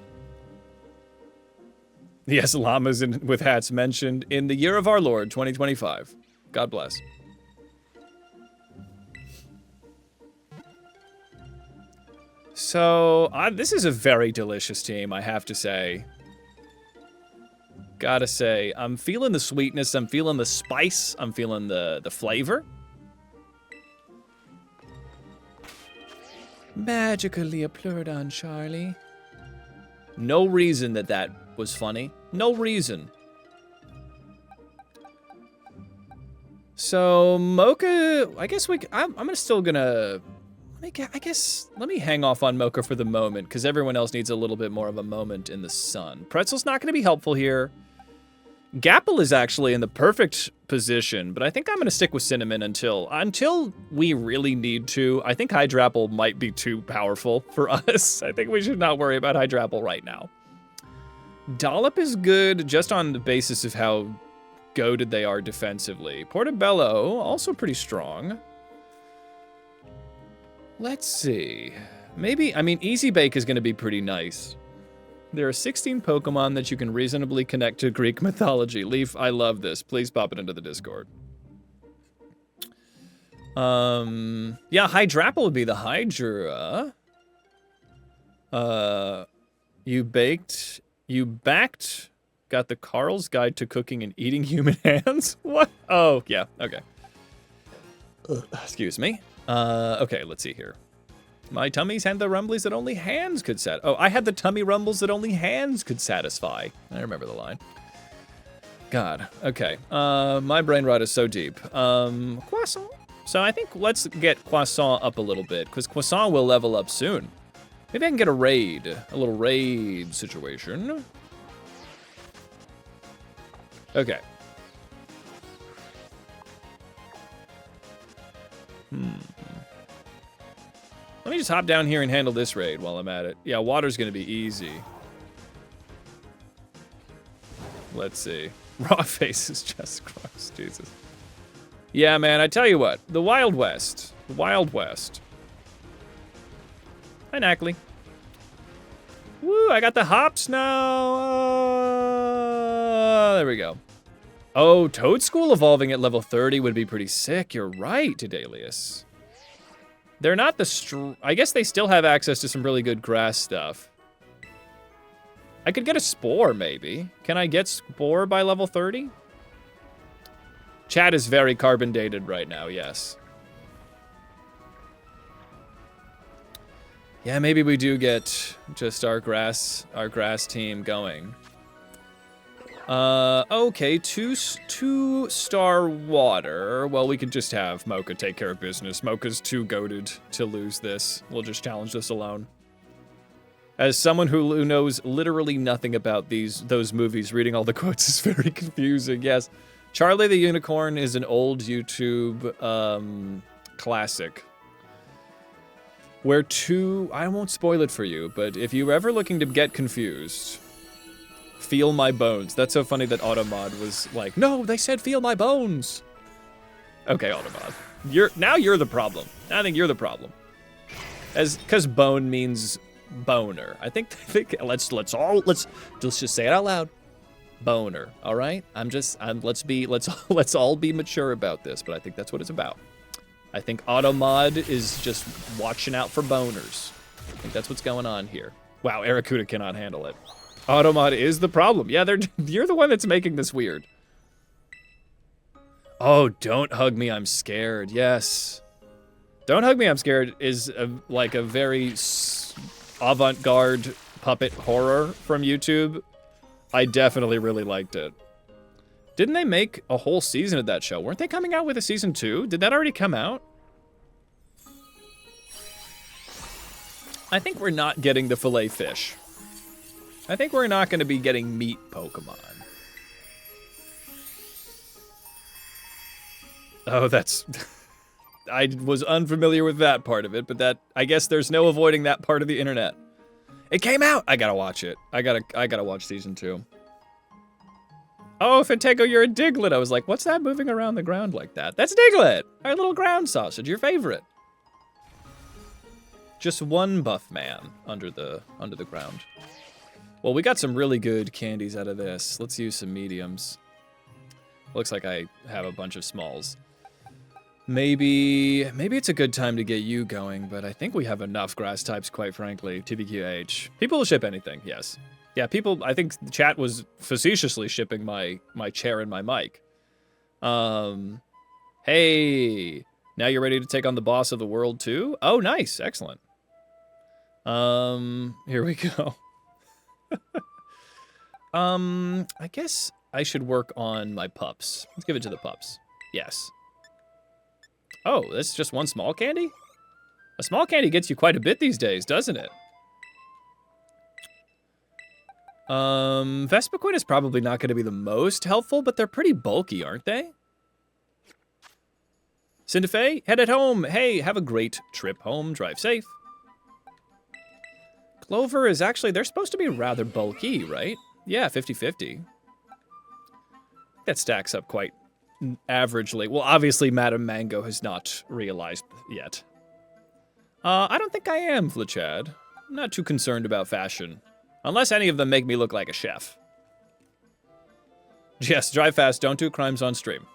Yes, llamas with hats mentioned in the year of our Lord, 2025. God bless. So, this is a very delicious team, I have to say. Gotta say, I'm feeling the sweetness, I'm feeling the spice, I'm feeling the flavor. Magical Leopleurodon, Charlie. No reason that was funny. No reason. So, Mocha, I guess I'm still gonna... let me hang off on Mocha for the moment, because everyone else needs a little bit more of a moment in the sun. Pretzel's not going to be helpful here. Gapple is actually in the perfect position, but I think I'm going to stick with Cinnamon until we really need to. I think Hydrapple might be too powerful for us. I think we should not worry about Hydrapple right now. Dollop is good just on the basis of how goated they are defensively. Portobello, also pretty strong. Let's see. Maybe, I mean, Easy Bake is going to be pretty nice. There are 16 Pokemon that you can reasonably connect to Greek mythology. Leaf, I love this. Please pop it into the Discord. Yeah, Hydrapple would be the Hydra. You backed, got the Carl's Guide to Cooking and Eating Human Hands? What? Oh, yeah, okay. Excuse me. Okay, let's see here. My tummies had the rumblies that only hands could Oh, I had the tummy rumbles that only hands could satisfy. I remember the line. God, okay. My brain rot is so deep. Croissant. So I think let's get Croissant up a little bit, because Croissant will level up soon. Maybe I can get a little raid situation. Okay. Let me just hop down here and handle this raid while I'm at it. Yeah, water's gonna be easy. Let's see. Raw face is just gross, Jesus. Yeah, man, I tell you what. The Wild West. The Wild West. Hi, Knackley. Woo, I got the hops now. There we go. Oh, Toad School evolving at level 30 would be pretty sick. You're right, Dedalius. They're not the I guess they still have access to some really good grass stuff. I could get a Spore, maybe. Can I get Spore by level 30? Chat is very carbon dated right now, yes. Yeah, maybe we do get just our grass team going. Okay, two star water. Well, we could just have Mocha take care of business. Mocha's too goated to lose this. We'll just challenge this alone. As someone who knows literally nothing about those movies, reading all the quotes is very confusing. Yes, Charlie the Unicorn is an old YouTube classic. Where I won't spoil it for you, but if you're ever looking to get confused, feel my bones. That's so funny that Automod was like, no, they said feel my bones. Okay, Automod. You're the problem. I think you're the problem. Cause bone means boner. I think let's just say it out loud. Boner. All right? Let's all be mature about this, but I think that's what it's about. I think Automod is just watching out for boners. I think that's what's going on here. Wow, Aracuda cannot handle it. Automod is the problem. Yeah, you're the one that's making this weird. Oh, don't hug me, I'm scared. Yes. Don't hug me, I'm scared is like a very avant-garde puppet horror from YouTube. I definitely really liked it. Didn't they make a whole season of that show? Weren't they coming out with a season 2? Did that already come out? I think we're not getting the fillet fish. I think we're not going to be getting meat Pokemon. Oh, that's... I was unfamiliar with that part of it, but I guess there's no avoiding that part of the internet. It came out! I gotta watch it. I gotta watch season 2. Oh, Fantego, you're a Diglett. I was like, what's that moving around the ground like that? That's Diglett! Our little ground sausage, your favorite. Just one buff man under the ground. Well, we got some really good candies out of this. Let's use some mediums. Looks like I have a bunch of smalls. Maybe it's a good time to get you going, but I think we have enough grass types, quite frankly. TBQH. People will ship anything, yes. Yeah, I think the chat was facetiously shipping my chair and my mic. Hey, now you're ready to take on the boss of the world too? Oh, nice, excellent. Here we go. I guess I should work on my pups. Let's give it to the pups. Yes. Oh, that's just one small candy? A small candy gets you quite a bit these days, doesn't it? Vespiquen is probably not going to be the most helpful, but they're pretty bulky, aren't they? Cinderfay, head at home. Hey, have a great trip home. Drive safe. Clover is actually, they're supposed to be rather bulky, right? Yeah, 50-50. That stacks up quite averagely. Well, obviously, Madame Mango has not realized yet. I don't think I am, Flechad. I'm not too concerned about fashion. Unless any of them make me look like a chef. Yes, drive fast, don't do crimes on stream.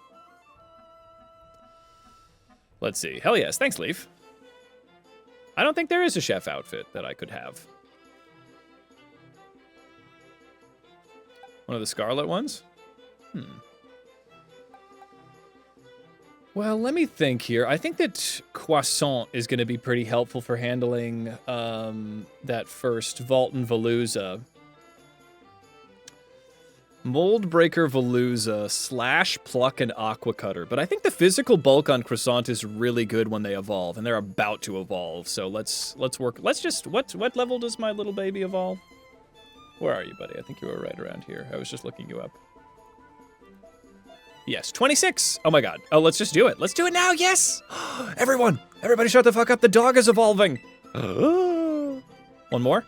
Let's see. Hell yes, thanks, Leaf. I don't think there is a chef outfit that I could have. One of the Scarlet ones? Well, let me think here. I think that Croissant is going to be pretty helpful for handling that first Vault and Veluza. Mold Breaker, Veluza, Slash, Pluck, and Aqua Cutter. But I think the physical bulk on Croissant is really good when they evolve, and they're about to evolve. So let's work. Let's just what level does my little baby evolve? Where are you, buddy? I think you were right around here. I was just looking you up. Yes, 26. Oh my god. Oh, let's just do it. Let's do it now. Yes. Everybody shut the fuck up. The dog is evolving. One more.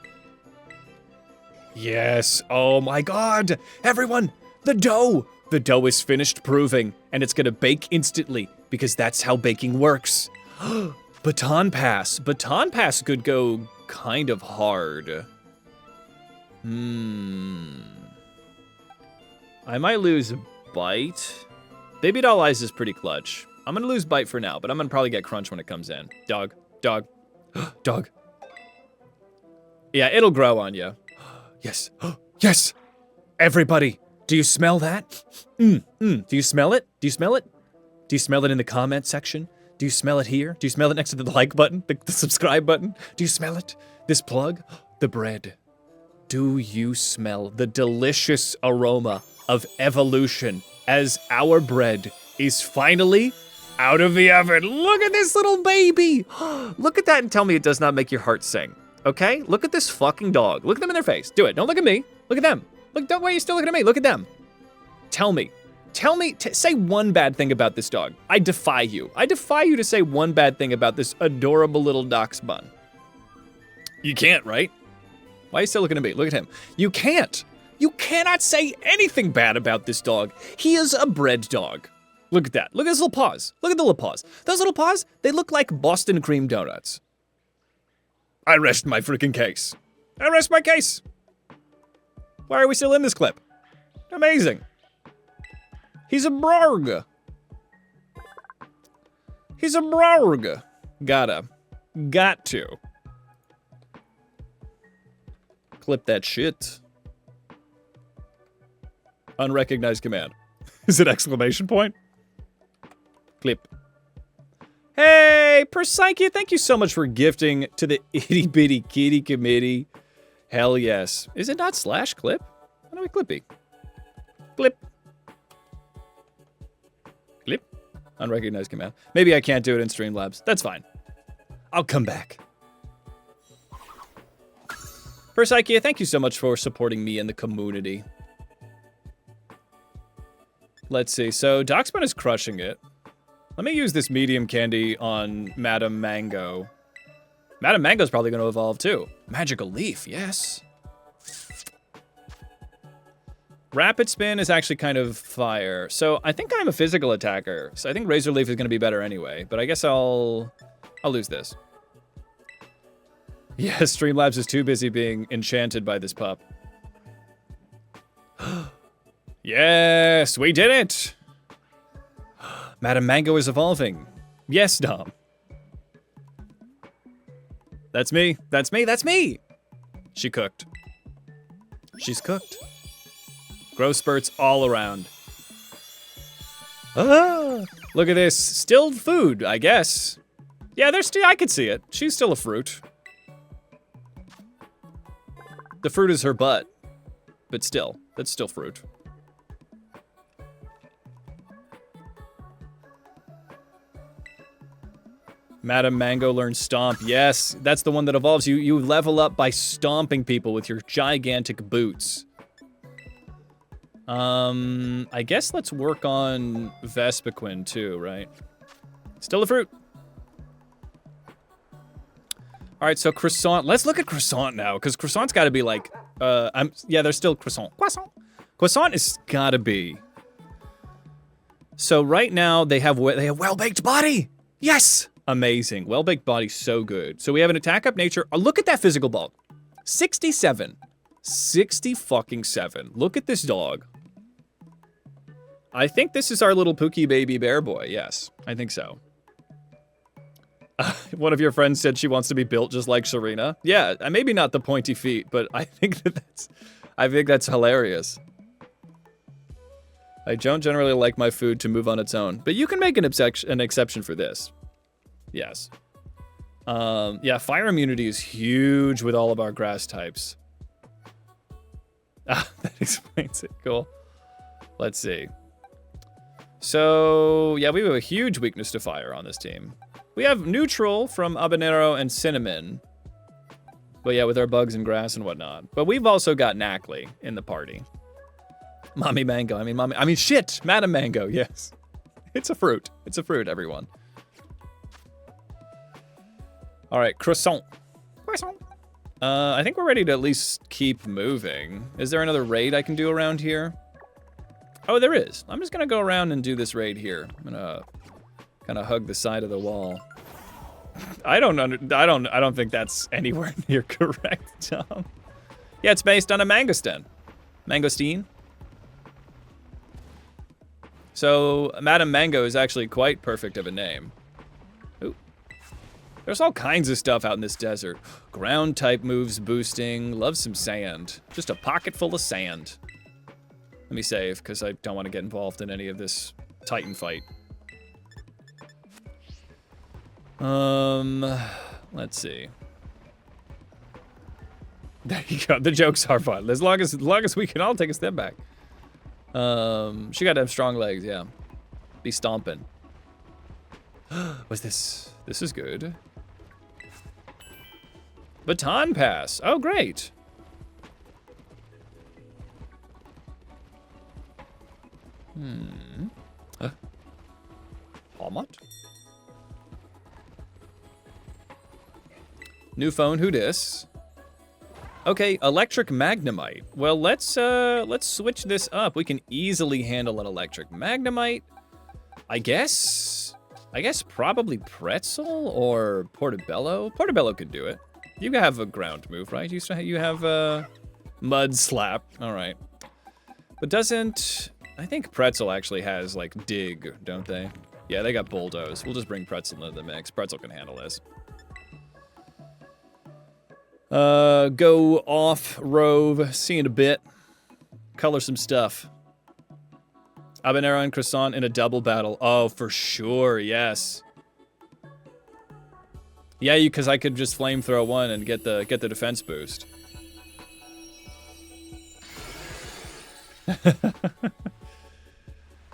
Yes. Oh my god. Everyone, the dough. The dough is finished proving, and it's gonna bake instantly because that's how baking works. Baton Pass. Baton Pass could go kind of hard. I might lose Bite. Baby Doll Eyes is pretty clutch. I'm gonna lose Bite for now, but I'm gonna probably get Crunch when it comes in. Dog. Dog. Yeah, it'll grow on you. Yes. Yes! Everybody, do you smell that? Do you smell it? Do you smell it? Do you smell it in the comment section? Do you smell it here? Do you smell it next to the like button? The subscribe button? Do you smell it? This plug? The bread. Do you smell the delicious aroma of evolution as our bread is finally out of the oven? Look at this little baby. Look at that and tell me it does not make your heart sing. Okay? Look at this fucking dog. Look at them in their face. Do it. Don't look at me. Look at them. Look, why are you still looking at me? Look at them. Tell me, say one bad thing about this dog. I defy you. I defy you to say one bad thing about this adorable little dachshund bun. You can't, right? Why are you still looking at me? Look at him. You can't. You cannot say anything bad about this dog. He is a bread dog. Look at that. Look at his little paws. Look at the little paws. Those little paws, they look like Boston cream donuts. I rest my freaking case. I rest my case. Why are we still in this clip? Amazing. He's a brarg. He's a brarg. Got to. Clip that shit. Unrecognized command. Is it exclamation point? Clip. Hey, Persaikia, thank you so much for gifting to the Itty Bitty Kitty Committee. Hell yes. Is it not /clip? How do we clippy? Clip. Clip. Unrecognized command. Maybe I can't do it in Streamlabs. That's fine. I'll come back. Persaikia, thank you so much for supporting me and the community. Let's see. So, Dachshund is crushing it. Let me use this medium candy on Madam Mango. Madam Mango's probably going to evolve too. Magical Leaf, yes. Rapid Spin is actually kind of fire. So I think I'm a physical attacker. So I think Razor Leaf is going to be better anyway. But I guess I'll lose this. Yes, Streamlabs is too busy being enchanted by this pup. Yes, we did it! Madam Mango is evolving. Yes, Dom. That's me. That's me. That's me. She cooked. She's cooked. Growth spurts all around. Ah! Look at this. Still food, I guess. Yeah, there's still. I could see it. She's still a fruit. The fruit is her butt. But still, that's still fruit. Madam Mango learns Stomp. Yes, that's the one that evolves. You level up by stomping people with your gigantic boots. I guess let's work on Vespiquen too, right? Still a fruit. All right, so Croissant. Let's look at Croissant now, because Croissant's got to be like, yeah, there's still Croissant. Croissant is gotta be. So right now they have well-baked body. Yes. Amazing. Well-baked body, so good. So we have an attack up nature. Oh, look at that physical bulk. 67. 60-fucking-7. Look at this dog. I think this is our little Pookie baby bear boy. Yes, I think so. One of your friends said she wants to be built just like Serena. Yeah, maybe not the pointy feet, but I think that's hilarious. I don't generally like my food to move on its own, but you can make an exception for this. Yes. Yeah, fire immunity is huge with all of our grass types. Ah, that explains it. Cool. Let's see. So, yeah, we have a huge weakness to fire on this team. We have neutral from habanero and cinnamon. But yeah, with our bugs and grass and whatnot. But we've also got Knackley in the party. Mommy Mango. I mean, shit! Madam Mango, yes. It's a fruit. It's a fruit, everyone. All right, Croissant. Croissant. I think we're ready to at least keep moving. Is there another raid I can do around here? Oh, there is. I'm just gonna go around and do this raid here. I'm gonna kind of hug the side of the wall. I don't think that's anywhere near correct, Tom. Yeah, it's based on a mangosteen. Mangosteen. So Madam Mango is actually quite perfect of a name. Ooh. There's all kinds of stuff out in this desert. Ground type moves boosting. Love some sand. Just a pocket full of sand. Let me save, because I don't want to get involved in any of this Titan fight. Let's see. There you go. The jokes are fun. As long as we can all take a step back. She got to have strong legs, yeah. Be stomping. What's this? This is good. Baton pass. Oh, great. Hallmont? New phone, who dis? Okay, electric magnemite. Well, let's switch this up. We can easily handle an electric magnemite. I guess probably pretzel or portobello. Portobello could do it. You have a ground move, right? You have mud slap. All right. But doesn't... I think pretzel actually has, like, dig, don't they? Yeah, they got bulldoze. We'll just bring pretzel into the mix. Pretzel can handle this. Go off, Rove. See you in a bit. Color some stuff. Habanero and croissant in a double battle. Oh, for sure, yes. Yeah, because I could just flamethrow one and get the defense boost.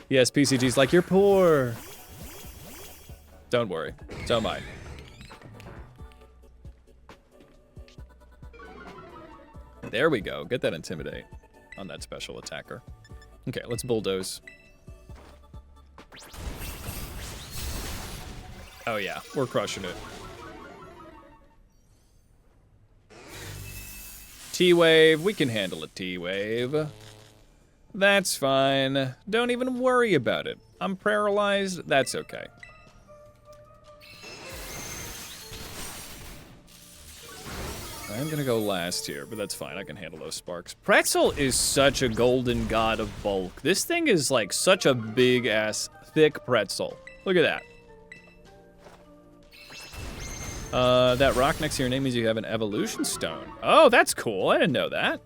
Yes, PCG's like, you're poor. Don't worry. So am I. There we go. Get that intimidate on that special attacker. Okay, let's bulldoze. Oh yeah, we're crushing it. T-Wave, we can handle a T-Wave. That's fine. Don't even worry about it. I'm paralyzed, that's okay. I'm gonna go last here, but that's fine. I can handle those sparks. Pretzel is such a golden god of bulk. This thing is like such a big-ass, thick pretzel. Look at that. That rock next to your name means you have an evolution stone. Oh, that's cool. I didn't know that.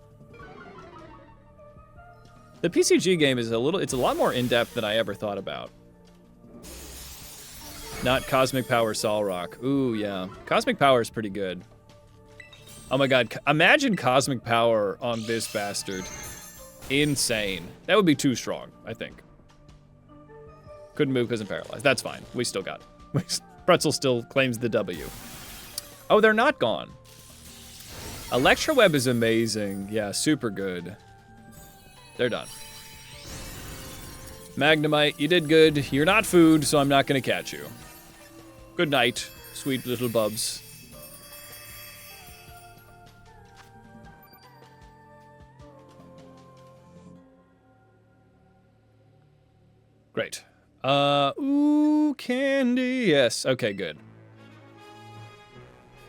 The PCG game is it's a lot more in-depth than I ever thought about. Not Cosmic Power Solrock. Ooh, yeah. Cosmic Power is pretty good. Oh my god, imagine Cosmic Power on this bastard. Insane. That would be too strong, I think. Couldn't move because I'm paralyzed. That's fine. We still got it. Pretzel still claims the W. Oh, they're not gone. Electroweb is amazing. Yeah, super good. They're done. Magnemite, you did good. You're not food, so I'm not gonna catch you. Good night, sweet little bubs. Great. Ooh, candy. Yes. Okay, good.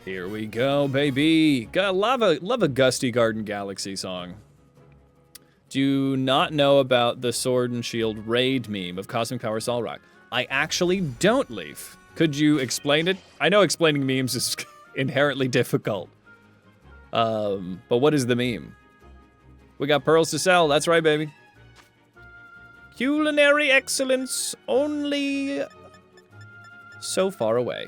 Here we go, baby. Love a Gusty Garden Galaxy song. Do not know about the Sword and Shield raid meme of Cosmic Power Solrock. I actually don't, Leaf. Could you explain it? I know explaining memes is inherently difficult. But what is the meme? We got pearls to sell. That's right, baby. Culinary excellence only so far away.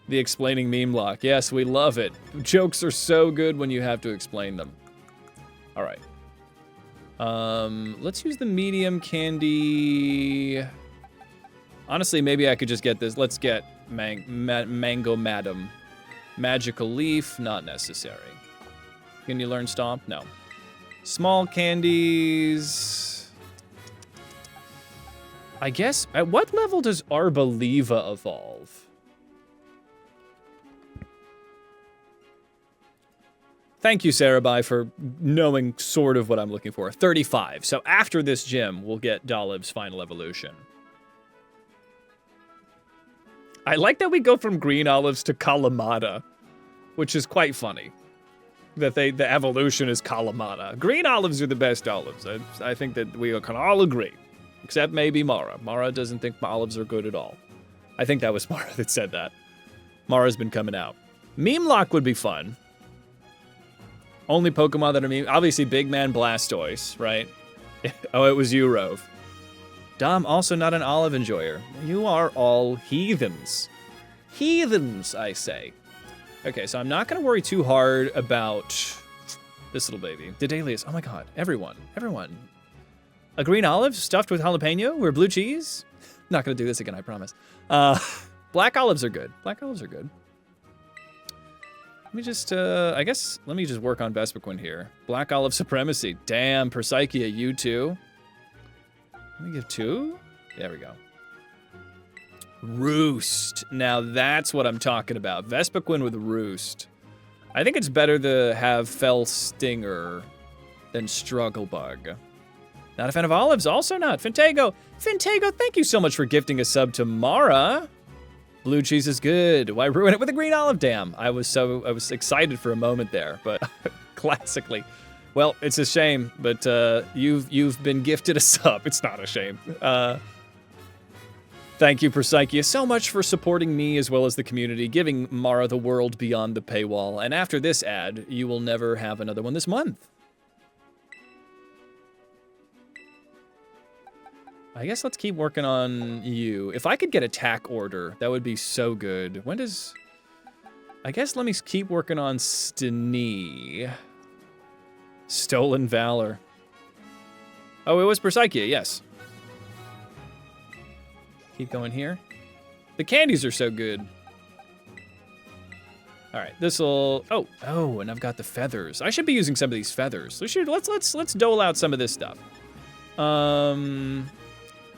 The explaining meme lock. Yes, we love it. Jokes are so good when you have to explain them. All right. Let's use the medium candy. Honestly, maybe I could just get this. Let's get Mango Madam. Magical Leaf, not necessary. Can you learn Stomp? No. Small candies. I guess, at what level does Arboliva evolve? Thank you, Sarabai, for knowing sort of what I'm looking for. 35. So after this gym, we'll get Doliv's final evolution. I like that we go from green olives to Kalamata, which is quite funny. That the evolution is Kalamata. Green olives are the best olives. I think that we can all agree. Except maybe Mara. Mara doesn't think olives are good at all. I think that was Mara that said that. Mara's been coming out. Meme Lock would be fun. Only Pokemon that are meme. Obviously, Big Man Blastoise, right? Oh, it was you, Rove. Dom, also not an olive enjoyer. You are all heathens. Heathens, I say. Okay, so I'm not going to worry too hard about this little baby. Dedalius, oh my god, everyone. A green olive stuffed with jalapeno or blue cheese? Not going to do this again, I promise. Black olives are good. Let me just, I guess, let me just work on Vespiquen here. Black olive supremacy. Damn, Persaikia, you too. Let me give 2. There we go. Roost. Now that's what I'm talking about. Vespiquen with Roost. I think it's better to have Fell Stinger than Struggle Bug. Not a fan of olives, also not. Fintego, thank you so much for gifting a sub to Mara. Blue cheese is good. Why ruin it with a green olive? Damn, I was excited for a moment there, but classically. Well, it's a shame, but you've been gifted a sub. It's not a shame. Thank you, Persaikia, so much for supporting me as well as the community, giving Mara the world beyond the paywall. And after this ad, you will never have another one this month. I guess let's keep working on you. If I could get attack order, that would be so good. When does... I guess let me keep working on Steny. Stolen Valor. Oh, it was Persaikia, yes. Keep going here. The candies are so good. All right, this'll... Oh, and I've got the feathers. I should be using some of these feathers. Let's dole out some of this stuff.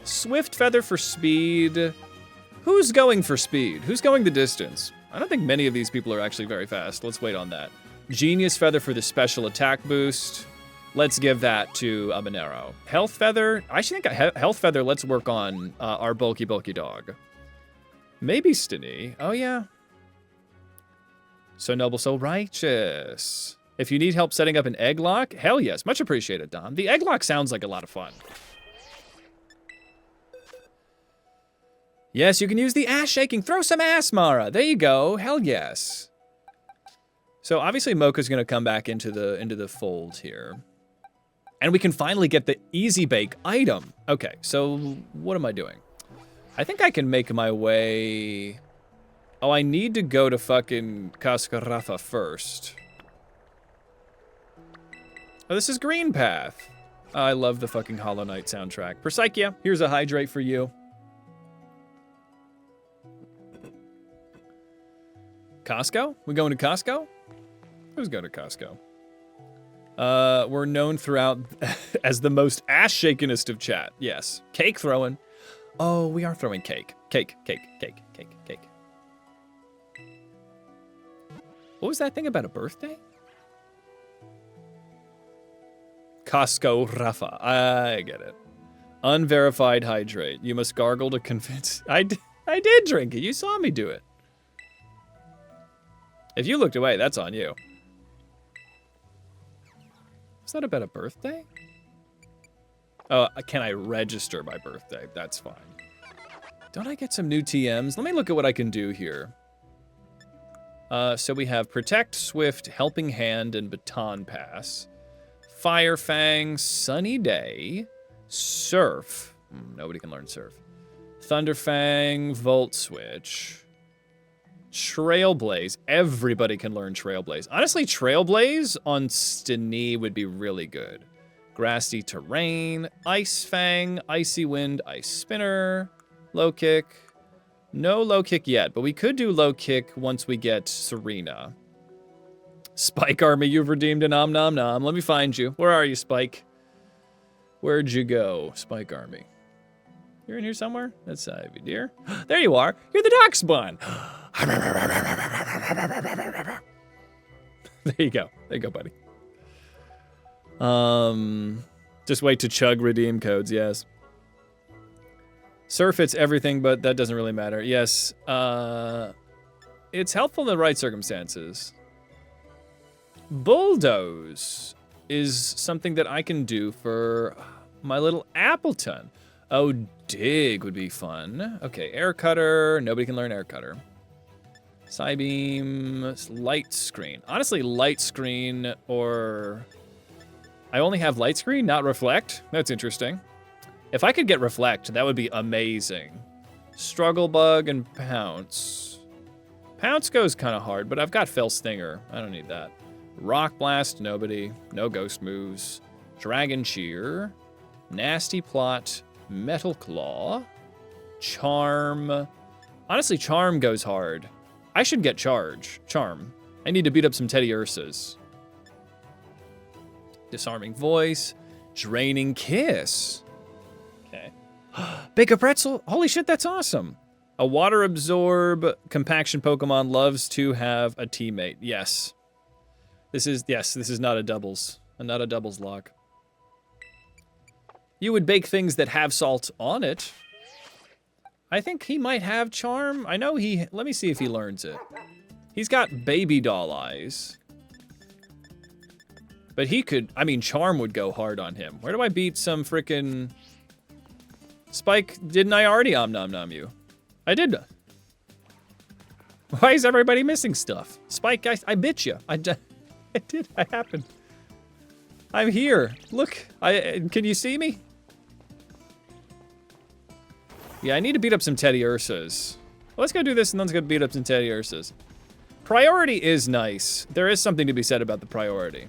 Swift Feather for speed. Who's going for speed? Who's going the distance? I don't think many of these people are actually very fast. Let's wait on that. Genius Feather for the special attack boost. Let's give that to Habanero. Health Feather. I should think Health Feather, let's work on our bulky dog. Maybe Steny. Oh, yeah. So noble, so righteous. If you need help setting up an egg lock, hell yes. Much appreciated, Dom. The egg lock sounds like a lot of fun. Yes, you can use the ass shaking. Throw some ass, Mara. There you go. Hell yes. So obviously Mocha's gonna come back into the fold here. And we can finally get the easy bake item. Okay, so what am I doing? I think I can make my way... Oh, I need to go to fucking Cascarafa first. Oh, this is Green Path. Oh, I love the fucking Hollow Knight soundtrack. Persaikia, here's a hydrate for you. Costco? We going to Costco? Who's going to Costco? We're known throughout as the most ass-shakenest of chat. Yes. Cake throwing. Oh, we are throwing cake. Cake. What was that thing about a birthday? Costco Rafa. I get it. Unverified hydrate. You must gargle to convince... I did drink it. You saw me do it. If you looked away, that's on you. Is that about a birthday? Oh, can I register my birthday? That's fine. Don't I get some new TMs? Let me look at what I can do here. So we have Protect, Swift, Helping Hand, and Baton Pass. Fire Fang, Sunny Day, Surf. Nobody can learn Surf. Thunder Fang, Volt Switch. Trailblaze. Everybody can learn Trailblaze. Honestly, Trailblaze on Steny would be really good. Grassy Terrain, Ice Fang, Icy Wind, Ice Spinner, Low Kick. No low kick yet, but we could do low kick once we get Serena. Spike Army, you've redeemed an Om Nom Nom. Let me find you. Where are you, Spike? Where'd you go, Spike Army? You're in here somewhere? That's Ivy, dear. There you are. You're the dog spawn. There you go. There you go, buddy. Just wait to chug redeem codes, yes. Surf hits everything, but that doesn't really matter. Yes, it's helpful in the right circumstances. Bulldoze is something that I can do for my little Appleton. Oh, dig would be fun. Okay, air cutter. Nobody can learn air cutter. Psybeam, light screen. Honestly, light screen or... I only have light screen, not reflect. That's interesting. If I could get reflect, that would be amazing. Struggle bug and pounce. Pounce goes kind of hard, but I've got Fell Stinger. I don't need that. Rock blast, nobody. No ghost moves. Dragon cheer. Nasty plot. Metal claw. Charm. Honestly, charm goes hard. I should get charm. I need to beat up some Teddy Ursas. Disarming voice. Draining kiss. Okay. Bake a pretzel. Holy shit, that's awesome. A water absorb compaction Pokemon loves to have a teammate. Yes. This is not a doubles. Not a doubles lock. You would bake things that have salt on it. I think he might have charm. I know let me see if he learns it. He's got baby doll eyes. But he could, charm would go hard on him. Where do I beat some frickin' Spike? Didn't I already nom you? I did. Why is everybody missing stuff? Spike, I bit you. I did, I happened. I'm here. Look, can you see me? Yeah, I need to beat up some Teddy Ursas. Well, let's go do this and then let's go beat up some Teddy Ursas. Priority is nice. There is something to be said about the priority.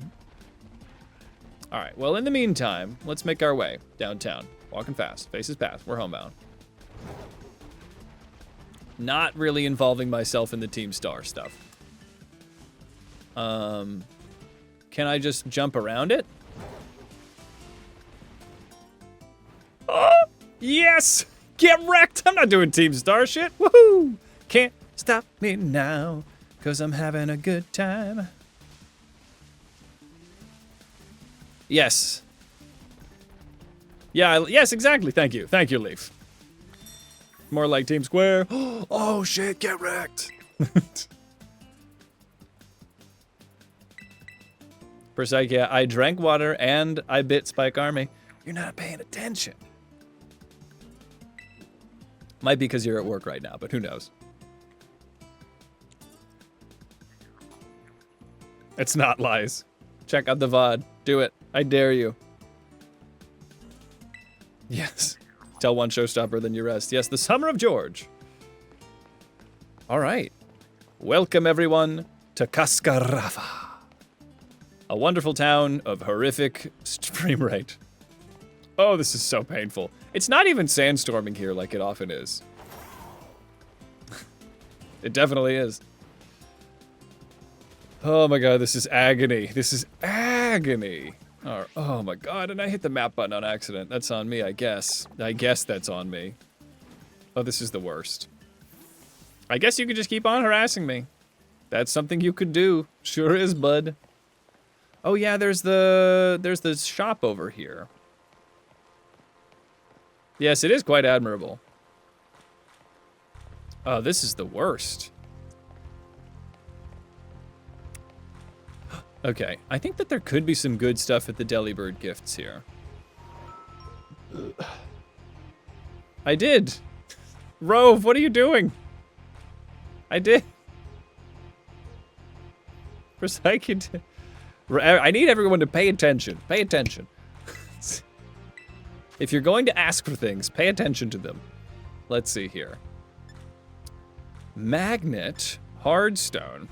All right, well, in the meantime, let's make our way downtown. Walking fast, faces path, we're homebound. Not really involving myself in the Team Star stuff. Can I just jump around it? Oh, yes! Get wrecked! I'm not doing Team Star shit. Woohoo! Can't stop me now, 'cause I'm having a good time. Yes. Yeah, yes, exactly. Thank you. Thank you, Leaf. More like Team Square. Oh, shit, get wrecked. For a sec, yeah, I drank water and I bit Spike Army. You're not paying attention. Might be because you're at work right now, but who knows? It's not lies. Check out the VOD. Do it. I dare you. Yes. Tell one showstopper, then you rest. Yes, the Summer of George. All right. Welcome, everyone, to Cascarava. A wonderful town of horrific stream rate. Oh, this is so painful. It's not even sandstorming here like it often is. It definitely is. Oh my god, this is agony. This is agony. Oh my god, and I hit the map button on accident. That's on me, I guess. I guess that's on me. Oh, this is the worst. I guess you could just keep on harassing me. That's something you could do. Sure is, bud. Oh yeah, there's the shop over here. Yes, it is quite admirable. Oh, this is the worst. Okay, I think that there could be some good stuff at the Delibird gifts here. I did. Rove, what are you doing? I did. For a second. I need everyone to pay attention. Pay attention. If you're going to ask for things, pay attention to them. Let's see here. Magnet, hardstone.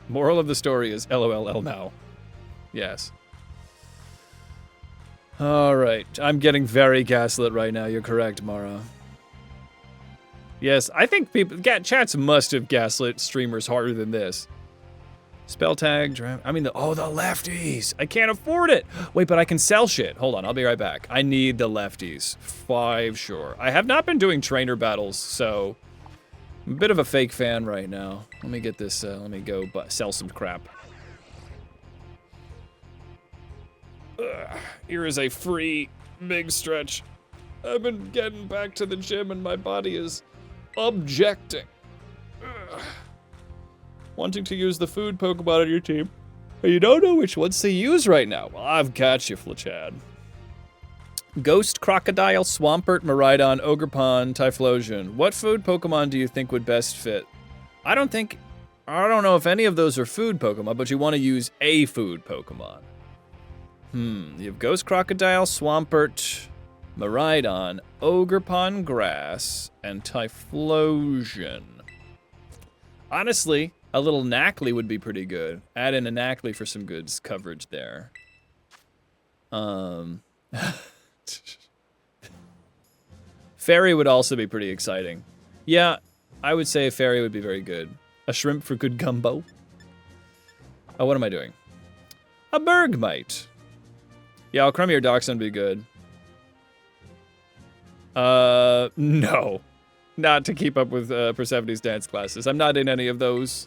Moral of the story is LOL now. Yes. All right. I'm getting very gaslit right now. You're correct, Mara. Yes, I think chats must have gaslit streamers harder than this. Spell tag, the lefties. I can't afford it. Wait, but I can sell shit. Hold on, I'll be right back. I need the lefties. 5 sure. I have not been doing trainer battles, so I'm a bit of a fake fan right now. Let me get this, let me go sell some crap. Here is a free big stretch. I've been getting back to the gym and my body is objecting. Wanting to use the food Pokemon on your team, but you don't know which ones to use right now. Well, I've got you, Flachad. Ghost, Crocodile, Swampert, Miraidon, Ogerpon, Typhlosion. What food Pokemon do you think would best fit? I don't know if any of those are food Pokemon, but you want to use a food Pokemon. You have Ghost, Crocodile, Swampert, Miraidon, Ogerpon Grass, and Typhlosion. Honestly, a little Knackley would be pretty good. Add in a Knackley for some good coverage there. Fairy would also be pretty exciting. Yeah, I would say a Fairy would be very good. A Shrimp for good gumbo. Oh, what am I doing? A Bergmite. Yeah, Crummy or Dachshund would be good. No. Not to keep up with Persephone's dance classes. I'm not in any of those.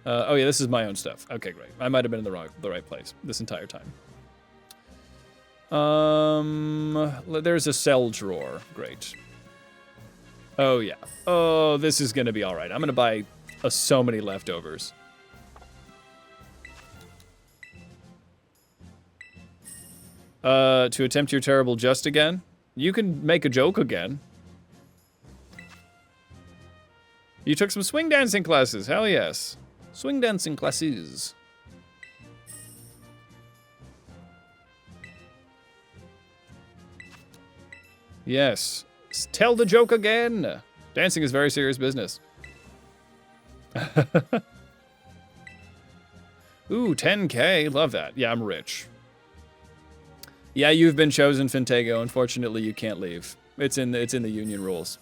Oh yeah, this is my own stuff. Okay, great. I might have been in the right place this entire time. There's a cell drawer. Great. Oh yeah. Oh, this is gonna be all right. I'm gonna buy so many leftovers. To attempt your terrible just again? You can make a joke again. You took some swing dancing classes. Hell yes. Swing dancing classes. Yes. Tell the joke again. Dancing is very serious business. Ooh, 10K. Love that. Yeah, I'm rich. Yeah, you've been chosen, Fintego. Unfortunately, you can't leave. It's in the union rules.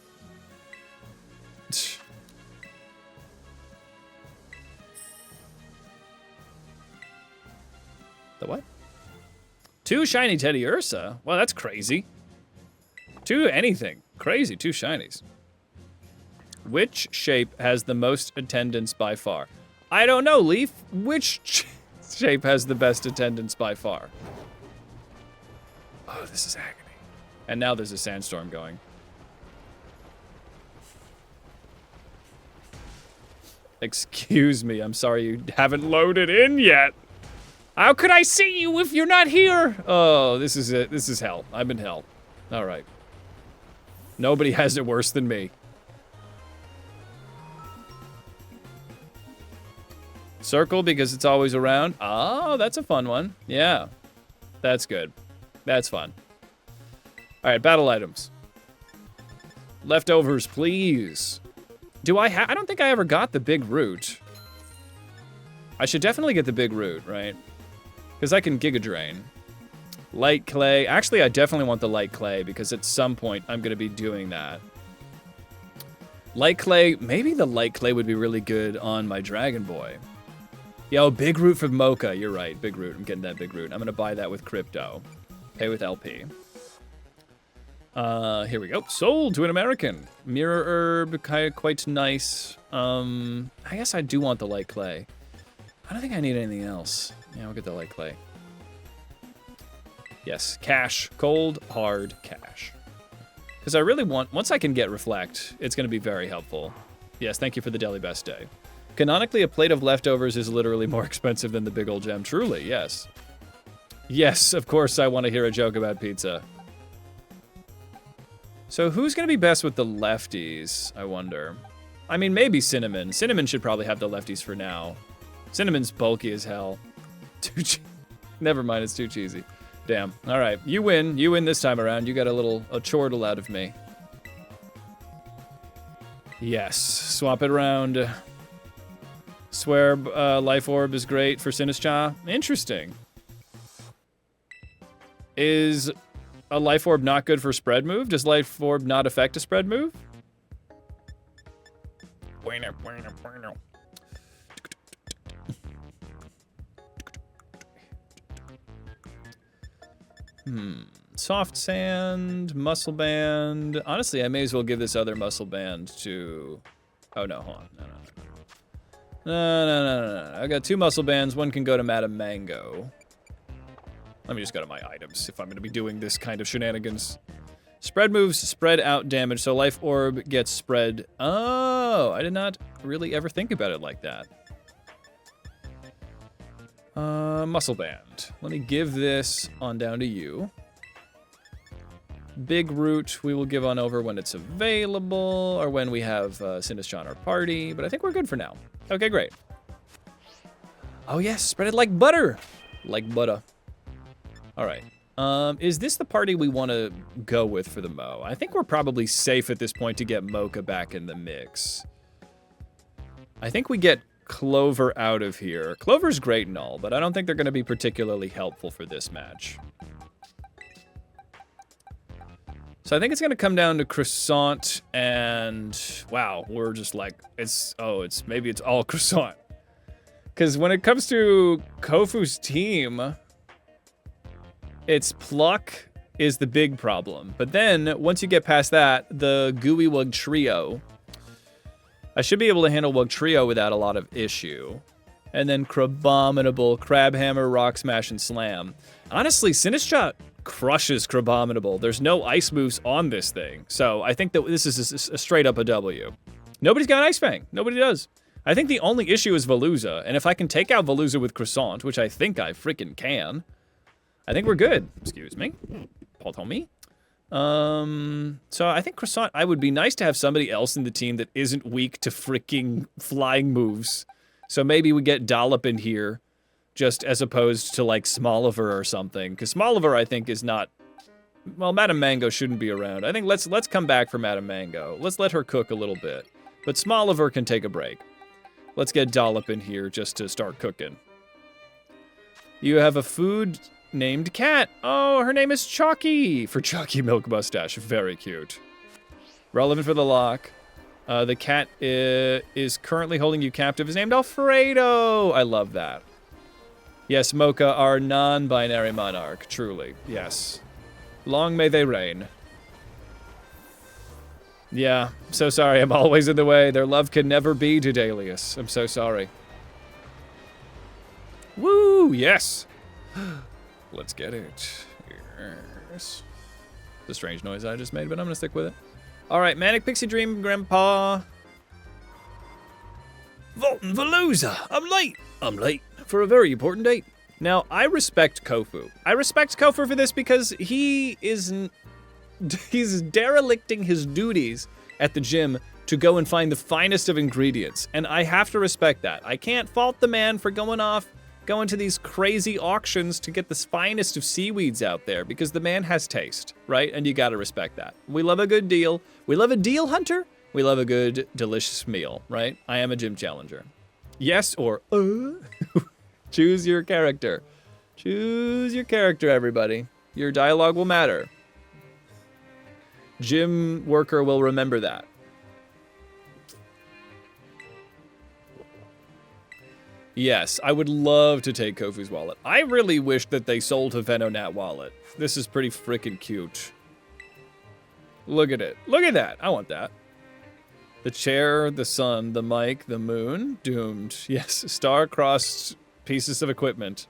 The what? 2 shiny Teddy Ursa? Well, that's crazy. 2 anything. Crazy, 2 shinies. Which shape has the most attendance by far? I don't know, Leaf. Which shape has the best attendance by far? Oh, this is agony. And now there's a sandstorm going. Excuse me, I'm sorry you haven't loaded in yet. How could I see you if you're not here? Oh, this is it. This is hell. I'm in hell. All right. Nobody has it worse than me. Circle because it's always around. Oh, that's a fun one. Yeah. That's good. That's fun. All right, battle items. Leftovers, please. I don't think I ever got the big root. I should definitely get the big root, right? Because I can Giga Drain. Light clay. Actually, I definitely want the light clay because at some point I'm going to be doing that. Light clay. Maybe the light clay would be really good on my Dragon Boy. Yo, big root for Mocha. You're right. Big root. I'm getting that big root. I'm going to buy that with crypto. Pay with LP. Here we go. Sold to an American. Mirror herb. Quite nice. I guess I do want the light clay. I don't think I need anything else. Yeah, I'll get the light clay. Yes, cash. Cold, hard cash. Because I really want... Once I can get Reflect, it's going to be very helpful. Yes, thank you for the Deli Best Day. Canonically, a plate of leftovers is literally more expensive than the big old gem. Truly, yes. Yes, of course I want to hear a joke about pizza. So who's going to be best with the lefties, I wonder? I mean, maybe Cinnamon. Cinnamon should probably have the lefties for now. Cinnamon's bulky as hell. Never mind, it's too cheesy. Damn. All right, you win. You win this time around. You got a chortle out of me. Yes, swap it around. Swear Life Orb is great for Sinistcha. Interesting. Is a Life Orb not good for spread move? Does Life Orb not affect a spread move? Bueno. Soft Sand, Muscle Band. Honestly, I may as well give this other Muscle Band to... Oh, no, hold on. No. I got 2 Muscle Bands. One can go to Madame Mango. Let me just go to my items if I'm going to be doing this kind of shenanigans. Spread moves, spread out damage. So Life Orb gets spread. Oh, I did not really ever think about it like that. Muscle Band. Let me give this on down to you. Big Root we will give on over when it's available, or when we have Sinistra on our party, but I think we're good for now. Okay, great. Oh yes, spread it like butter. Like butter. All right. Is this the party we want to go with for the Mo? I think we're probably safe at this point to get Mocha back in the mix. I think we get Clover out of here. Clover's great and all, but I don't think they're going to be particularly helpful for this match. So I think it's going to come down to Croissant and... Wow, we're just like... Maybe it's all Croissant. Because when it comes to Kofu's team... It's Pluck is the big problem. But then, once you get past that, the Gooey Wug Trio. I should be able to handle Wug Trio without a lot of issue. And then Crabominable, Crabhammer, Rock Smash, and Slam. Honestly, Sinistra crushes Crabominable. There's no ice moves on this thing. So I think that this is a straight up a W. Nobody's got Ice Fang. Nobody does. I think the only issue is Veluza. And if I can take out Veluza with Croissant, which I think I freaking can... I think we're good. Excuse me. Paul told me. So I think Croissant, I would be nice to have somebody else in the team that isn't weak to freaking flying moves. So maybe we get Dollop in here, just as opposed to like Smoliver or something. Because Smoliver, I think, is not... Well, Madame Mango shouldn't be around. I think let's come back for Madame Mango. Let's let her cook a little bit. But Smoliver can take a break. Let's get Dollop in here just to start cooking. You have a food... named cat. Oh, her name is Chalky. For Chalky Milk Mustache. Very cute. Relevant for the lock. The cat is currently holding you captive. Is named Alfredo. I love that. Yes, Mocha, our non-binary monarch. Truly. Yes. Long may they reign. Yeah. So sorry. I'm always in the way. Their love can never be Dedalius. I'm so sorry. Woo! Yes. Let's get it. Yes. It's a strange noise I just made, but I'm gonna stick with it. All right, Manic Pixie Dream, Grandpa. Volton Veluza. I'm late for a very important date. Now, I respect Kofu. I respect Kofu for this because he's derelicting his duties at the gym to go and find the finest of ingredients, and I have to respect that. I can't fault the man for going to these crazy auctions to get the finest of seaweeds out there, because the man has taste, right? And you gotta respect that. We love a good deal. We love a deal hunter. We love a good, delicious meal, right? I am a gym challenger. Yes or Choose your character. Choose your character, everybody. Your dialogue will matter. Gym worker will remember that. Yes, I would love to take Kofu's wallet. I really wish that they sold a Venonat wallet. This is pretty freaking cute. Look at it. Look at that. I want that. The chair, the sun, the mic, the moon. Doomed. Yes, star-crossed pieces of equipment.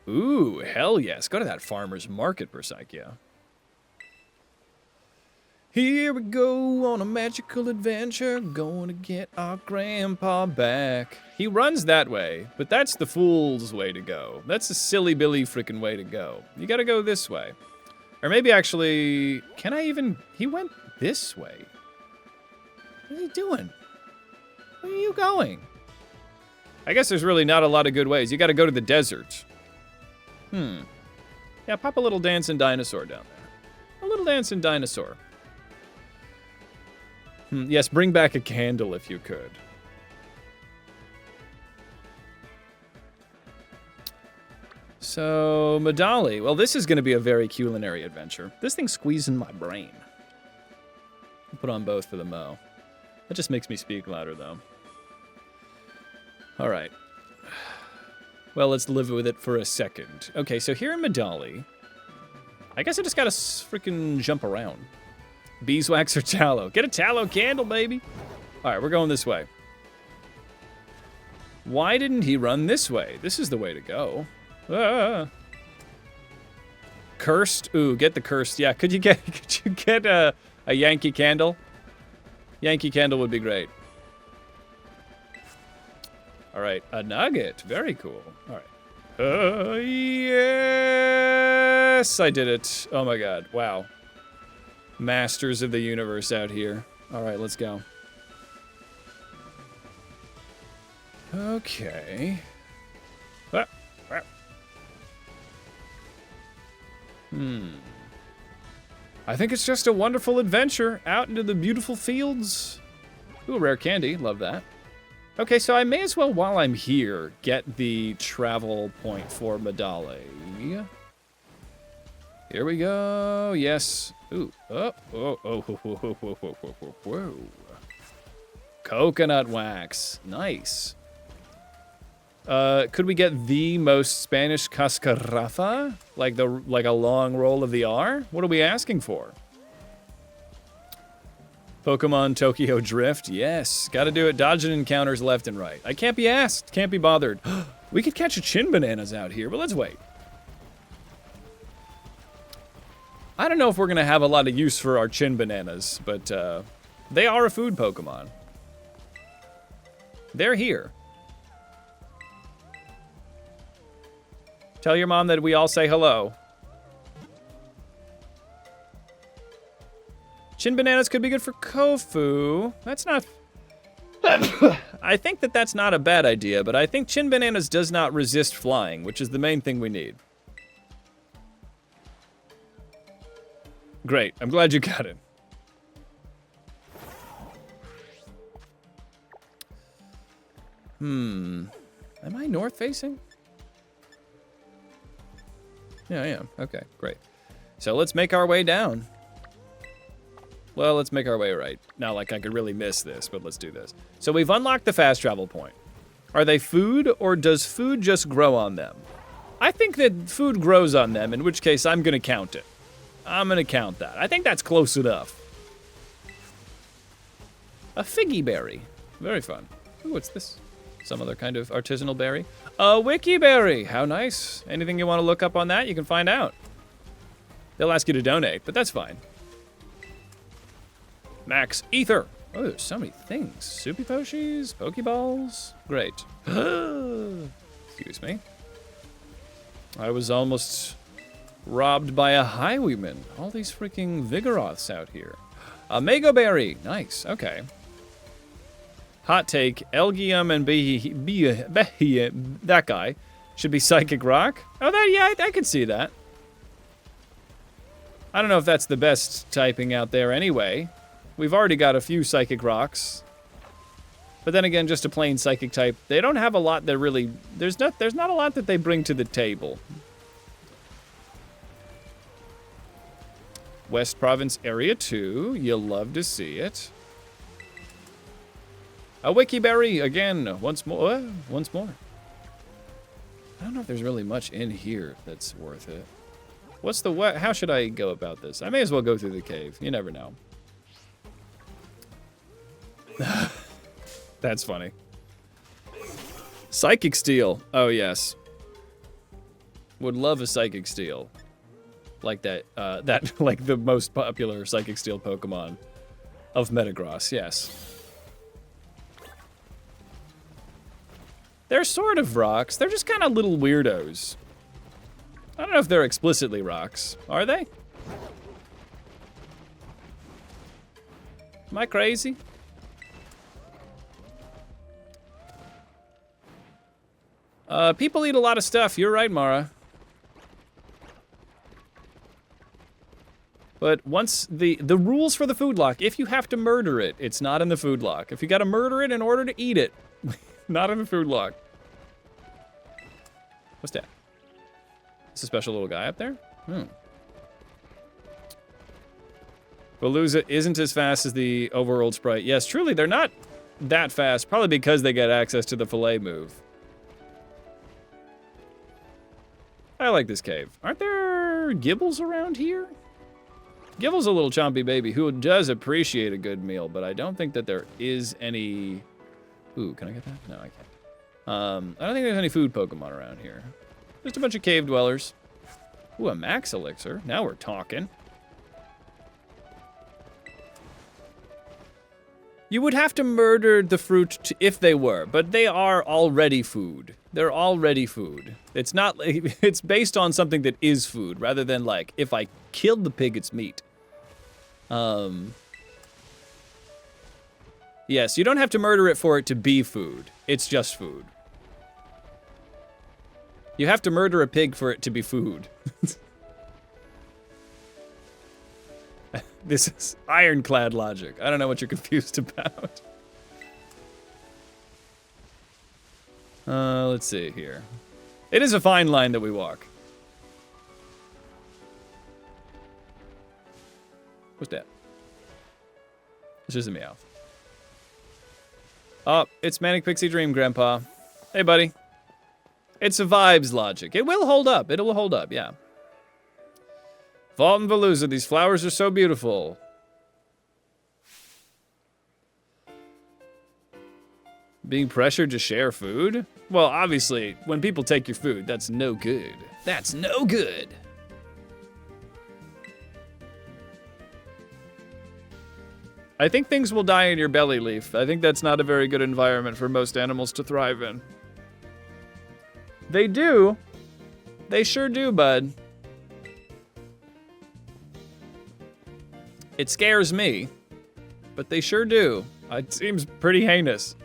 Ooh, hell yes. Go to that farmer's market, Bersychia. Here we go on a magical adventure, going to get our grandpa back. He runs that way, but that's the fool's way to go. That's the silly Billy freaking way to go. You gotta go this way. Or maybe actually, can I even... He went this way. What are you doing? Where are you going? I guess there's really not a lot of good ways. You gotta go to the desert. Yeah, pop a little dancing dinosaur down there. A little dancing dinosaur. Yes, bring back a candle if you could. So, Medali. Well, this is going to be a very culinary adventure. This thing's squeezing my brain. I'll put on both for the Mo. That just makes me speak louder, though. All right. Well, let's live with it for a second. Okay, so here in Medali, I guess I just got to freaking jump around. Beeswax or tallow? Get a tallow candle, baby. All right, we're going this way. Why didn't he run this way? This is the way to go. Cursed. Ooh, get the cursed. Yeah, could you get a Yankee candle? Yankee candle would be great. All right, a nugget. Very cool. All right. Yes, I did it. Oh my god. Wow. Masters of the universe out here. All right, let's go. Okay. Ah, ah. I think it's just a wonderful adventure out into the beautiful fields. Ooh, rare candy. Love that. Okay, so I may as well, while I'm here, get the travel point for Medale. Here we go. Yes. Ooh. Oh. Whoa. Coconut wax. Nice. Could we get the most Spanish cascarafa? Like a long roll of the R? What are we asking for? Pokemon Tokyo Drift, yes. Gotta do it, dodging encounters left and right. I can't be asked, can't be bothered. We could catch a chin bananas out here, but let's wait. I don't know if we're gonna have a lot of use for our chin bananas, but they are a food Pokemon. They're here. Tell your mom that we all say hello. Chin bananas could be good for Kofu. That's not... I think that that's not a bad idea, but I think chin bananas does not resist flying, which is the main thing we need. Great. I'm glad you got it. Am I north facing? Yeah, I am. Okay, great. So let's make our way down. Well, let's make our way right. Not like I could really miss this, but let's do this. So we've unlocked the fast travel point. Are they food, or does food just grow on them? I think that food grows on them, in which case I'm going to count it. I'm going to count that. I think that's close enough. A figgy berry. Very fun. Ooh, what's this? Some other kind of artisanal berry. A wiki berry. How nice. Anything you want to look up on that, you can find out. They'll ask you to donate, but that's fine. Max Ether. Oh, there's so many things. Soupy Poshis, Pokeballs. Great. Excuse me. I was almost robbed by a highwayman. All these freaking Vigoroths out here. A Mega Berry. Nice. Okay. Hot take. Elgium and that guy should be Psychic Rock. Oh, yeah, I can see that. I don't know if that's the best typing out there anyway. We've already got a few Psychic Rocks. But then again, just a plain Psychic type. They don't have a lot that really... There's not a lot that they bring to the table. West Province Area 2. You'll love to see it. A Wiki Berry, again, once more. Once more. I don't know if there's really much in here that's worth it. What's the what? How should I go about this? I may as well go through the cave. You never know. That's funny. Psychic Steel. Oh, yes. Would love a Psychic Steel. Like that, like the most popular Psychic Steel Pokemon of Metagross, yes. They're sort of rocks. They're just kind of little weirdos. I don't know if they're explicitly rocks. Are they? Am I crazy? People eat a lot of stuff. You're right, Mara. But once the rules for the food lock, if you have to murder it, it's not in the food lock. If you gotta murder it in order to eat it, not in the food lock. What's that? It's a special little guy up there? Veluza isn't as fast as the overworld sprite. Yes, truly, they're not that fast. Probably because they get access to the fillet move. I like this cave. Aren't there Gibbles around here? Gibble's a little chompy baby who does appreciate a good meal, but I don't think that there is any... Ooh, can I get that? No, I can't. I don't think there's any food Pokemon around here. Just a bunch of cave dwellers. Ooh, a Max Elixir. Now we're talking. You would have to murder the fruit if they were, but they are already food. They're already food. It's not, it's based on something that is food, rather than like, if I killed the pig, it's meat. Yes, you don't have to murder it for it to be food. It's just food. You have to murder a pig for it to be food. This is ironclad logic. I don't know what you're confused about. Let's see here. It is a fine line that we walk. What's that? It's just a meow. Oh, it's Manic Pixie Dream, Grandpa. Hey, buddy. It's a vibes logic. It will hold up. It will hold up, yeah. Vault and Veluza, these flowers are so beautiful. Being pressured to share food? Well, obviously, when people take your food, that's no good. That's no good. I think things will die in your belly, Leaf. I think that's not a very good environment for most animals to thrive in. They do. They sure do, bud. It scares me, but they sure do. It seems pretty heinous.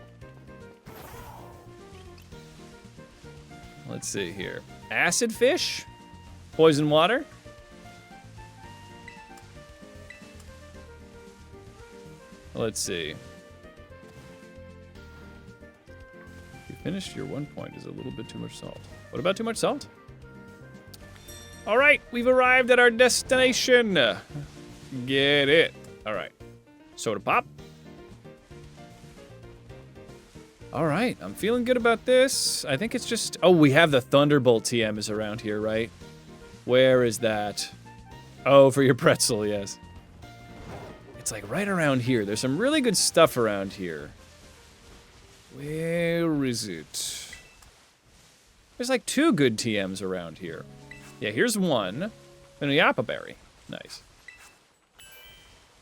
Let's see here. Acid fish? Poison water? Let's see. You finished your 1 point is a little bit too much salt. What about too much salt? All right, we've arrived at our destination. Get it. All right. Soda pop. All right, I'm feeling good about this. I think it's just... Oh, we have the Thunderbolt TM is around here, right? Where is that? Oh, for your pretzel, yes. It's like right around here. There's some really good stuff around here. Where is it? There's like 2 good TMs around here. Yeah, here's one. And a Yappa Berry. Nice.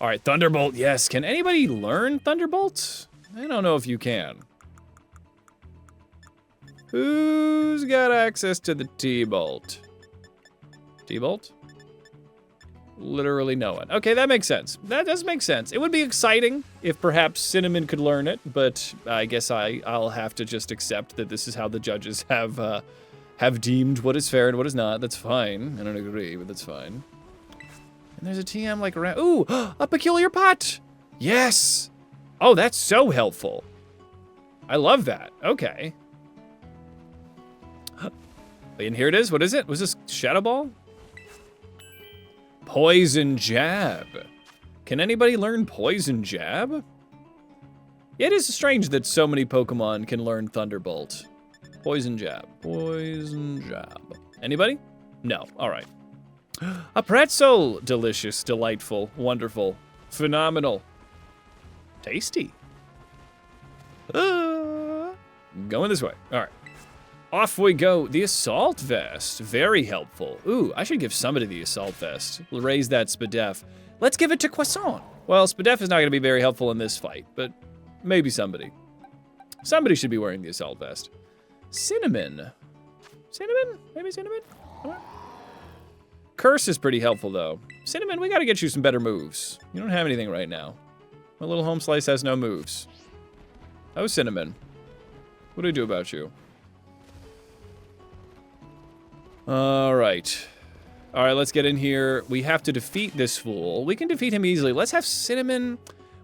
All right, Thunderbolt, yes. Can anybody learn Thunderbolt? I don't know if you can. Who's got access to the T-Bolt? T-Bolt? Literally no one. Okay, that makes sense. That does make sense. It would be exciting if perhaps Cinnamon could learn it, but I guess I'll have to just accept that this is how the judges have deemed what is fair and what is not. That's fine. I don't agree, but that's fine. And there's a TM like around. Ooh, a peculiar pot. Yes. Oh, that's so helpful. I love that. Okay. And here it is. What is it? Was this Shadow Ball? Poison Jab. Can anybody learn Poison Jab? It is strange that so many Pokemon can learn Thunderbolt. Poison Jab. Poison Jab. Anybody? No. All right. A pretzel. Delicious, delightful, wonderful, phenomenal, tasty. Going this way. All right. Off we go. The Assault Vest. Very helpful. Ooh, I should give somebody the Assault Vest. We'll raise that Spadef. Let's give it to Croissant. Well, Spadef is not going to be very helpful in this fight, but maybe somebody. Somebody should be wearing the Assault Vest. Cinnamon. Cinnamon? Maybe Cinnamon? Come on. Curse is pretty helpful, though. Cinnamon, we got to get you some better moves. You don't have anything right now. My little home slice has no moves. Oh, Cinnamon. What do I do about you? All right. All right, let's get in here. We have to defeat this fool. We can defeat him easily. Let's have Cinnamon.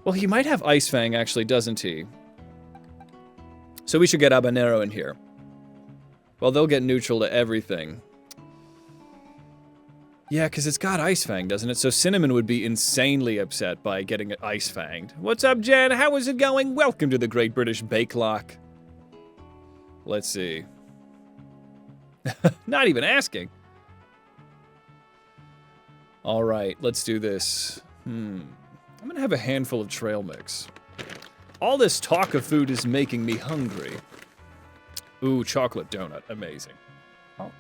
Well, he might have Ice Fang, actually, doesn't he? So we should get Habanero in here. Well, they'll get neutral to everything. Yeah, because it's got Ice Fang, doesn't it? So Cinnamon would be insanely upset by getting it Ice Fanged. What's up, Jen? How is it going? Welcome to the Great British Bake Lock. Let's see. Not even asking. All right, let's do this. I'm gonna have a handful of trail mix. All this talk of food is making me hungry. Ooh, chocolate donut, amazing. Oh.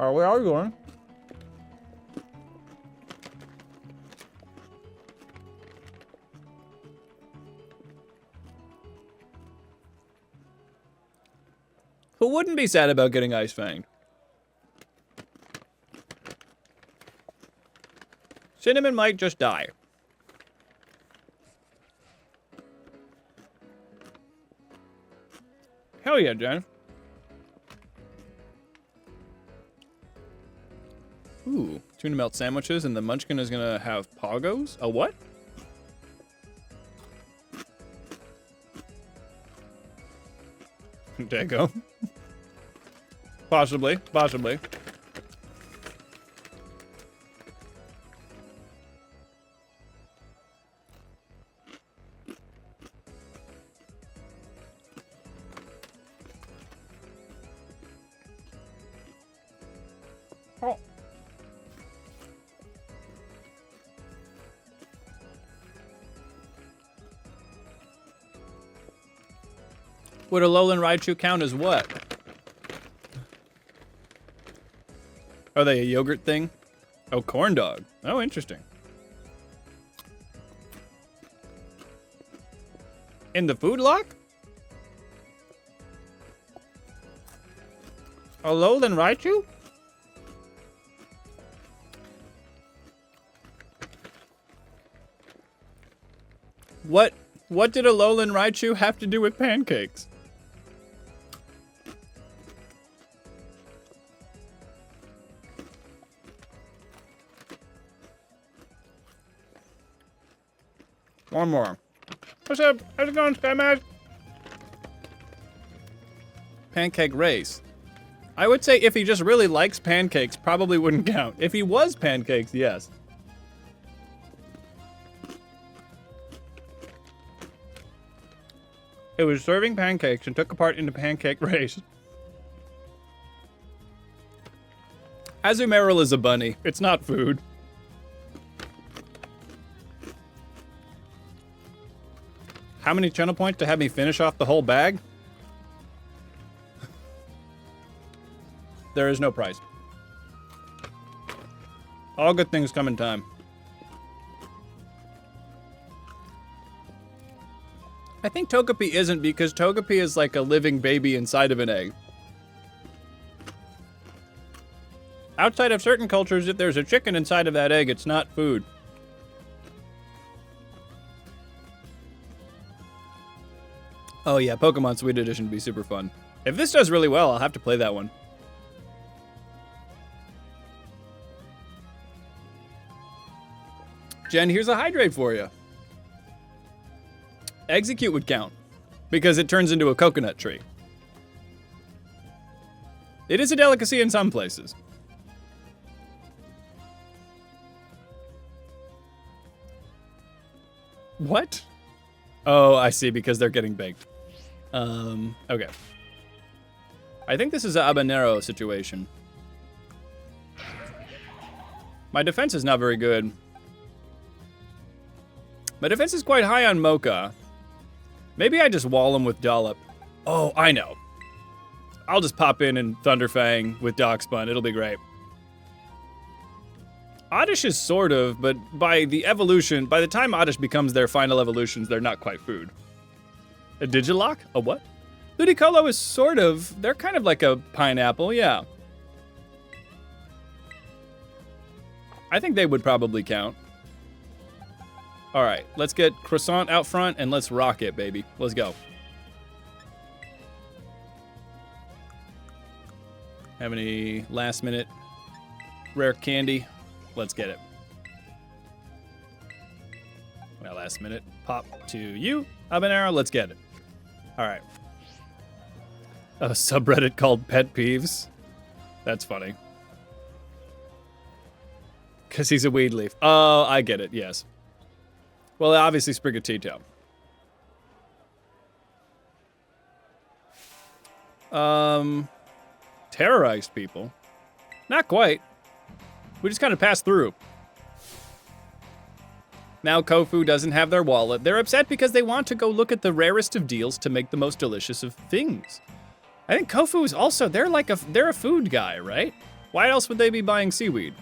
Are we all going? Who wouldn't be sad about getting ice fanged? Cinnamon might just die. Hell yeah, Jen. Ooh, tuna melt sandwiches, and the munchkin is gonna have poggos? A what? Dago. Possibly, possibly. Oh. Would a Alolan Raichu count as what? Are they a yogurt thing? Oh, corn dog. Oh, interesting. In the food lock? A Alolan Raichu? What did a Alolan Raichu have to do with pancakes? One more. What's up? How's it going, Sky Mask? Pancake race. I would say if he just really likes pancakes, probably wouldn't count. If he was pancakes, yes. It was serving pancakes and took a part in the pancake race. Azumarill is a bunny. It's not food. How many channel points to have me finish off the whole bag? There is no price. All good things come in time. I think Togepi isn't, because Togepi is like a living baby inside of an egg. Outside of certain cultures, if there's a chicken inside of that egg, it's not food. Oh yeah, Pokemon Sweet Edition would be super fun. If this does really well, I'll have to play that one. Jen, here's a hydrate for you. Execute would count, because it turns into a coconut tree. It is a delicacy in some places. What? Oh, I see, because they're getting baked. Okay. I think this is a habanero situation. My defense is not very good. My defense is quite high on Mocha. Maybe I just wall him with Dollop. Oh, I know. I'll just pop in and Thunderfang with Darkspun. It'll be great. Oddish is sort of, but by the evolution, by the time Oddish becomes their final evolutions, they're not quite food. A Digilock? A what? Ludicolo is sort of, they're kind of like a pineapple, yeah. I think they would probably count. All right, let's get Croissant out front and let's rock it, baby. Let's go. Have any last minute rare candy? Let's get it. Well, last minute pop to you, Habanero. Let's get it. All right. A subreddit called Pet Peeves. That's funny. Because he's a weed leaf. Oh, I get it, yes. Well, obviously Sprigatito. Terrorized people? Not quite. We just kind of passed through. Now Kofu doesn't have their wallet. They're upset because they want to go look at the rarest of deals to make the most delicious of things. I think Kofu is also, they're a food guy, right? Why else would they be buying seaweed?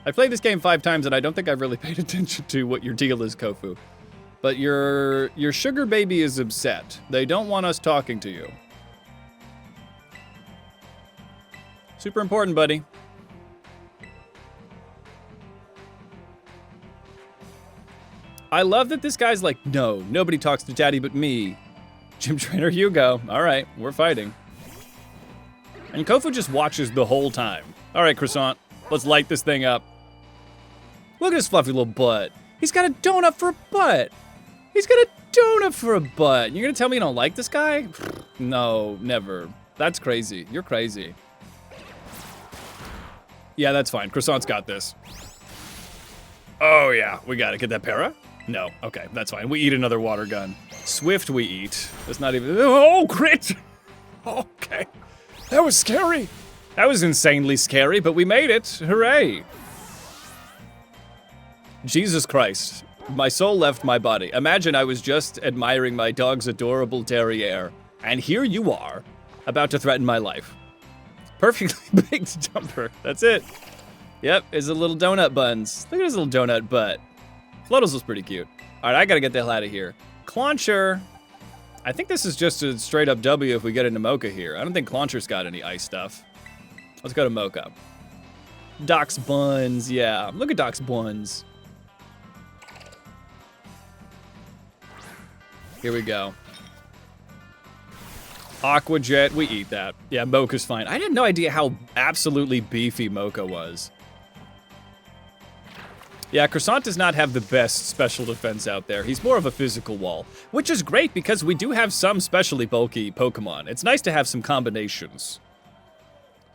I played this game 5 times and I don't think I've really paid attention to what your deal is, Kofu. But your sugar baby is upset. They don't want us talking to you. Super important, buddy. I love that this guy's like, no, nobody talks to Daddy but me. Gym Trainer Hugo. All right, we're fighting. And Kofu just watches the whole time. All right, Croissant, let's light this thing up. Look at his fluffy little butt. He's got a donut for a butt. He's got a donut for a butt. You're gonna tell me you don't like this guy? No, never. That's crazy. You're crazy. Yeah, that's fine. Croissant's got this. Oh yeah, we got it. Get that para? No, okay, that's fine. We eat another water gun. Swift we eat. That's not even, oh, crit! Okay, that was scary. That was insanely scary, but we made it, hooray. Jesus Christ, my soul left my body. Imagine I was just admiring my dog's adorable derriere, and here you are, about to threaten my life. Perfectly baked jumper, that's it. Yep, it's a little donut buns. Look at his little donut butt. Floatles was pretty cute. All right, I gotta get the hell out of here. Clauncher. I think this is just a straight up W if we get into Mocha here. I don't think Clauncher's got any ice stuff. Let's go to Mocha. Doc's buns, yeah. Look at Doc's buns. Here we go. Aqua Jet, we eat that. Yeah, Mocha's fine. I had no idea how absolutely beefy Mocha was. Yeah, Croissant does not have the best special defense out there. He's more of a physical wall, which is great because we do have some specially bulky Pokemon. It's nice to have some combinations.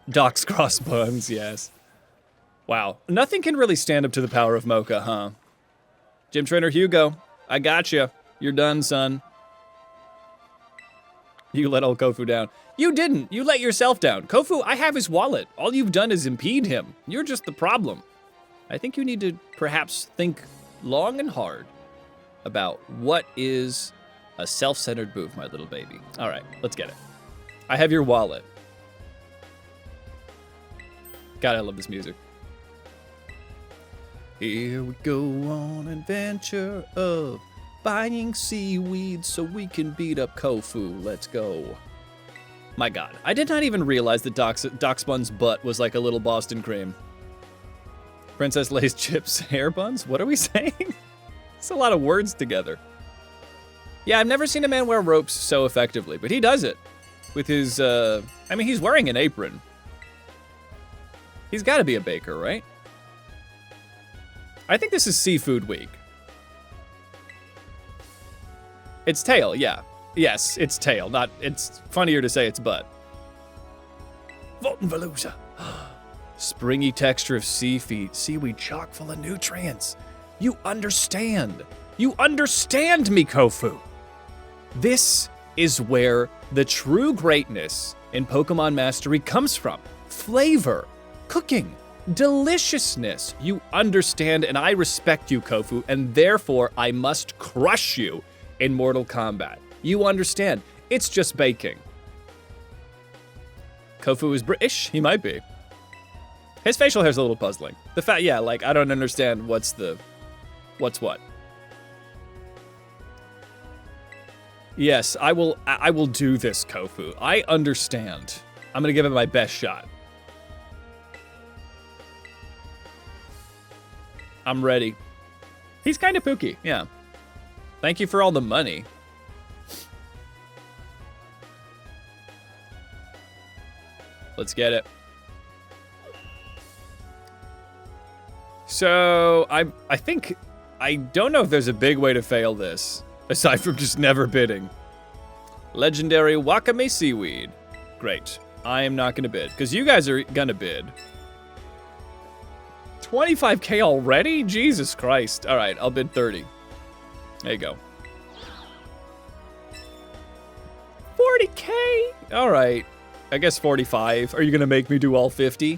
Doc's cross buns, yes. Wow, nothing can really stand up to the power of Mocha, huh? Gym Trainer Hugo, I got you. You're done, son. You let old Kofu down. You didn't. You let yourself down. Kofu, I have his wallet. All you've done is impede him. You're just the problem. I think you need to perhaps think long and hard about what is a self-centered move, my little baby. All right, let's get it. I have your wallet. God, I love this music. Here we go on an adventure of buying seaweed so we can beat up Kofu. Let's go. My God, I did not even realize that Doc Spun's butt was like a little Boston cream. Princess Lay's chips hair buns? What are we saying? It's a lot of words together. Yeah, I've never seen a man wear ropes so effectively, but he does it. With his, I mean, he's wearing an apron. He's gotta be a baker, right? I think this is Seafood Week. It's tail, yeah. Yes, it's tail, not, it's funnier to say it's butt. Voltenvelusa. Springy texture of seaweed chock full of nutrients. You understand. You understand me, Kofu. This is where the true greatness in Pokemon Mastery comes from. Flavor, cooking, deliciousness. You understand, and I respect you, Kofu, and therefore I must crush you in Mortal Kombat. You understand. It's just baking. Kofu is British? He might be. His facial hair's a little puzzling. The fact, yeah, like, I don't understand what's what. Yes, I will do this, Kofu. I understand. I'm gonna give it my best shot. I'm ready. He's kind of pooky, yeah. Thank you for all the money. Let's get it. So, I think, I don't know if there's a big way to fail this, aside from just never bidding. Legendary Wakame Seaweed. Great. I am not gonna bid, because you guys are gonna bid. 25K already? Jesus Christ. All right, I'll bid 30. There you go. 40K? All right. I guess 45. Are you gonna make me do all 50?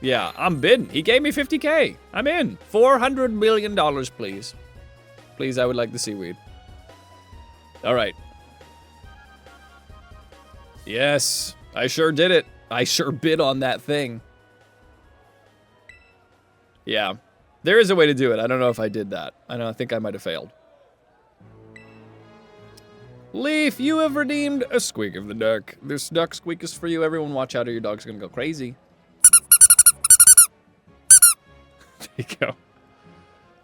Yeah, I'm bidding. He gave me 50K. I'm in. $400 million, please. Please, I would like the seaweed. All right. Yes, I sure did it. I sure bid on that thing. Yeah, there is a way to do it. I don't know if I did that. I think I might have failed. Leaf, you have redeemed a squeak of the duck. This duck squeak is for you. Everyone watch out or your dog's gonna go crazy. There you go.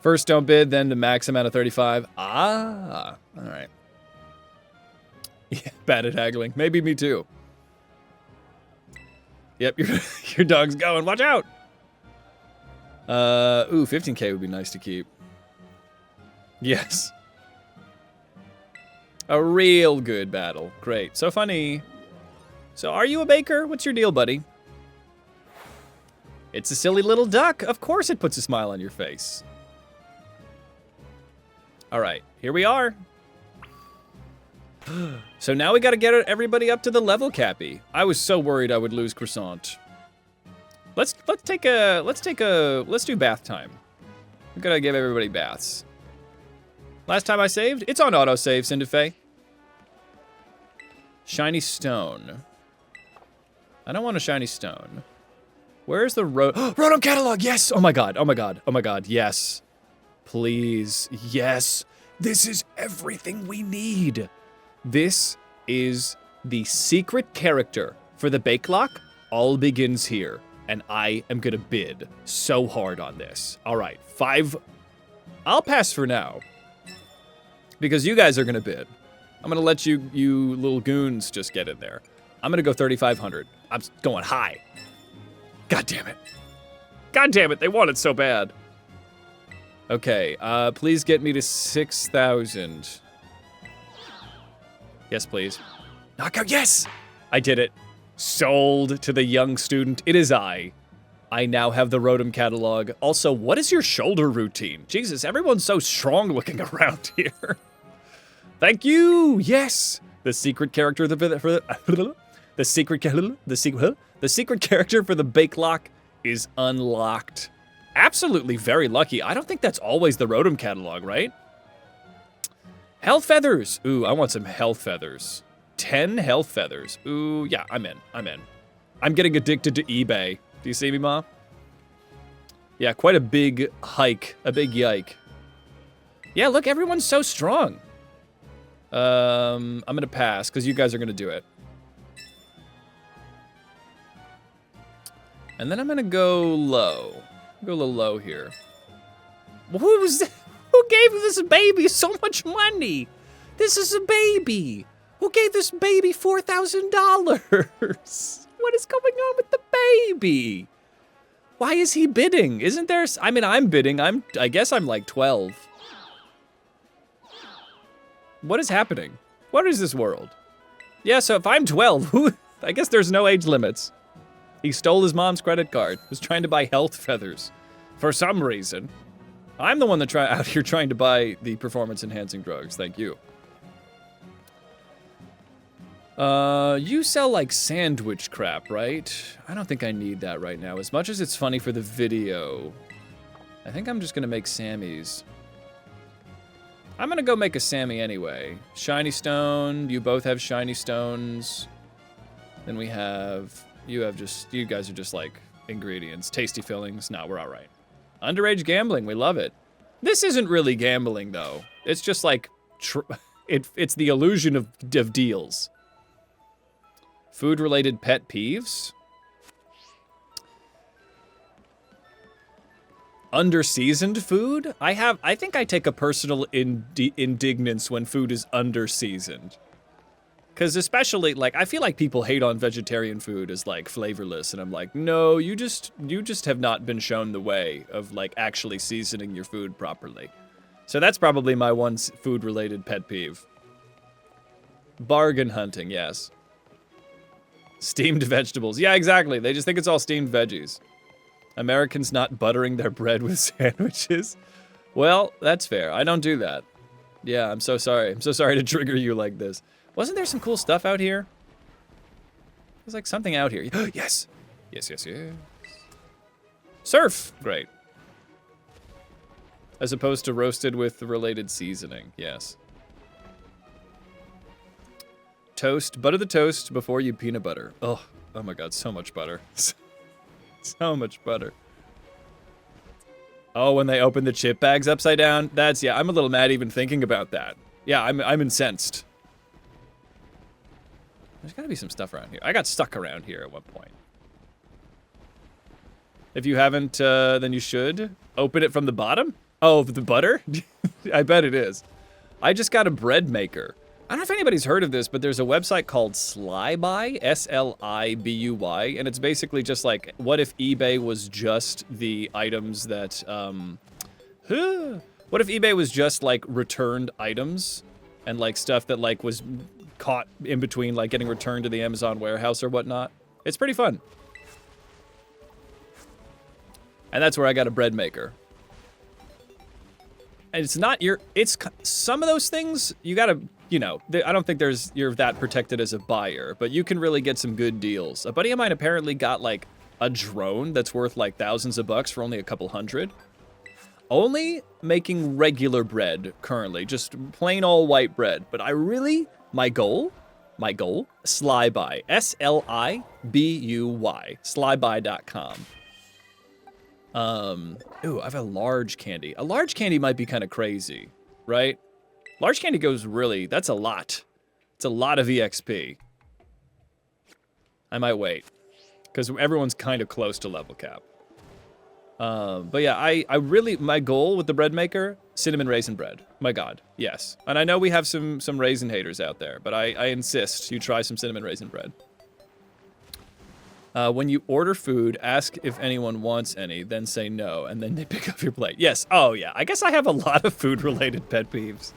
First don't bid, then the max amount of 35. Ah, all right. Yeah, bad at haggling. Maybe me too. Yep, your dog's going. Watch out. Ooh, 15K would be nice to keep. Yes. A real good battle. Great. So funny. So are you a baker? What's your deal, buddy? It's a silly little duck. Of course it puts a smile on your face. All right, here we are. So now we got to get everybody up to the level cappy. I was so worried I would lose Croissant. Let's do bath time. We gotta give everybody baths. Last time I saved, it's on autosave, Cinderfay. Shiny stone. I don't want a shiny stone. Where's the Rotom catalog? Yes! Oh my god, oh my god, oh my god, yes. Please, yes. This is everything we need. This is the secret character for the Bake Lock. All begins here, and I am gonna bid so hard on this. All right, 5. I'll pass for now, because you guys are gonna bid. I'm gonna let you little goons just get in there. I'm gonna go 3,500. I'm going high. God damn it. God damn it, they want it so bad. Okay, please get me to 6,000. Yes, please. Knockout, yes! I did it. Sold to the young student. It is I. I now have the Rotom catalog. Also, what is your shoulder routine? Jesus, everyone's so strong looking around here. Thank you. Yes. The secret character the secret character for the Bake Lock is unlocked. Absolutely very lucky. I don't think that's always the Rotom catalog, right? Health feathers. Ooh, I want some health feathers. 10 health feathers. Ooh, yeah, I'm in. I'm getting addicted to eBay. Do you see me, Ma? Yeah, quite a big hike. A big yike. Yeah, look, everyone's so strong. I'm gonna pass, because you guys are gonna do it. And then I'm gonna go low. Go a little low here. Who gave this baby so much money? This is a baby. Who gave this baby $4,000? What is going on with the baby? Why is he bidding? Isn't there... I mean, I'm bidding. I guess I'm like 12. What is happening? What is this world? Yeah, so if I'm 12, I guess there's no age limits. He stole his mom's credit card. Was trying to buy health feathers. For some reason. I'm the one that out here trying to buy the performance-enhancing drugs. Thank you. You sell, like, sandwich crap, right? I don't think I need that right now. As much as it's funny for the video, I think I'm just gonna make Sammys. I'm gonna go make a Sammy anyway. Shiny stone. You both have shiny stones. Then we have... You guys are just, like, ingredients. Tasty fillings. No, we're all right. Underage gambling. We love it. This isn't really gambling, though. It's just, like... It's the illusion of deals. Food-related pet peeves? Under-seasoned food? I think I take a personal indignance when food is under-seasoned. Because especially, like, I feel like people hate on vegetarian food as, like, flavorless, and I'm like, no, you just have not been shown the way of, like, actually seasoning your food properly. So that's probably my one food-related pet peeve. Bargain hunting, yes. Steamed vegetables. Yeah, exactly. They just think it's all steamed veggies. Americans not buttering their bread with sandwiches. Well, that's fair. I don't do that. Yeah, I'm so sorry. I'm so sorry to trigger you like this. Wasn't there some cool stuff out here? There's like something out here. Yes! Yes, yes, yes. Surf! Great. As opposed to roasted with the related seasoning. Yes. Toast. Butter the toast before you peanut butter. Oh my god, so much butter. So much butter. Oh, when they open the chip bags upside down? That's, yeah, I'm a little mad even thinking about that. Yeah, I'm incensed. There's gotta be some stuff around here. I got stuck around here at one point. If you haven't, then you should. Open it from the bottom? Oh, the butter? I bet it is. I just got a bread maker. I don't know if anybody's heard of this, but there's a website called Slibuy, S-L-I-B-U-Y, and it's basically just like, what if eBay was just the items that, what if eBay was just like returned items and like stuff that like was caught in between like getting returned to the Amazon warehouse or whatnot? It's pretty fun. And that's where I got a bread maker. And it's not your, it's, some of those things, you gotta, you know, I don't think you're that protected as a buyer, but you can really get some good deals. A buddy of mine apparently got like a drone that's worth like thousands of bucks for only a couple hundred. Only making regular bread currently, just plain old white bread. But I really, my goal, Slibuy, S-L-I-B-U-Y, slibuy.com. Ooh, I have a large candy. A large candy might be kind of crazy, right? Large candy goes really, that's a lot. It's a lot of EXP. I might wait, because everyone's kind of close to level cap. But yeah, I really, my goal with the bread maker, cinnamon raisin bread. My God, yes. And I know we have some raisin haters out there, but I insist you try some cinnamon raisin bread. When you order food, ask if anyone wants any, then say no, and then they pick up your plate. Yes, oh yeah, I guess I have a lot of food-related pet peeves.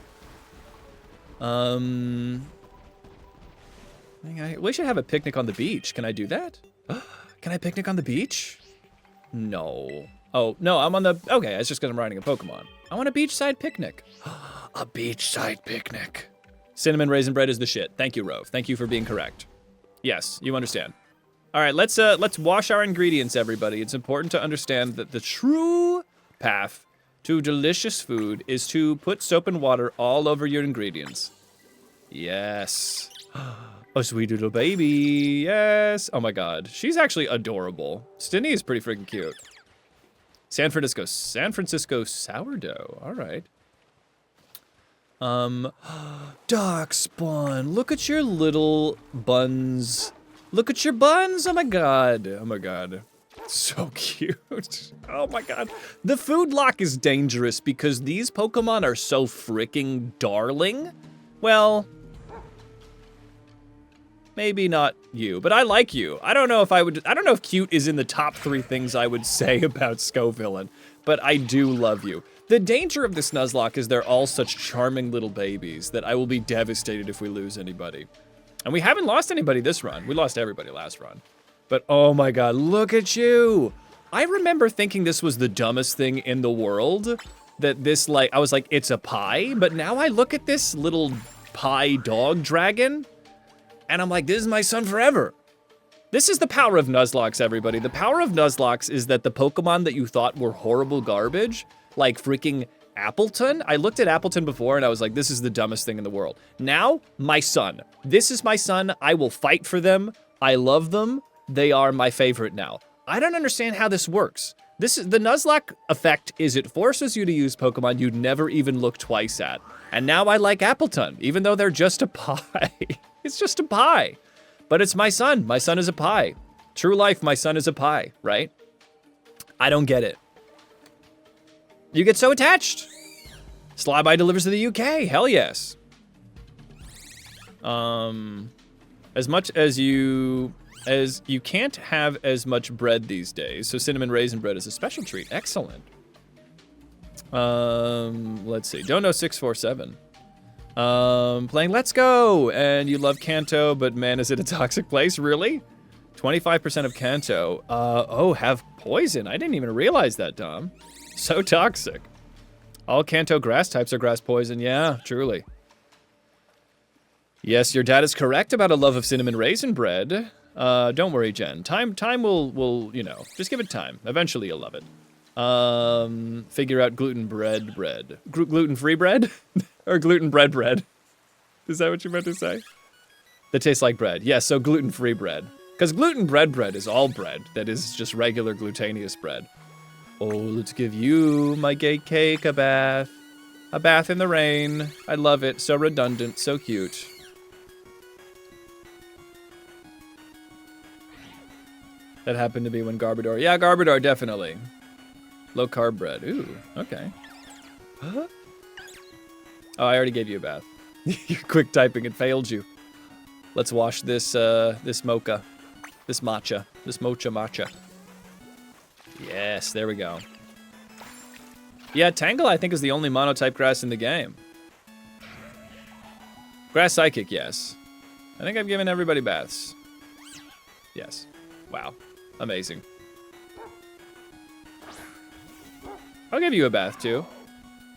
We should have a picnic on the beach. Can I do that? Can I picnic on the beach? No. Oh, no, I'm on the... Okay, it's just because I'm riding a Pokemon. I want a beachside picnic. A beachside picnic. Cinnamon raisin bread is the shit. Thank you, Rove. Thank you for being correct. Yes, you understand. All right, let's wash our ingredients, everybody. It's important to understand that the true path to delicious food is to put soap and water all over your ingredients. Yes. A sweet little baby, yes. Oh my God, she's actually adorable. Stinny is pretty freaking cute. San Francisco sourdough, all right. Darkspawn, look at your little buns. Look at your buns, oh my God. Oh my God, so cute. Oh my God. The food lock is dangerous because these Pokemon are so freaking darling. Well, maybe not you, but I like you. I don't know if cute is in the top 3 things I would say about Scovillain, but I do love you. The danger of this Nuzlocke is they're all such charming little babies that I will be devastated if we lose anybody. And we haven't lost anybody this run. We lost everybody last run. But oh my God, look at you. I remember thinking this was the dumbest thing in the world. That this, like, I was like, it's a pie. But now I look at this little pie dog dragon. And I'm like, this is my son forever. This is the power of Nuzlocks, everybody. The power of Nuzlocks is that the Pokemon that you thought were horrible garbage, like freaking Appleton. I looked at Appleton before and I was like, this is the dumbest thing in the world. Now, my son. This is my son. I will fight for them. I love them. They are my favorite now. I don't understand how this works. This is the Nuzlocke effect is it forces you to use Pokemon you'd never even look twice at. And now I like Appleton, even though they're just a pie. It's just a pie. But it's my son. My son is a pie. True life, my son is a pie, right? I don't get it. You get so attached. Slibuy delivers to the UK. Hell yes. As much as you can't have as much bread these days, so cinnamon raisin bread is a special treat. Excellent. Let's see. Don't know 647. Playing Let's Go, and you love Kanto, but man, is it a toxic place? Really? 25% of Kanto. Oh, have poison. I didn't even realize that, Dom. So toxic. All Kanto grass types are grass poison. Yeah, truly. Yes, your dad is correct about a love of cinnamon raisin bread. Don't worry, Jen. Time will, you know, just give it time. Eventually you'll love it. Figure out gluten-free bread? Or gluten-bread bread? Is that what you meant to say? That tastes like bread. Yes, so gluten-free bread. Because gluten-bread bread is all bread that is just regular glutaneous bread. Oh, let's give you, my gay cake, a bath. A bath in the rain. I love it. So redundant, so cute. That happened to be when Garbodor. Yeah, Garbodor, definitely. Low carb bread. Ooh, okay. Huh? Oh, I already gave you a bath. Your quick typing, it failed you. Let's wash this, this mocha. This matcha. This matcha. Yes, there we go. Yeah, Tangle, I think, is the only monotype grass in the game. Grass Psychic, yes. I think I've given everybody baths. Yes. Wow. Amazing. I'll give you a bath, too.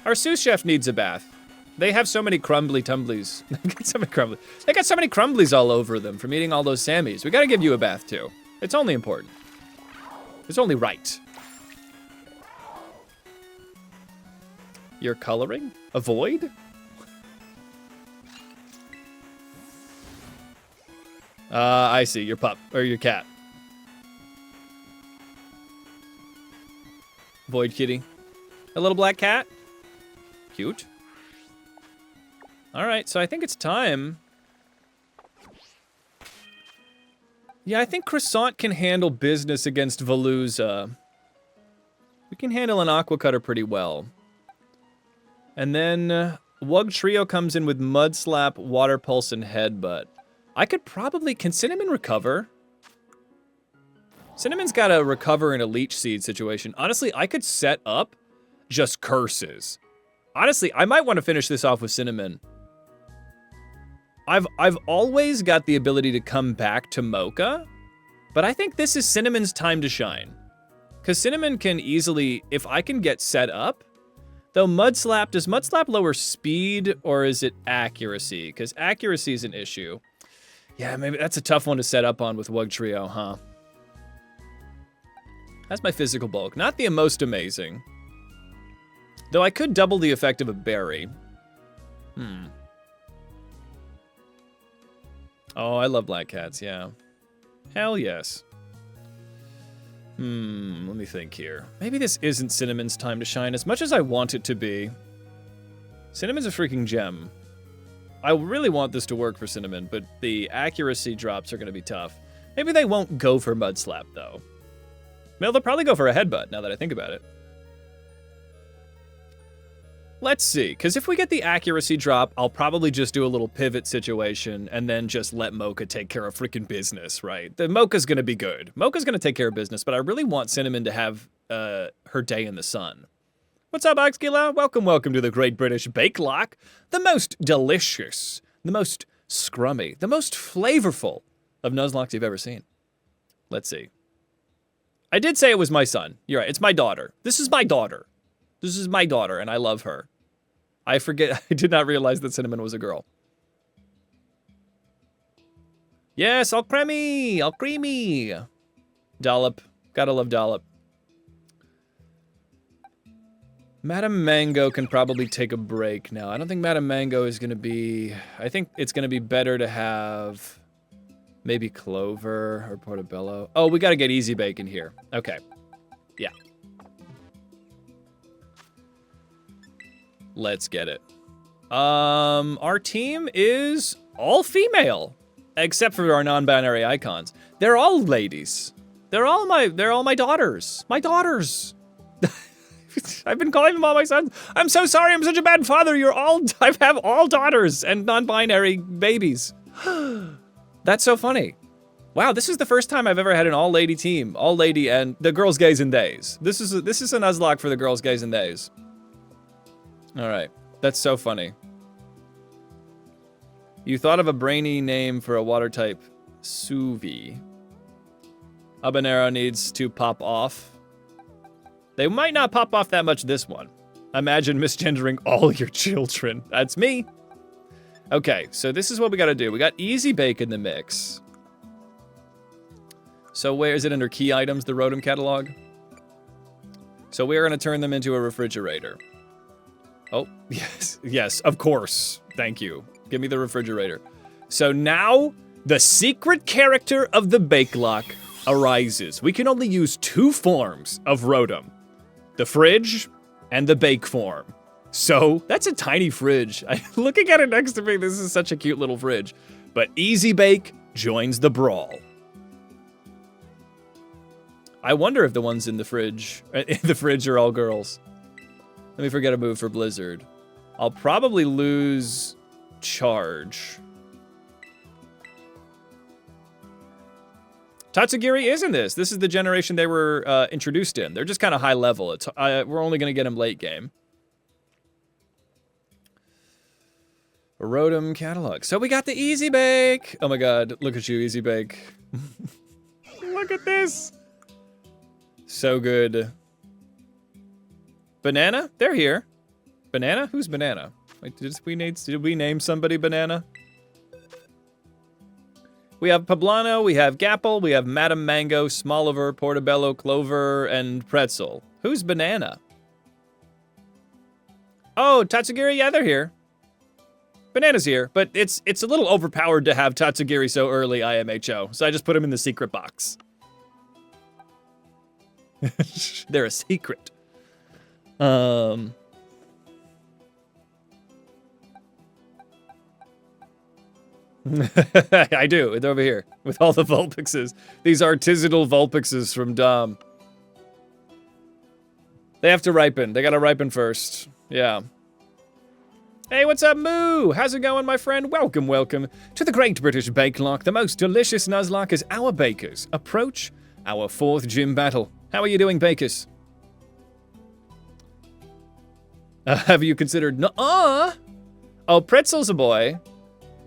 Our sous chef needs a bath. They have so many crumbly tumblies. They got so many crumblies all over them from eating all those Sammies. We gotta give you a bath, too. It's only important. It's only right. You're coloring? Avoid? I see. Your pup. Or your cat. Void kitty. A little black cat? Cute. Alright, so I think it's time. Yeah, I think Croissant can handle business against Veluza. We can handle an Aqua Cutter pretty well. And then Wug Trio comes in with Mud Slap, Water Pulse, and Headbutt. I could probably... Can Cinnamon recover? Cinnamon's got to recover in a Leech Seed situation. Honestly, I could set up just curses. Honestly, I might want to finish this off with Cinnamon. I've always got the ability to come back to Mocha, but I think this is Cinnamon's time to shine. Because Cinnamon can easily, if I can get set up, though Mud Slap, does Mud Slap lower speed or is it accuracy? Because accuracy is an issue. Yeah, maybe that's a tough one to set up on with Wug Trio, huh? That's my physical bulk. Not the most amazing. Though I could double the effect of a berry. Oh, I love black cats, yeah. Hell yes. Let me think here. Maybe this isn't Cinnamon's time to shine as much as I want it to be. Cinnamon's a freaking gem. I really want this to work for Cinnamon, but the accuracy drops are going to be tough. Maybe they won't go for Mud Slap, though. Well, they'll probably go for a Headbutt, now that I think about it. Let's see, because if we get the accuracy drop, I'll probably just do a little pivot situation and then just let Mocha take care of freaking business, right? The Mocha's going to be good. Mocha's going to take care of business, but I really want Cinnamon to have her day in the sun. What's up, Oxkila? Welcome to the Great British Bake Lock. The most delicious, the most scrummy, the most flavorful of Nuzlocke you've ever seen. Let's see. I did say it was my son. You're right, it's my daughter. This is my daughter. This is my daughter, and I love her. I did not realize that Cinnamon was a girl. Yes, all creamy, all creamy. Dollop, gotta love Dollop. Madame Mango can probably take a break now. I don't think Madame Mango is gonna be, I think it's gonna be better to have maybe Clover or Portobello. Oh, we gotta get Easy Bake in here. Okay, yeah. Let's get it. Our team is all female, except for our non-binary icons. They're all ladies. They're all my daughters. My daughters. I've been calling them all my sons. I'm so sorry. I'm such a bad father. I have all daughters and non-binary babies. That's so funny. Wow, this is the first time I've ever had an all-lady team. All-lady and the girls, gays, and theys. This is a Nuzlocke for the girls, gays, and theys. All right, that's so funny. You thought of a brainy name for a water type, Suvi. Habanero needs to pop off. They might not pop off that much this one. Imagine misgendering all your children. That's me. Okay, so this is what we gotta do. We got Easy Bake in the mix. So where is it under key items, the Rotom catalog? So we are gonna turn them into a refrigerator. Oh, yes, of course. Thank you. Give me the refrigerator. So now, the secret character of the Bake Lock arises. We can only use 2 forms of Rotom. The fridge and the bake form. So, that's a tiny fridge. Looking at it next to me, this is such a cute little fridge. But Easy Bake joins the brawl. I wonder if the ones in the fridge are all girls. Let me forget a move for Blizzard. I'll probably lose charge. Tatsugiri is in this. This is the generation they were introduced in. They're just kind of high level. It's we're only going to get them late game. Rotom catalog. So we got the Easy Bake. Oh my god, look at you, Easy Bake. Look at this. So good. Banana? They're here. Banana? Who's Banana? Wait, did we name somebody Banana? We have Poblano, we have Gapple, we have Madame Mango, Smoliver, Portobello, Clover, and Pretzel. Who's Banana? Oh, Tatsugiri, yeah, they're here. Banana's here, but it's a little overpowered to have Tatsugiri so early, IMHO, so I just put him in the secret box. They're a secret. I do. They're over here with all the Vulpixes. These artisanal Vulpixes from Dom. They have to ripen. They gotta ripen first. Yeah. Hey, what's up, Moo? How's it going, my friend? Welcome, welcome to the Great British Bake Lock. The most delicious Nuzlocke as our bakers approach our 4th gym battle. How are you doing, bakers? Have you considered... Oh, Pretzel's a boy.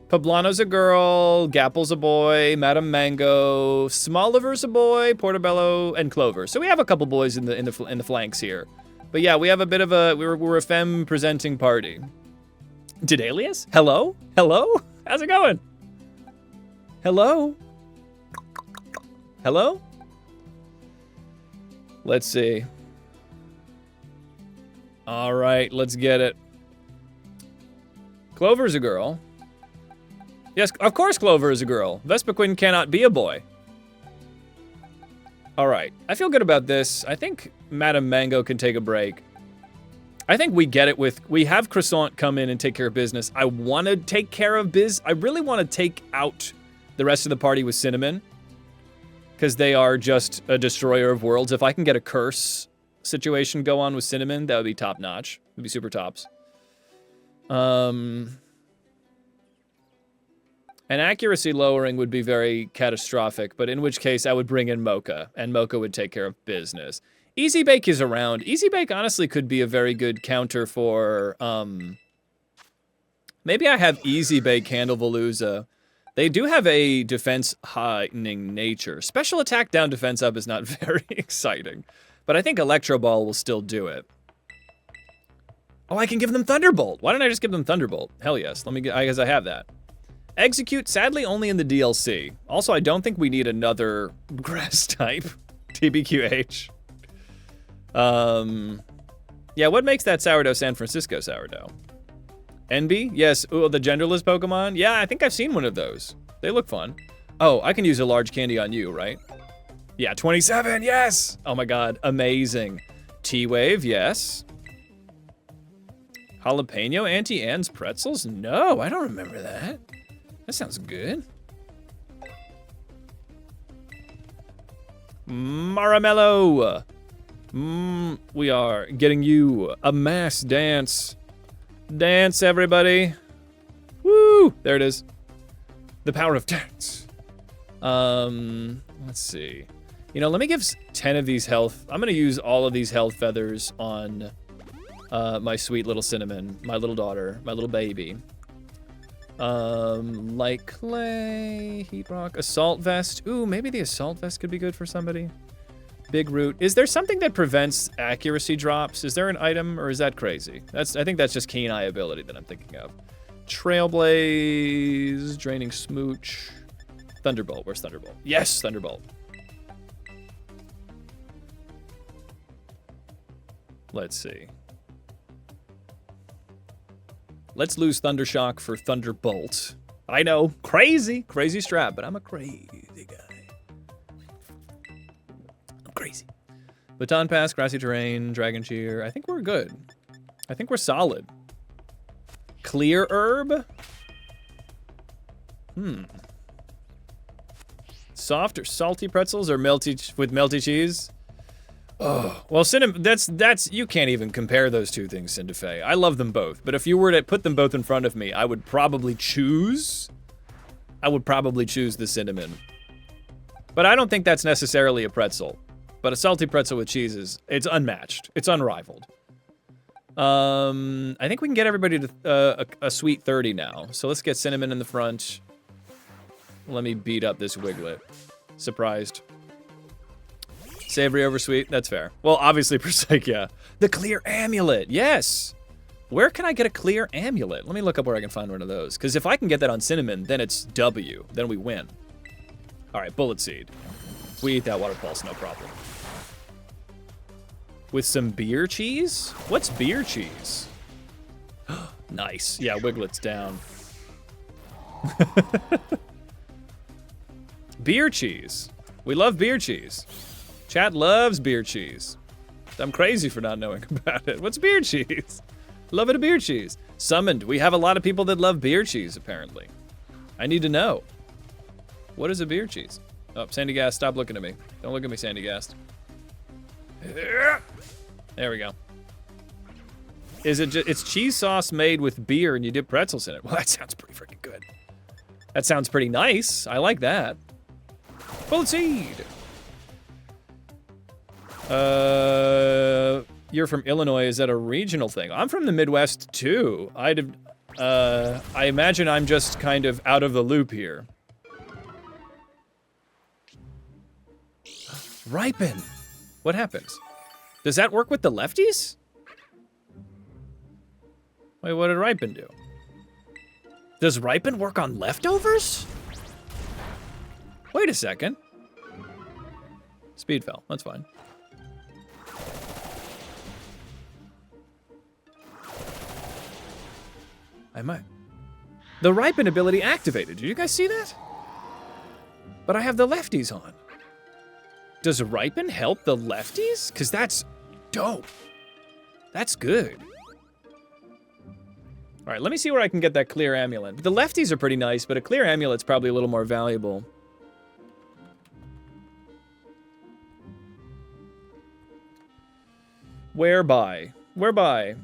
Poblano's a girl. Gapple's a boy. Madame Mango. Smoliver's a boy. Portobello and Clover. So we have a couple boys in the flanks here. But yeah, we have a bit of a... We're a femme presenting party. Did Alias? Hello? Hello? How's it going? Hello? Hello? Let's see. All right, let's get it. Clover's a girl. Yes, of course Clover is a girl. Vespiquen cannot be a boy. All right, I feel good about this. I think Madame Mango can take a break. I think we get it with, we have Croissant come in and take care of business. I want to take care of I really want to take out the rest of the party with Cinnamon, because they are just a destroyer of worlds. If I can get a curse situation go on with Cinnamon, that would be top notch. It would be super tops. An accuracy lowering would be very catastrophic, but in which case I would bring in Mocha, and Mocha would take care of business. Easy Bake is around. Easy Bake honestly could be a very good counter for, maybe I have Easy Bake handle Veluza. They do have a defense heightening nature. Special attack down, defense up is not very exciting, but I think Electro Ball will still do it. Oh, I can give them Thunderbolt. Why don't I just give them Thunderbolt? Hell yes, let me get, I guess I have that. Execute, sadly only in the DLC. Also, I don't think we need another grass type. TBQH. Yeah, what makes that sourdough San Francisco sourdough? NB? Yes, ooh, the genderless Pokemon? Yeah, I think I've seen one of those. They look fun. Oh, I can use a large candy on you, right? Yeah, 27, yes! Oh my god, amazing. T-Wave, yes. Jalapeno Auntie-Anne's pretzels? No, I don't remember that. That sounds good. Maramello! We are getting you a mass dance. Dance, everybody. Woo! There it is. The power of dance. Let's see. You know, let me give 10 of these health. I'm gonna use all of these health feathers on my sweet little Cinnamon, my little daughter, my little baby. Like clay, heat rock, assault vest. Ooh, maybe the assault vest could be good for somebody. Big root. Is there something that prevents accuracy drops? Is there an item, or is that crazy? I think that's just keen eye ability that I'm thinking of. Trailblaze, draining smooch, Thunderbolt. Where's Thunderbolt? Yes, Thunderbolt. Let's see. Let's lose Thundershock for Thunderbolt. I know, crazy strap, but I'm a crazy guy. I'm crazy. Baton Pass, Grassy Terrain, Dragon Cheer. I think we're good. I think we're solid. Clear Herb? Soft or salty pretzels or with melty cheese? Oh, well, cinnamon, that's, you can't even compare those two things, Cinderfay. I love them both, but if you were to put them both in front of me, I would probably choose the cinnamon. But I don't think that's necessarily a pretzel. But a salty pretzel with cheese it's unmatched. It's unrivaled. I think we can get everybody to a sweet 30 now. So let's get cinnamon in the front. Let me beat up this Wiglet. Surprised. Savory over sweet, that's fair. Well, obviously, yeah. The clear amulet, yes. Where can I get a clear amulet? Let me look up where I can find one of those. Because if I can get that on cinnamon, then it's W. Then we win. All right, bullet seed. We eat that water pulse, no problem. With some beer cheese? What's beer cheese? Nice. Yeah, Wiglet's down. Beer cheese. We love beer cheese. Chat loves beer cheese. I'm crazy for not knowing about it. What's beer cheese? Love it a beer cheese. Summoned. We have a lot of people that love beer cheese, apparently. I need to know. What is a beer cheese? Oh, Sandy Gas, stop looking at me. Don't look at me, Sandy Gas. There we go. Is it it's cheese sauce made with beer and you dip pretzels in it? Well, that sounds pretty freaking good. That sounds pretty nice. I like that. Bullet seed. You're from Illinois. Is that a regional thing? I'm from the Midwest too. I imagine I'm just kind of out of the loop here. Ripen. What happens? Does that work with the lefties? Wait, what did Ripen do? Does Ripen work on leftovers? Wait a second. Speed fell. That's fine. I might. The Ripen ability activated. Did you guys see that? But I have the lefties on. Does Ripen help the lefties? Because that's dope. That's good. All right, let me see where I can get that clear amulet. The lefties are pretty nice, but a clear amulet's probably a little more valuable. Whereby? Whereby?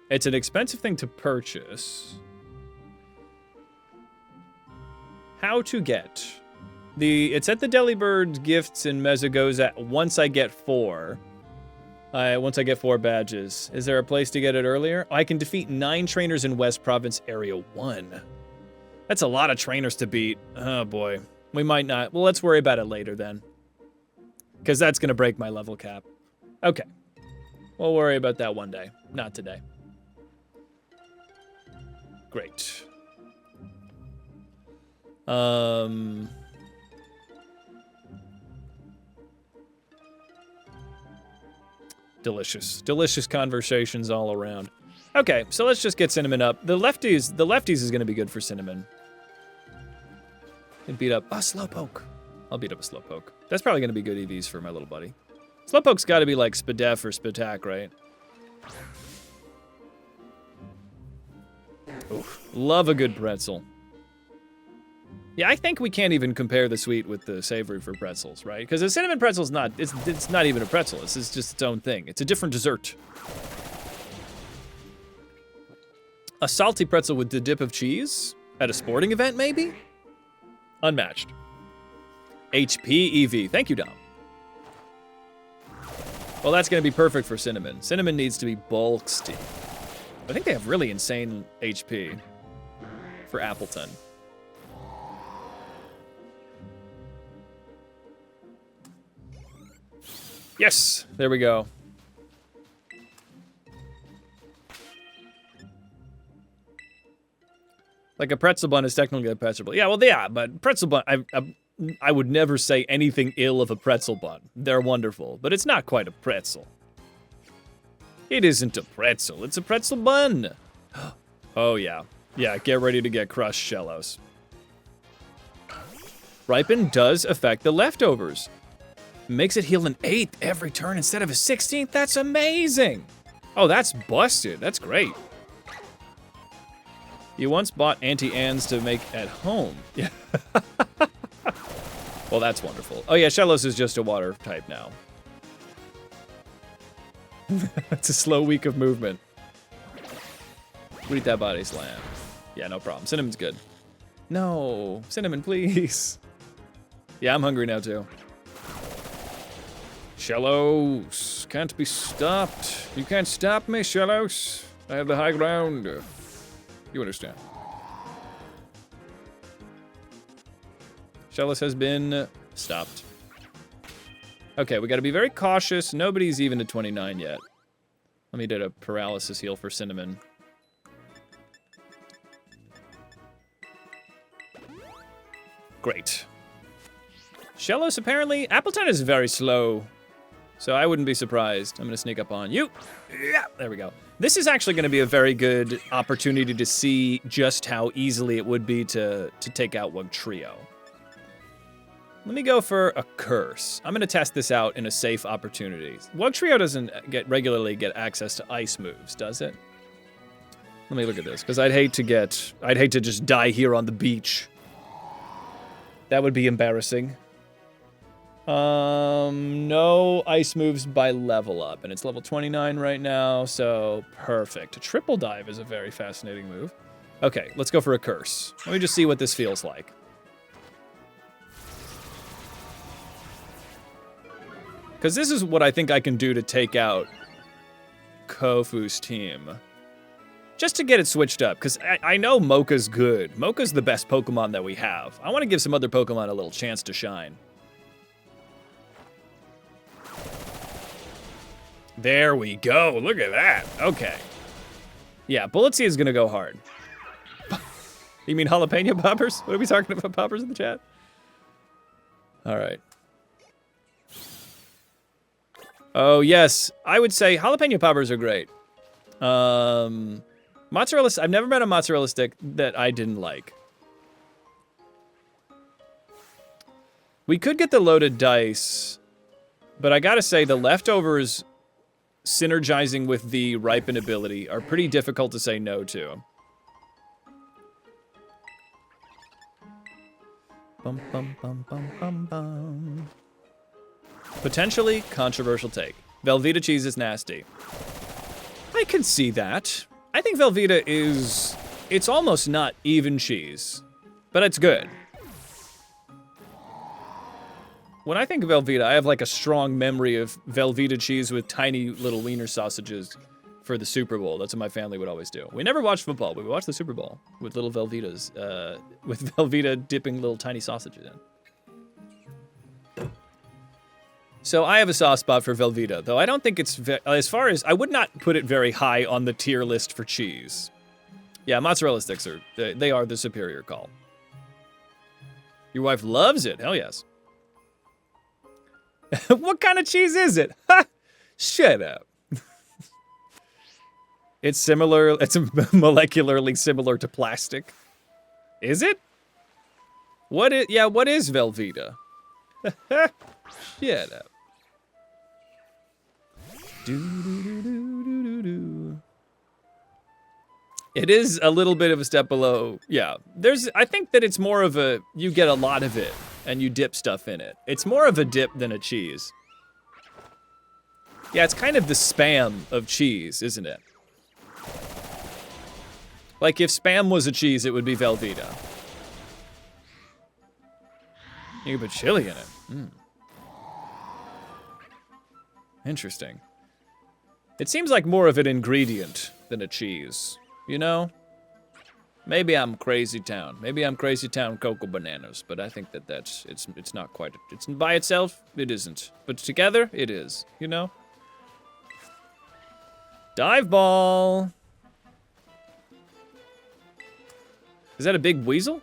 It's an expensive thing to purchase. How to get. It's at the Delibird gifts in Mezagoza once I get 4. Once I get 4 badges. Is there a place to get it earlier? I can defeat 9 trainers in West Province Area 1. That's a lot of trainers to beat. Oh boy. We might not. Well, let's worry about it later then. Because that's going to break my level cap. Okay. We'll worry about that one day. Not today. Great. Delicious. Delicious conversations all around. Okay, so let's just get Cinnamon up. The lefties is going to be good for Cinnamon. And beat up a Slowpoke. I'll beat up a Slowpoke. That's probably going to be good EVs for my little buddy. Slowpoke's got to be like Spadef or Spatak, right? Oof. Love a good pretzel. Yeah, I think we can't even compare the sweet with the savory for pretzels, right? Because a cinnamon pretzel's not, it's not even a pretzel. It's just its own thing. It's a different dessert. A salty pretzel with the dip of cheese? At a sporting event, maybe? Unmatched. HP EV. Thank you, Dom. Well, that's going to be perfect for Cinnamon. Cinnamon needs to be bulk steep. I think they have really insane HP for Appleton. Yes, there we go. Like a pretzel bun is technically a pretzel bun. Yeah, well, yeah, but pretzel bun, I would never say anything ill of a pretzel bun. They're wonderful, but it's not quite a pretzel. It isn't a pretzel, it's a pretzel bun. Oh, yeah. Yeah, get ready to get crushed, Shellos. Ripen does affect the leftovers. Makes it heal an 8th every turn instead of a 16th. That's amazing. Oh, that's busted. That's great. You once bought Auntie Anne's to make at home. Yeah. Well, that's wonderful. Oh yeah, Shellos is just a water type now. It's a slow week of movement. Eat that body slam. Yeah, no problem. Cinnamon's good. No, Cinnamon, please. Yeah, I'm hungry now too. Shellos, can't be stopped. You can't stop me, Shellos. I have the high ground. You understand. Shellos has been stopped. Okay, we gotta be very cautious. Nobody's even at 29 yet. Let me do a paralysis heal for Cinnamon. Great. Shellos apparently... Appletine is very slow, so I wouldn't be surprised. I'm gonna sneak up on you. Yeah, there we go. This is actually gonna be a very good opportunity to see just how easily it would be to take out Wugtrio. Let me go for a curse. I'm gonna test this out in a safe opportunity. Wugtrio doesn't regularly get access to ice moves, does it? Let me look at this, because I'd hate to just die here on the beach. That would be embarrassing. No ice moves by level up, and it's level 29 right now, so perfect. A triple dive is a very fascinating move. Okay, let's go for a curse. Let me just see what this feels like. Because this is what I think I can do to take out Kofu's team. Just to get it switched up, because I know Mocha's good. Mocha's the best Pokemon that we have. I want to give some other Pokemon a little chance to shine. There we go. Look at that. Okay. Yeah, Bullet Seed is going to go hard. You mean jalapeno poppers? What are we talking about, poppers in the chat? All right. Oh, yes. I would say jalapeno poppers are great. Mozzarella... I've never met a mozzarella stick that I didn't like. We could get the loaded dice, but I gotta say the leftovers synergizing with the ripen ability are pretty difficult to say no to. Bum, bum, bum, bum, bum, bum. Potentially controversial take. Velveeta cheese is nasty. I can see that. I think Velveeta is... It's almost not even cheese, but it's good. When I think of Velveeta, I have like a strong memory of Velveeta cheese with tiny little wiener sausages for the Super Bowl. That's what my family would always do. We never watched football, but we watched the Super Bowl with little Velveetas, with Velveeta dipping little tiny sausages in. So I have a soft spot for Velveeta, though I don't think it's, as far as, I would not put it very high on the tier list for cheese. Yeah, mozzarella sticks are, they are the superior call. Your wife loves it, hell yes. What kind of cheese is it? Ha! Shut up. It's similar, it's molecularly similar to plastic. Is it? What is Velveeta? Shut up. It is a little bit of a step below. Yeah, I think that it's more of a, you get a lot of it and you dip stuff in it. It's more of a dip than a cheese. Yeah, it's kind of the Spam of cheese, isn't it? Like if Spam was a cheese, it would be Velveeta. You can put chili in it. Mm. Interesting. It seems like more of an ingredient than a cheese, you know? Maybe I'm Crazy Town. Maybe I'm Crazy Town Cocoa Bananas, but I think that it's not quite, it's by itself, it isn't. But together, it is, you know? Dive ball! Is that a big weasel?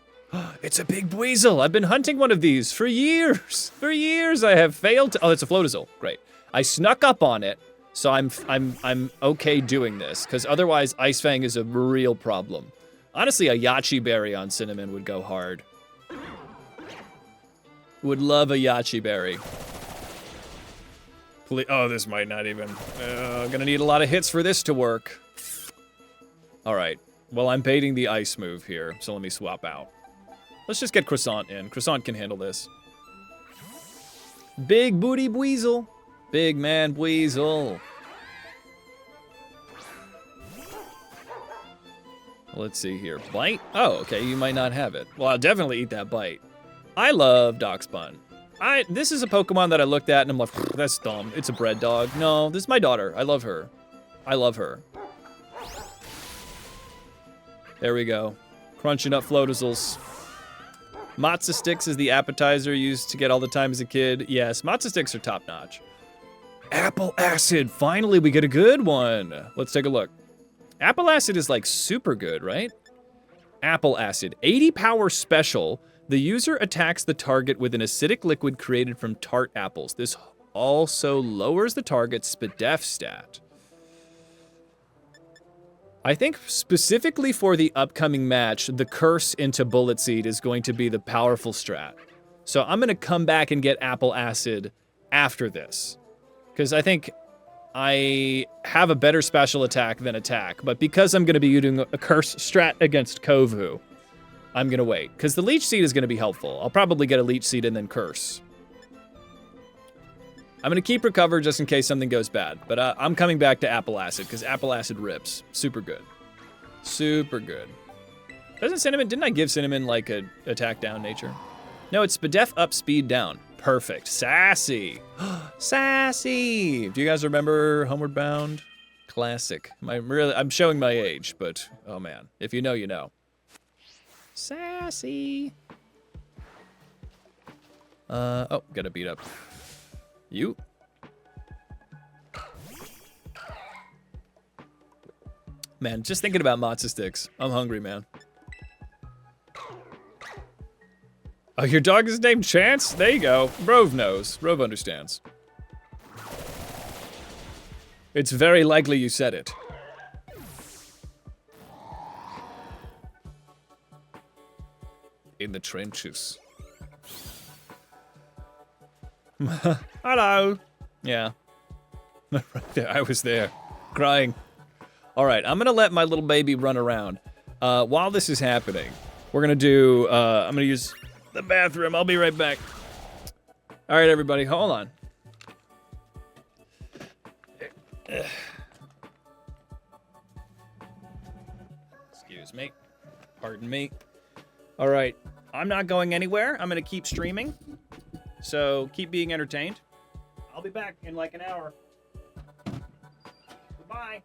It's a big weasel! I've been hunting one of these for years! For years I have failed to, oh, it's a Floatazil, great. I snuck up on it, so I'm okay doing this, because otherwise Ice Fang is a real problem. Honestly, a Yachi Berry on Cinnamon would go hard. Would love a Yachi Berry. Please, oh, this might not even... gonna need a lot of hits for this to work. Alright. Well, I'm baiting the ice move here, so let me swap out. Let's just get Croissant in. Croissant can handle this. Big booty Weasel. Big man Weasel. Let's see here. Bite? Oh, okay, you might not have it. Well, I'll definitely eat that bite. I love Darkspawn. This is a Pokemon that I looked at and I'm like, that's dumb. It's a bread dog. No, this is my daughter. I love her. I love her. There we go. Crunching up Floatazels. Matzo sticks is the appetizer used to get all the time as a kid. Yes, matzo sticks are top notch. Apple acid. Finally, we get a good one. Let's take a look. Apple acid is like super good, right? Apple acid. 80 power special. The user attacks the target with an acidic liquid created from tart apples. This also lowers the target's SPDEF stat. I think specifically for the upcoming match, the curse into Bullet Seed is going to be the powerful strat. So I'm gonna come back and get Apple Acid after this. Because I think I have a better special attack than attack, but because I'm gonna be using a curse strat against Kovu, I'm gonna wait. Because the Leech Seed is gonna be helpful. I'll probably get a Leech Seed and then curse. I'm gonna keep Recover just in case something goes bad, but I'm coming back to Apple Acid, because Apple Acid rips. Super good. Super good. Doesn't Cinnamon, didn't I give Cinnamon like a attack down nature? No, it's SPDEF up, speed down. Perfect. Sassy. Sassy. Do you guys remember Homeward Bound? Classic. I'm showing my age, but oh man, if you know, you know. Sassy. Oh, gotta beat up. You? Man, just thinking about matzo sticks. I'm hungry, man. Oh, your dog is named Chance? There you go. Rove knows. Rove understands. It's very likely you said it. In the trenches. Hello. Yeah. Right there. I was there. Crying. Alright, I'm gonna let my little baby run around. While this is happening, we're gonna do, I'm gonna use the bathroom. I'll be right back. Alright, everybody, hold on. Excuse me. Pardon me. Alright, I'm not going anywhere. I'm gonna keep streaming. So, keep being entertained. I'll be back in like an hour. Goodbye.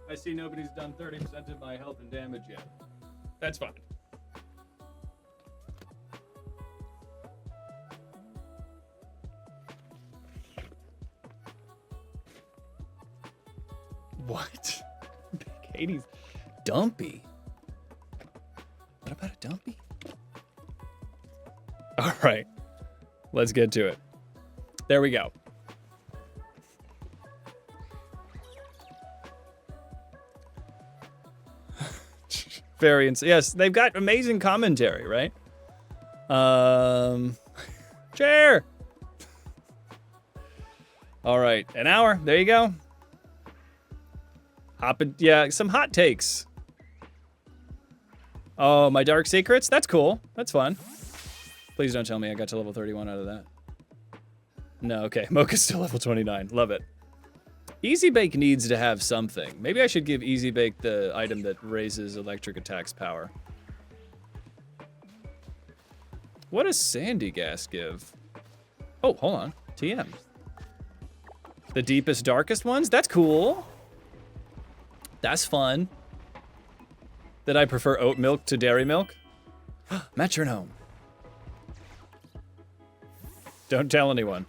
I see nobody's done 30% of my health and damage yet. That's fine. What? Big Hades. Dumpy. What about a dumpy? All right. Let's get to it. There we go. Variants. Yes, they've got amazing commentary, right? Chair. All right, an hour. There you go. Yeah, some hot takes. Oh, my dark secrets? That's cool. That's fun. Please don't tell me I got to level 31 out of that. No, okay. Mocha's still level 29. Love it. Easy Bake needs to have something. Maybe I should give Easy Bake the item that raises electric attack's power. What does Sandy Gas give? Oh, hold on. TM. The deepest, darkest ones? That's cool. That's fun. That I prefer oat milk to dairy milk. Metronome. Don't tell anyone.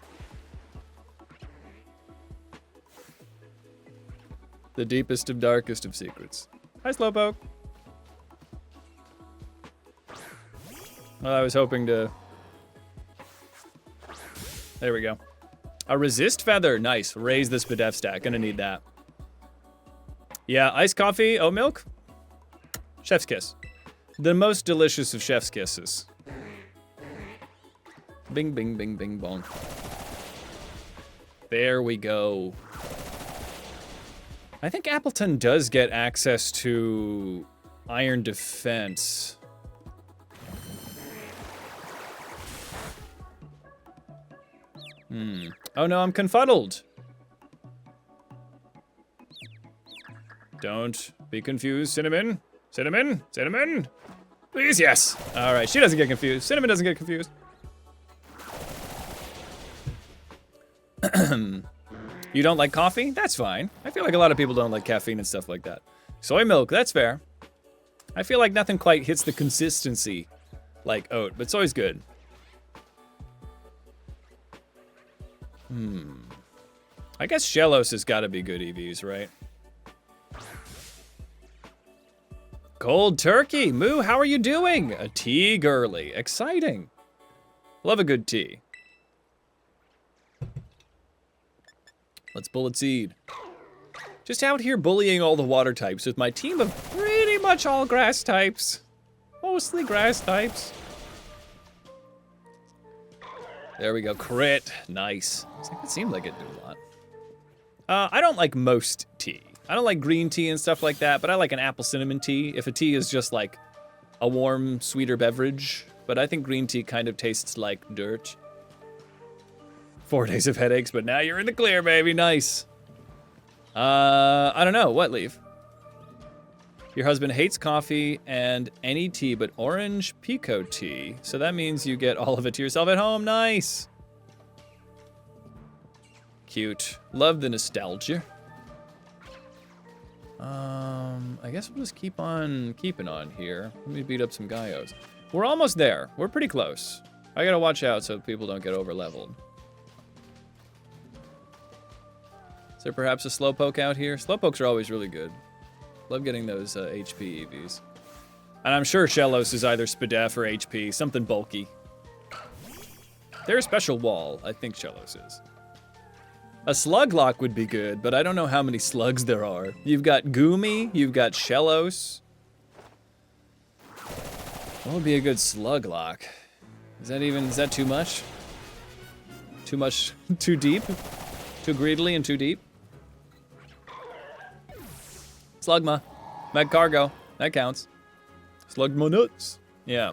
The deepest of darkest of secrets. Hi, Slowpoke. Well, I was hoping to... There we go. A resist feather. Nice. Raise the Spadef stack. Gonna need that. Yeah, iced coffee, oat milk. Chef's kiss. The most delicious of chef's kisses. Bing, bing, bing, bing, bong. There we go. I think Appleton does get access to Iron Defense. Oh no, I'm confuddled. Don't be confused, Cinnamon. Cinnamon? Cinnamon? Please, yes. All right, she doesn't get confused. Cinnamon doesn't get confused. You don't like coffee? That's fine. I feel like a lot of people don't like caffeine and stuff like that. Soy milk, that's fair. I feel like nothing quite hits the consistency like oat, but soy's good. I guess Shellos has got to be good EVs, right? Cold turkey. Moo, how are you doing? A tea girly. Exciting. Love a good tea. Let's bullet seed. Just out here bullying all the water types with my team of pretty much all grass types. Mostly grass types. There we go. Crit. Nice. It seemed like it did a lot. I don't like most tea. I don't like green tea and stuff like that, but I like an apple cinnamon tea. If a tea is just like a warm, sweeter beverage. But I think green tea kind of tastes like dirt. 4 days of headaches, but now you're in the clear, baby. Nice. I don't know. What, Leaf? Your husband hates coffee and any tea but orange pico tea. So that means you get all of it to yourself at home. Nice. Cute. Love the nostalgia. I guess we'll just keep on keeping on here. Let me beat up some Gaios. We're almost there. We're pretty close. I gotta watch out so people don't get over-leveled. Is there perhaps a Slowpoke out here? Slowpokes are always really good. Love getting those HP EVs. And I'm sure Shellos is either Spadef or HP, something bulky. They're a special wall, I think Shellos is. A Sluglock would be good, but I don't know how many slugs there are. You've got Goomy, you've got Shellos. What would be a good Sluglock? Is that too much? Too much, too deep? Too greedily and too deep? Slugma. Mag Cargo. That counts. Slugma nuts. Yeah.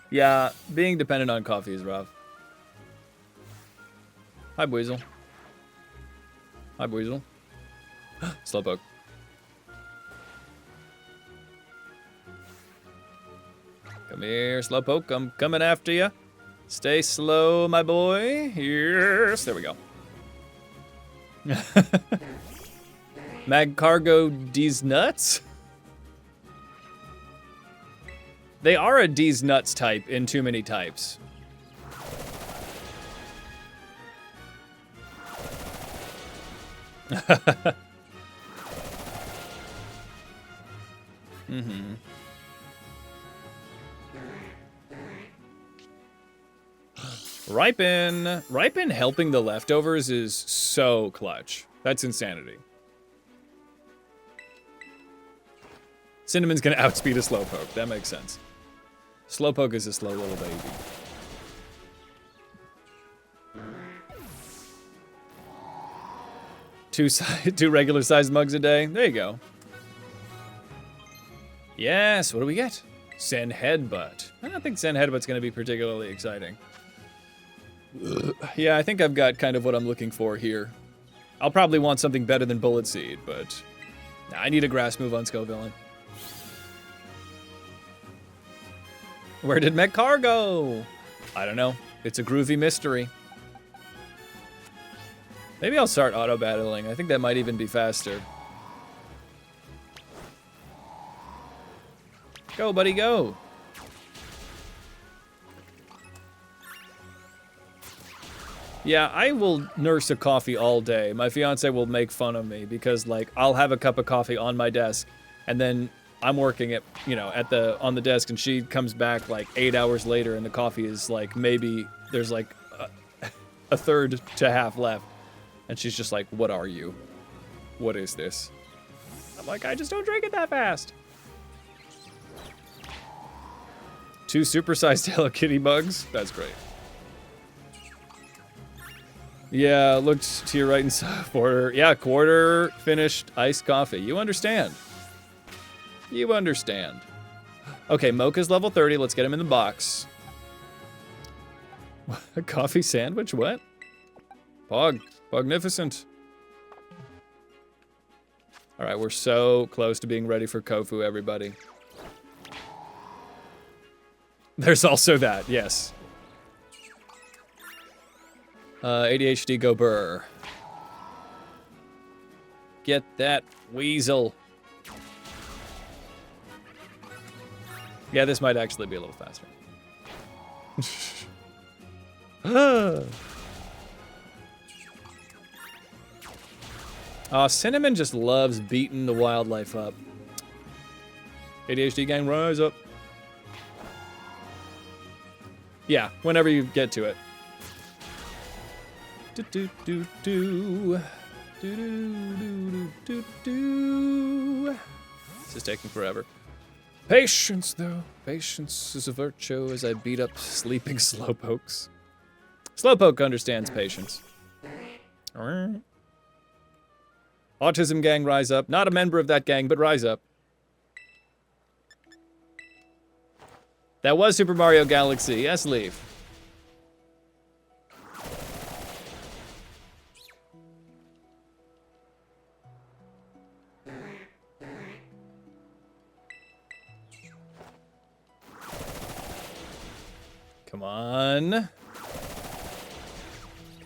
Yeah, being dependent on coffee is rough. Hi, Weasel. Hi, Weasel. Slowpoke. Come here, Slowpoke. I'm coming after you. Stay slow, my boy. Yes. There we go. Mag Cargo D's nuts? They are a D's nuts type in too many types. Mm-hmm. Ripen helping the leftovers is so clutch. That's insanity. Cinnamon's gonna outspeed a Slowpoke. That makes sense. Slowpoke is a slow little baby. Two regular-sized mugs a day. There you go. Yes, what do we get? Zen Headbutt. I don't think Zen Headbutt's gonna be particularly exciting. Yeah, I think I've got kind of what I'm looking for here. I'll probably want something better than Bullet Seed, but I need a grass move on Scovillain. Where did Mekar go? I don't know. It's a groovy mystery. Maybe I'll start auto-battling. I think that might even be faster. Go, buddy, go. Yeah, I will nurse a coffee all day. My fiance will make fun of me because, like, I'll have a cup of coffee on my desk, and then I'm working at, you know, on the desk, and she comes back like 8 hours later, and the coffee is like maybe there's like a third to half left, and she's just like, "What are you? What is this?" I'm like, "I just don't drink it that fast." 2 supersized Hello Kitty bugs. That's great. Yeah, looked to your right and saw quarter. Yeah, quarter finished iced coffee. You understand. You understand. Okay, Mocha's level 30. Let's get him in the box. A coffee sandwich? What? Pognificent. All right, we're so close to being ready for Kofu, everybody. There's also that, yes. ADHD go burr. Get that weasel. Yeah, this might actually be a little faster. Cinnamon just loves beating the wildlife up. ADHD gang, rise up. Yeah, whenever you get to it. This is taking forever. Patience, though. Patience is a virtue as I beat up sleeping slowpokes. Slowpoke understands patience. Autism gang, rise up. Not a member of that gang, but rise up. That was Super Mario Galaxy. Yes, Leaf. Come on.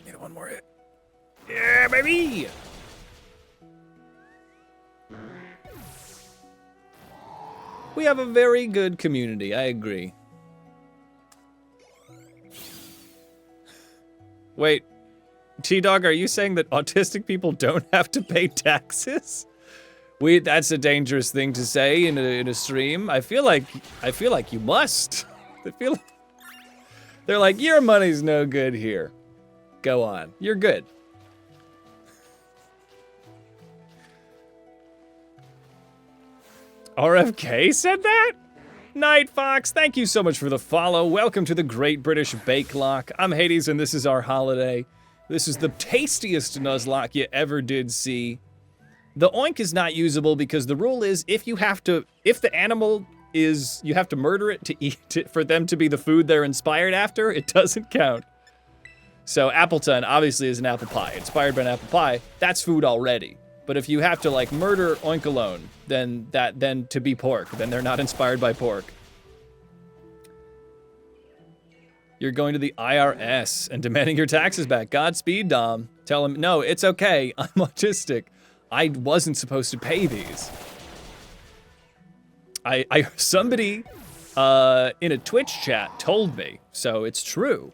Need one more hit. Yeah, baby! We have a very good community, I agree. Wait, T-Dog, are you saying that autistic people don't have to pay taxes? That's a dangerous thing to say in a stream. I feel like you must. They're like, your money's no good here. Go on, you're good. RFK said that? Night Fox, thank you so much for the follow. Welcome to the Great British Bake Lock. I'm Hades, and this is our holiday. This is the tastiest Nuzlocke you ever did see. The oink is not usable because the rule is if the animal is, you have to murder it to eat it for them to be the food they're inspired after, it doesn't count. So Appleton obviously is an apple pie, inspired by an apple pie. That's food already. But if you have to like murder oink alone, then to be pork, then they're not inspired by pork. You're going to the IRS and demanding your taxes back. Godspeed, Dom. Tell him, no, it's okay. I'm autistic. I wasn't supposed to pay these. Somebody in a Twitch chat told me, so it's true.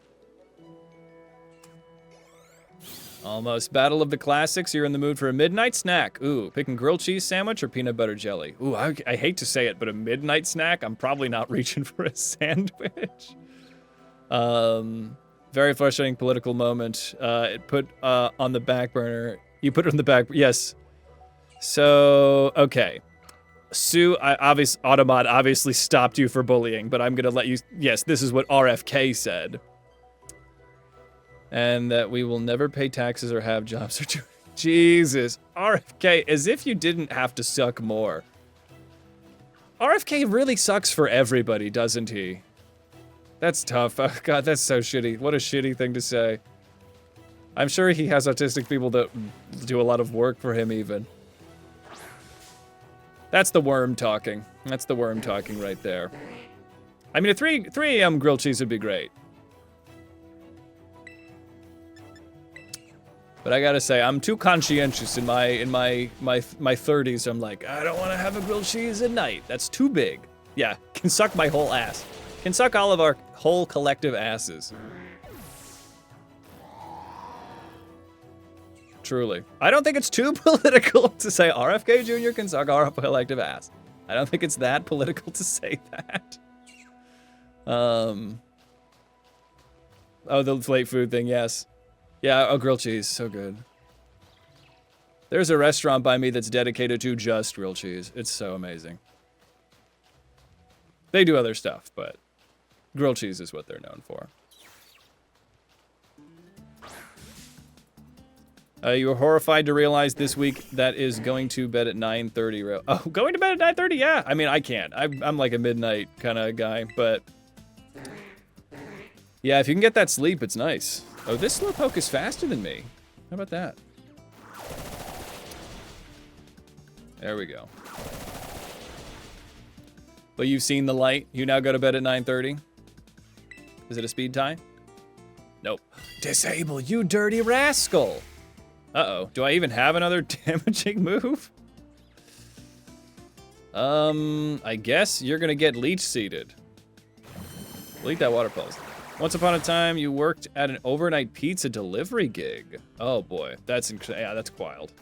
Almost. Battle of the classics. You're in the mood for a midnight snack. Ooh, picking grilled cheese sandwich or peanut butter jelly? Ooh, I hate to say it, but a midnight snack? I'm probably not reaching for a sandwich. Very frustrating political moment. It put on the back burner. You put it on the back. Yes. So, okay. Sue, Autobot obviously stopped you for bullying, but I'm gonna let you. Yes, this is what RFK said. And that we will never pay taxes or have jobs or do. Jesus. RFK, as if you didn't have to suck more. RFK really sucks for everybody, doesn't he? That's tough. Oh, God, that's so shitty. What a shitty thing to say. I'm sure he has autistic people that do a lot of work for him, even. That's the worm talking. That's the worm talking right there. I mean, a 3 a.m. grilled cheese would be great. But I gotta say, I'm too conscientious in my 30s. I'm like, I don't want to have a grilled cheese at night. That's too big. Yeah, can suck my whole ass. Can suck all of our whole collective asses. Truly. I don't think it's too political to say RFK Jr. can suck our collective ass. I don't think it's that political to say that. Oh, the late food thing, yes. Yeah, oh, grilled cheese, so good. There's a restaurant by me that's dedicated to just grilled cheese. It's so amazing. They do other stuff, but grilled cheese is what they're known for. You were horrified to realize this week that is going to bed at 9:30. Oh, going to bed at 9:30? Yeah, I mean, I can't. I'm like a midnight kind of guy, but... Yeah, if you can get that sleep, it's nice. Oh, this Slowpoke is faster than me. How about that? There we go. But you've seen the light. You now go to bed at 9:30. Is it a speed tie? Nope. Disable, you dirty rascal! Uh-oh. Do I even have another damaging move? I guess you're gonna get leech seeded. Delete that water pulse. Once upon a time, you worked at an overnight pizza delivery gig. Oh boy, that's yeah, that's wild.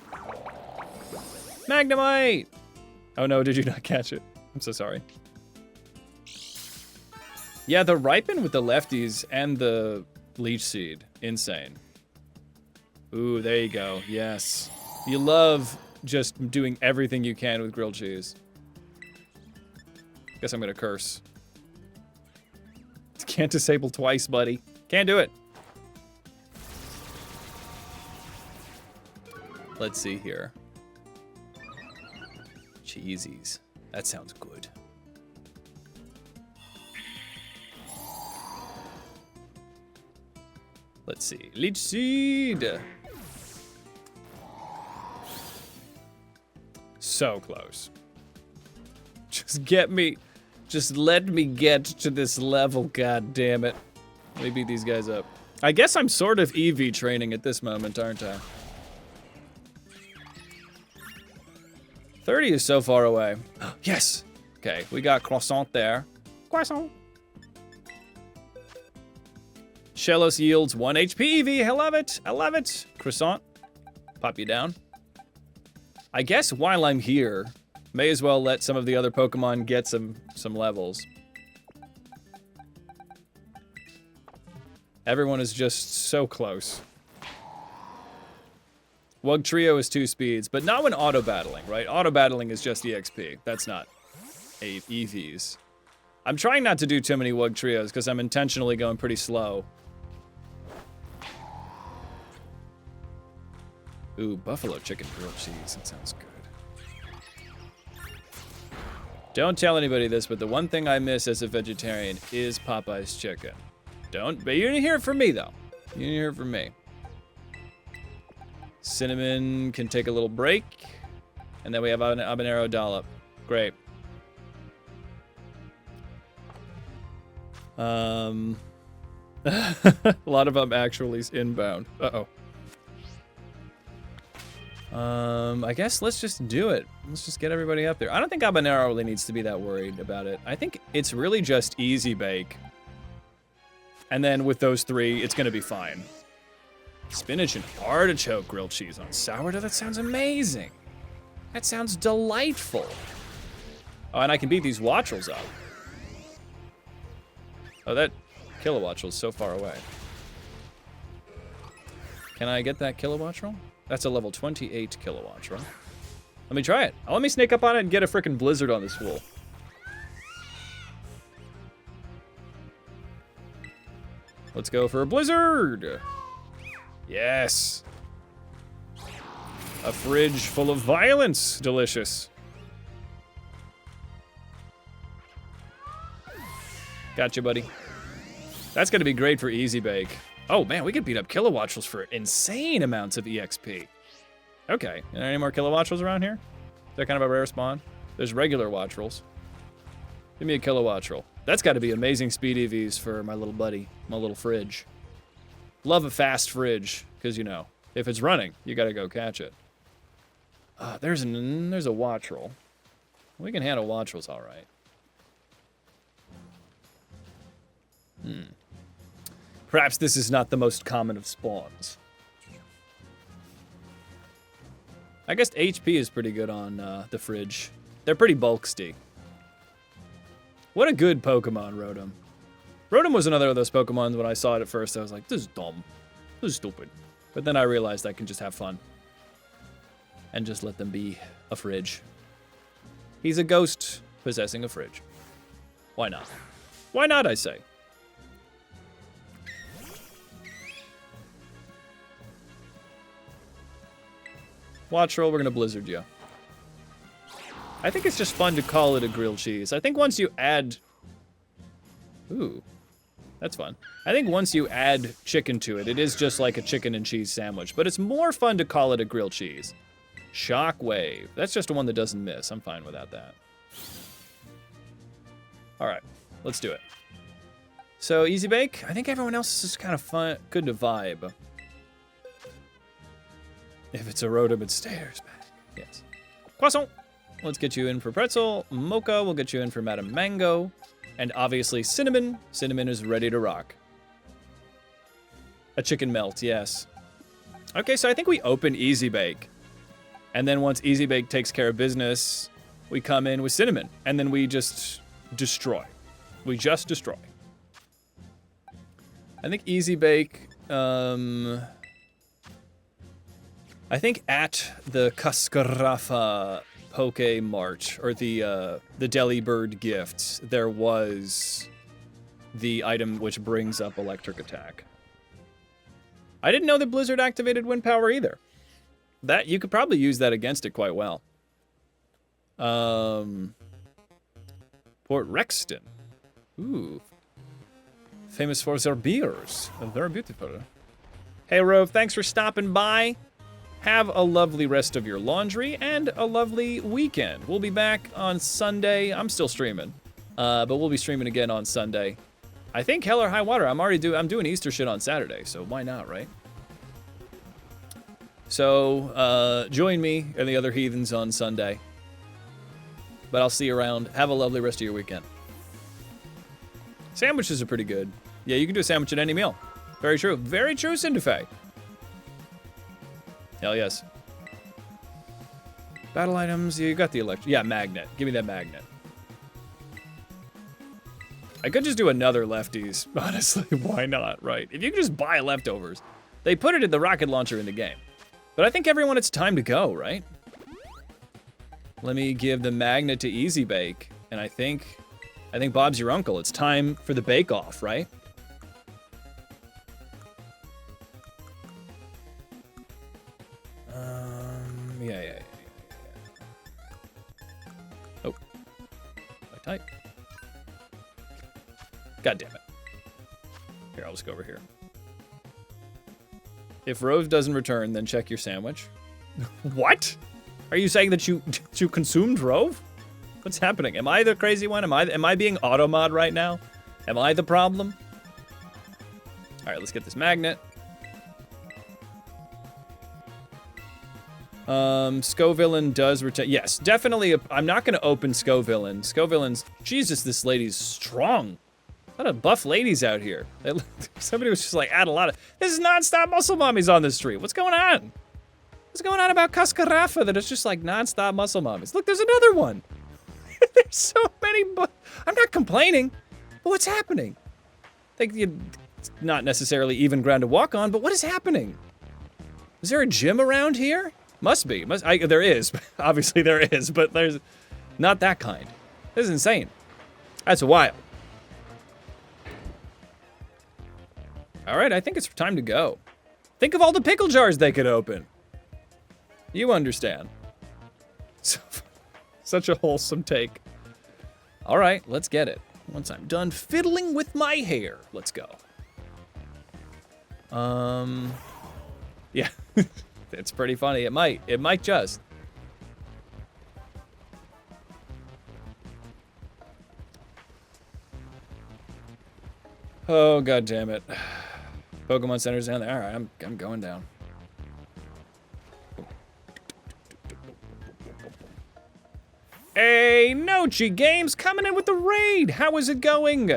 Magnemite! Oh no, did you not catch it? I'm so sorry. Yeah, the ripen with the lefties and the leech seed, insane. Ooh, there you go. Yes, you love just doing everything you can with grilled cheese. Guess I'm gonna curse. Can't disable twice, buddy. Can't do it. Let's see here. Cheesies. That sounds good. Let's see. Leech seed. So close. Just get me. Just let me get to this level, god damn it. Let me beat these guys up. I guess I'm sort of EV training at this moment, aren't I? 30 is so far away. Yes! Okay, we got croissant there. Croissant. Shellos yields 1 HP EV. I love it. I love it. Croissant. Pop you down. I guess while I'm here, may as well let some of the other Pokemon get some levels. Everyone is just so close. Wug Trio is 2 speeds, but not when auto-battling, right? Auto-battling is just EXP. That's not 8 EVs. I'm trying not to do too many Wug Trios because I'm intentionally going pretty slow. Ooh, buffalo chicken grilled cheese. That sounds good. Don't tell anybody this, but the one thing I miss as a vegetarian is Popeye's chicken. But you didn't hear it from me, though. You didn't hear it from me. Cinnamon can take a little break. And then we have an habanero dollop. Great. A lot of them actually inbound. Uh-oh. I guess let's just do it. Let's just get everybody up there. I don't think Habanero really needs to be that worried about it. I think it's really just easy bake. And then with those 3, it's gonna be fine. Spinach and artichoke grilled cheese on sourdough. That sounds amazing. That sounds delightful. Oh, and I can beat these Wattrels up. Oh, that Kilowattrel's so far away. Can I get that Kilowattrel? That's a level 28 Kilowattrel. Let me try it. Let me sneak up on it and get a frickin' blizzard on this fool. Let's go for a blizzard. Yes. A fridge full of violence. Delicious. Gotcha, buddy. That's gonna be great for Easy Bake. Oh man, we could beat up Kilowattrels for insane amounts of EXP. Okay, are there any more Kilowattrels around here? Is that kind of a rare spawn? There's regular Wattrels. Give me a Kilowattrel. That's gotta be amazing speed EVs for my little buddy, my little fridge. Love a fast fridge, because you know, if it's running, you gotta go catch it. There's a Wattrel. We can handle Wattrels all right. Perhaps this is not the most common of spawns. I guess HP is pretty good on the fridge. They're pretty bulksty. What a good Pokemon, Rotom. Rotom was another of those Pokemons when I saw it at first. I was like, this is dumb. This is stupid. But then I realized I can just have fun. And just let them be a fridge. He's a ghost possessing a fridge. Why not? Why not, I say? Wattrel, we're gonna blizzard you. I think it's just fun to call it a grilled cheese. I think once you add... Ooh, that's fun. I think once you add chicken to it, it is just like a chicken and cheese sandwich, but it's more fun to call it a grilled cheese. Shockwave. That's just the one that doesn't miss. I'm fine without that. All right, let's do it. So, Easy Bake. I think everyone else is kind of fun, good to vibe. If it's a Rotom, it stares back. Yes. Croissant. Let's get you in for Pretzel. Mocha, we'll get you in for Madame Mango. And obviously Cinnamon. Cinnamon is ready to rock. A chicken melt, yes. Okay, so I think we open Easy Bake. And then once Easy Bake takes care of business, we come in with Cinnamon. And then we just destroy. We just destroy. I think Easy Bake, I think at the Cascarafa Poke Mart, or the Delibird gifts, there was the item which brings up electric attack. I didn't know that Blizzard activated wind power either. That you could probably use that against it quite well. Port Rexton. Ooh. Famous for their beers. They're beautiful. Hey, Rove, thanks for stopping by. Have a lovely rest of your laundry and a lovely weekend. We'll be back on Sunday. I'm still streaming, but we'll be streaming again on Sunday. I think Hell or High Water. I'm doing Easter shit on Saturday, so why not, right? So join me and the other heathens on Sunday. But I'll see you around. Have a lovely rest of your weekend. Sandwiches are pretty good. Yeah, you can do a sandwich at any meal. Very true. Very true, Cinderfay. Hell yes. Battle items, you got the electric. Yeah, magnet. Give me that magnet. I could just do another lefties. Honestly, why not, right? If you can just buy leftovers. They put it in the rocket launcher in the game. But I think everyone, it's time to go, right? Let me give the magnet to Easy Bake. And I think Bob's your uncle. It's time for the bake-off, right? Yeah. Oh. I type. God damn it. Here, I'll just go over here. If Rove doesn't return, then check your sandwich. What? Are you saying that you consumed Rove? What's happening? Am I the crazy one? Am I being automod right now? Am I the problem? All right, let's get this magnet. Scovillain does return. Yes, definitely. I'm not going to open Scovillain. Scovillain's... Jesus, this lady's strong. A lot of buff ladies out here. Somebody was just like, add a lot of... This is non-stop muscle mommies on the street. What's going on? What's going on about Cascarafa that it's just like non-stop muscle mommies? Look, there's another one. There's so many... I'm not complaining, but what's happening? Like, it's not necessarily even ground to walk on, but what is happening? Is there a gym around here? Must be. There is. Obviously there is, but there's not that kind. This is insane. That's wild. All right, I think it's time to go. Think of all the pickle jars they could open. You understand. Such a wholesome take. All right, let's get it. Once I'm done fiddling with my hair, let's go. Yeah, it's pretty funny. It might just. Oh, god damn it. Pokemon Center's down there. All right, I'm going down. Hey, Nochi Games coming in with the raid. How is it going?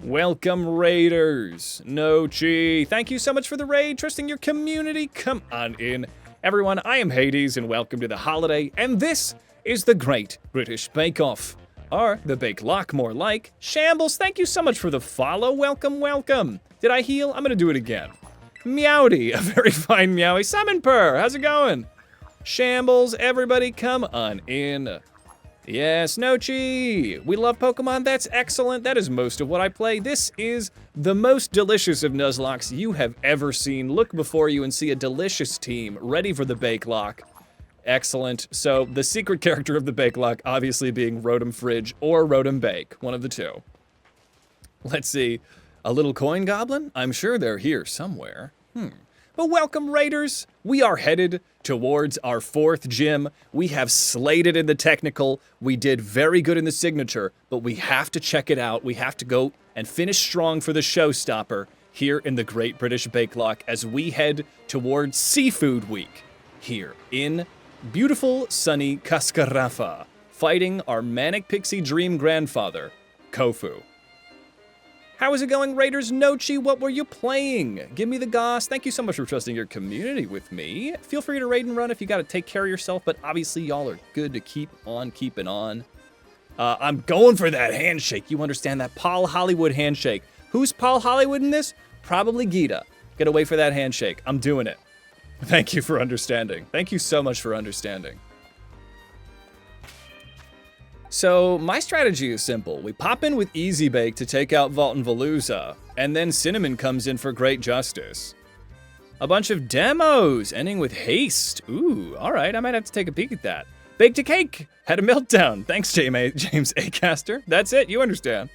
Welcome, Raiders. Nochi, thank you so much for the raid. Trusting your community. Come on in. Everyone, I am Hades, and welcome to the holiday. And this is the Great British Bake Off. Or the Bake Lock, more like. Shambles, thank you so much for the follow. Welcome, welcome. Did I heal? I'm gonna do it again. Meowdy, a very fine Meowie. Summon Purr, how's it going? Shambles, everybody come on in. Yes, Nochi! We love Pokemon, that's excellent. That is most of what I play. This is the most delicious of Nuzlockes you have ever seen. Look before you and see a delicious team ready for the Bake Lock. Excellent. So, the secret character of the Bake Lock obviously being Rotom Fridge or Rotom Bake, one of the two. Let's see. A little coin goblin? I'm sure they're here somewhere. But welcome, Raiders. We are headed towards our 4th gym. We have slayed it in the technical. We did very good in the signature, but we have to check it out. We have to go and finish strong for the showstopper here in the Great British Bake Lock as we head towards Seafood Week here in beautiful, sunny Cascarafa, fighting our Manic Pixie Dream grandfather, Kofu. How is it going, Raiders? Nochi, what were you playing? Give me the goss. Thank you so much for trusting your community with me. Feel free to raid and run if you gotta take care of yourself, but obviously y'all are good to keep on keeping on. I'm going for that handshake. You understand that Paul Hollywood handshake. Who's Paul Hollywood in this? Probably Gita. Gotta wait for that handshake. I'm doing it. Thank you for understanding. Thank you so much for understanding. So, my strategy is simple. We pop in with Easy Bake to take out Vault and Veluza, and then Cinnamon comes in for Great Justice. A bunch of demos, ending with Haste. Ooh, alright, I might have to take a peek at that. Baked a Cake, had a meltdown. Thanks, James A. Caster. That's it, you understand.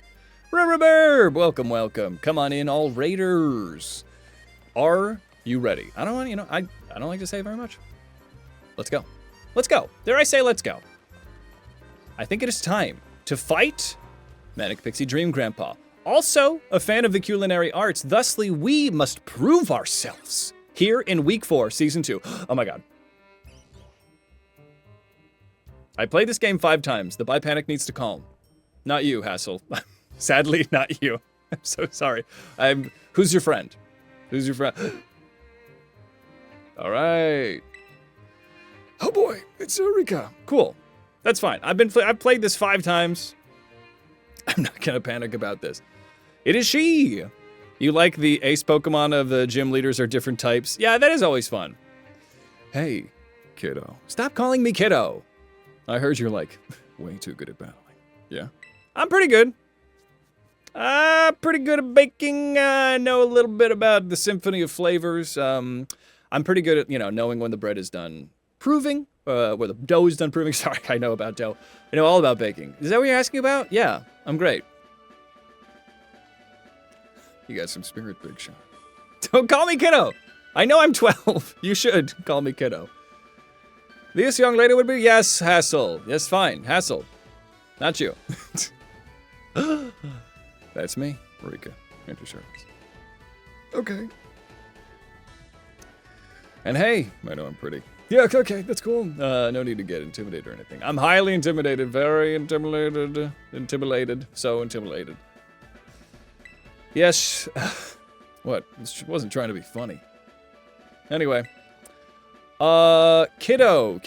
Rubberburb, welcome, welcome. Come on in, all Raiders. Are you ready? I don't like to say very much. Let's go. Let's go. Dare I say let's go. I think it is time to fight Manic Pixie Dream Grandpa. Also, a fan of the culinary arts, thusly we must prove ourselves here in Week 4, Season 2. Oh my god. I played this game 5 times. The Bipanic needs to calm. Not you, Hassel. Sadly, not you. I'm so sorry. Who's your friend? Who's your friend? All right. Oh boy, it's Eureka. Cool. That's fine. I've played this 5 times. I'm not gonna panic about this. It is she. You like the ace Pokemon of the gym leaders are different types? Yeah, that is always fun. Hey, kiddo. Stop calling me kiddo. I heard you're like way too good at battling. Yeah? I'm pretty good. Pretty good at baking. I know a little bit about the symphony of flavors. I'm pretty good at, knowing when the bread is done proving. Where the dough is done proving. Sorry, I know about dough. I know all about baking. Is that what you're asking about? Yeah, I'm great. You got some spirit, Big Shot. Don't call me kiddo. I know I'm 12. You should call me kiddo. This young lady would be, yes, Hassel. Yes, fine, Hassel. Not you. That's me, Rika. Enter service. Okay. And hey, I know I'm pretty. Yeah, okay, that's cool. No need to get intimidated or anything. I'm highly intimidated, very intimidated. So intimidated. Yes. What? This wasn't trying to be funny. Anyway. Kiddo.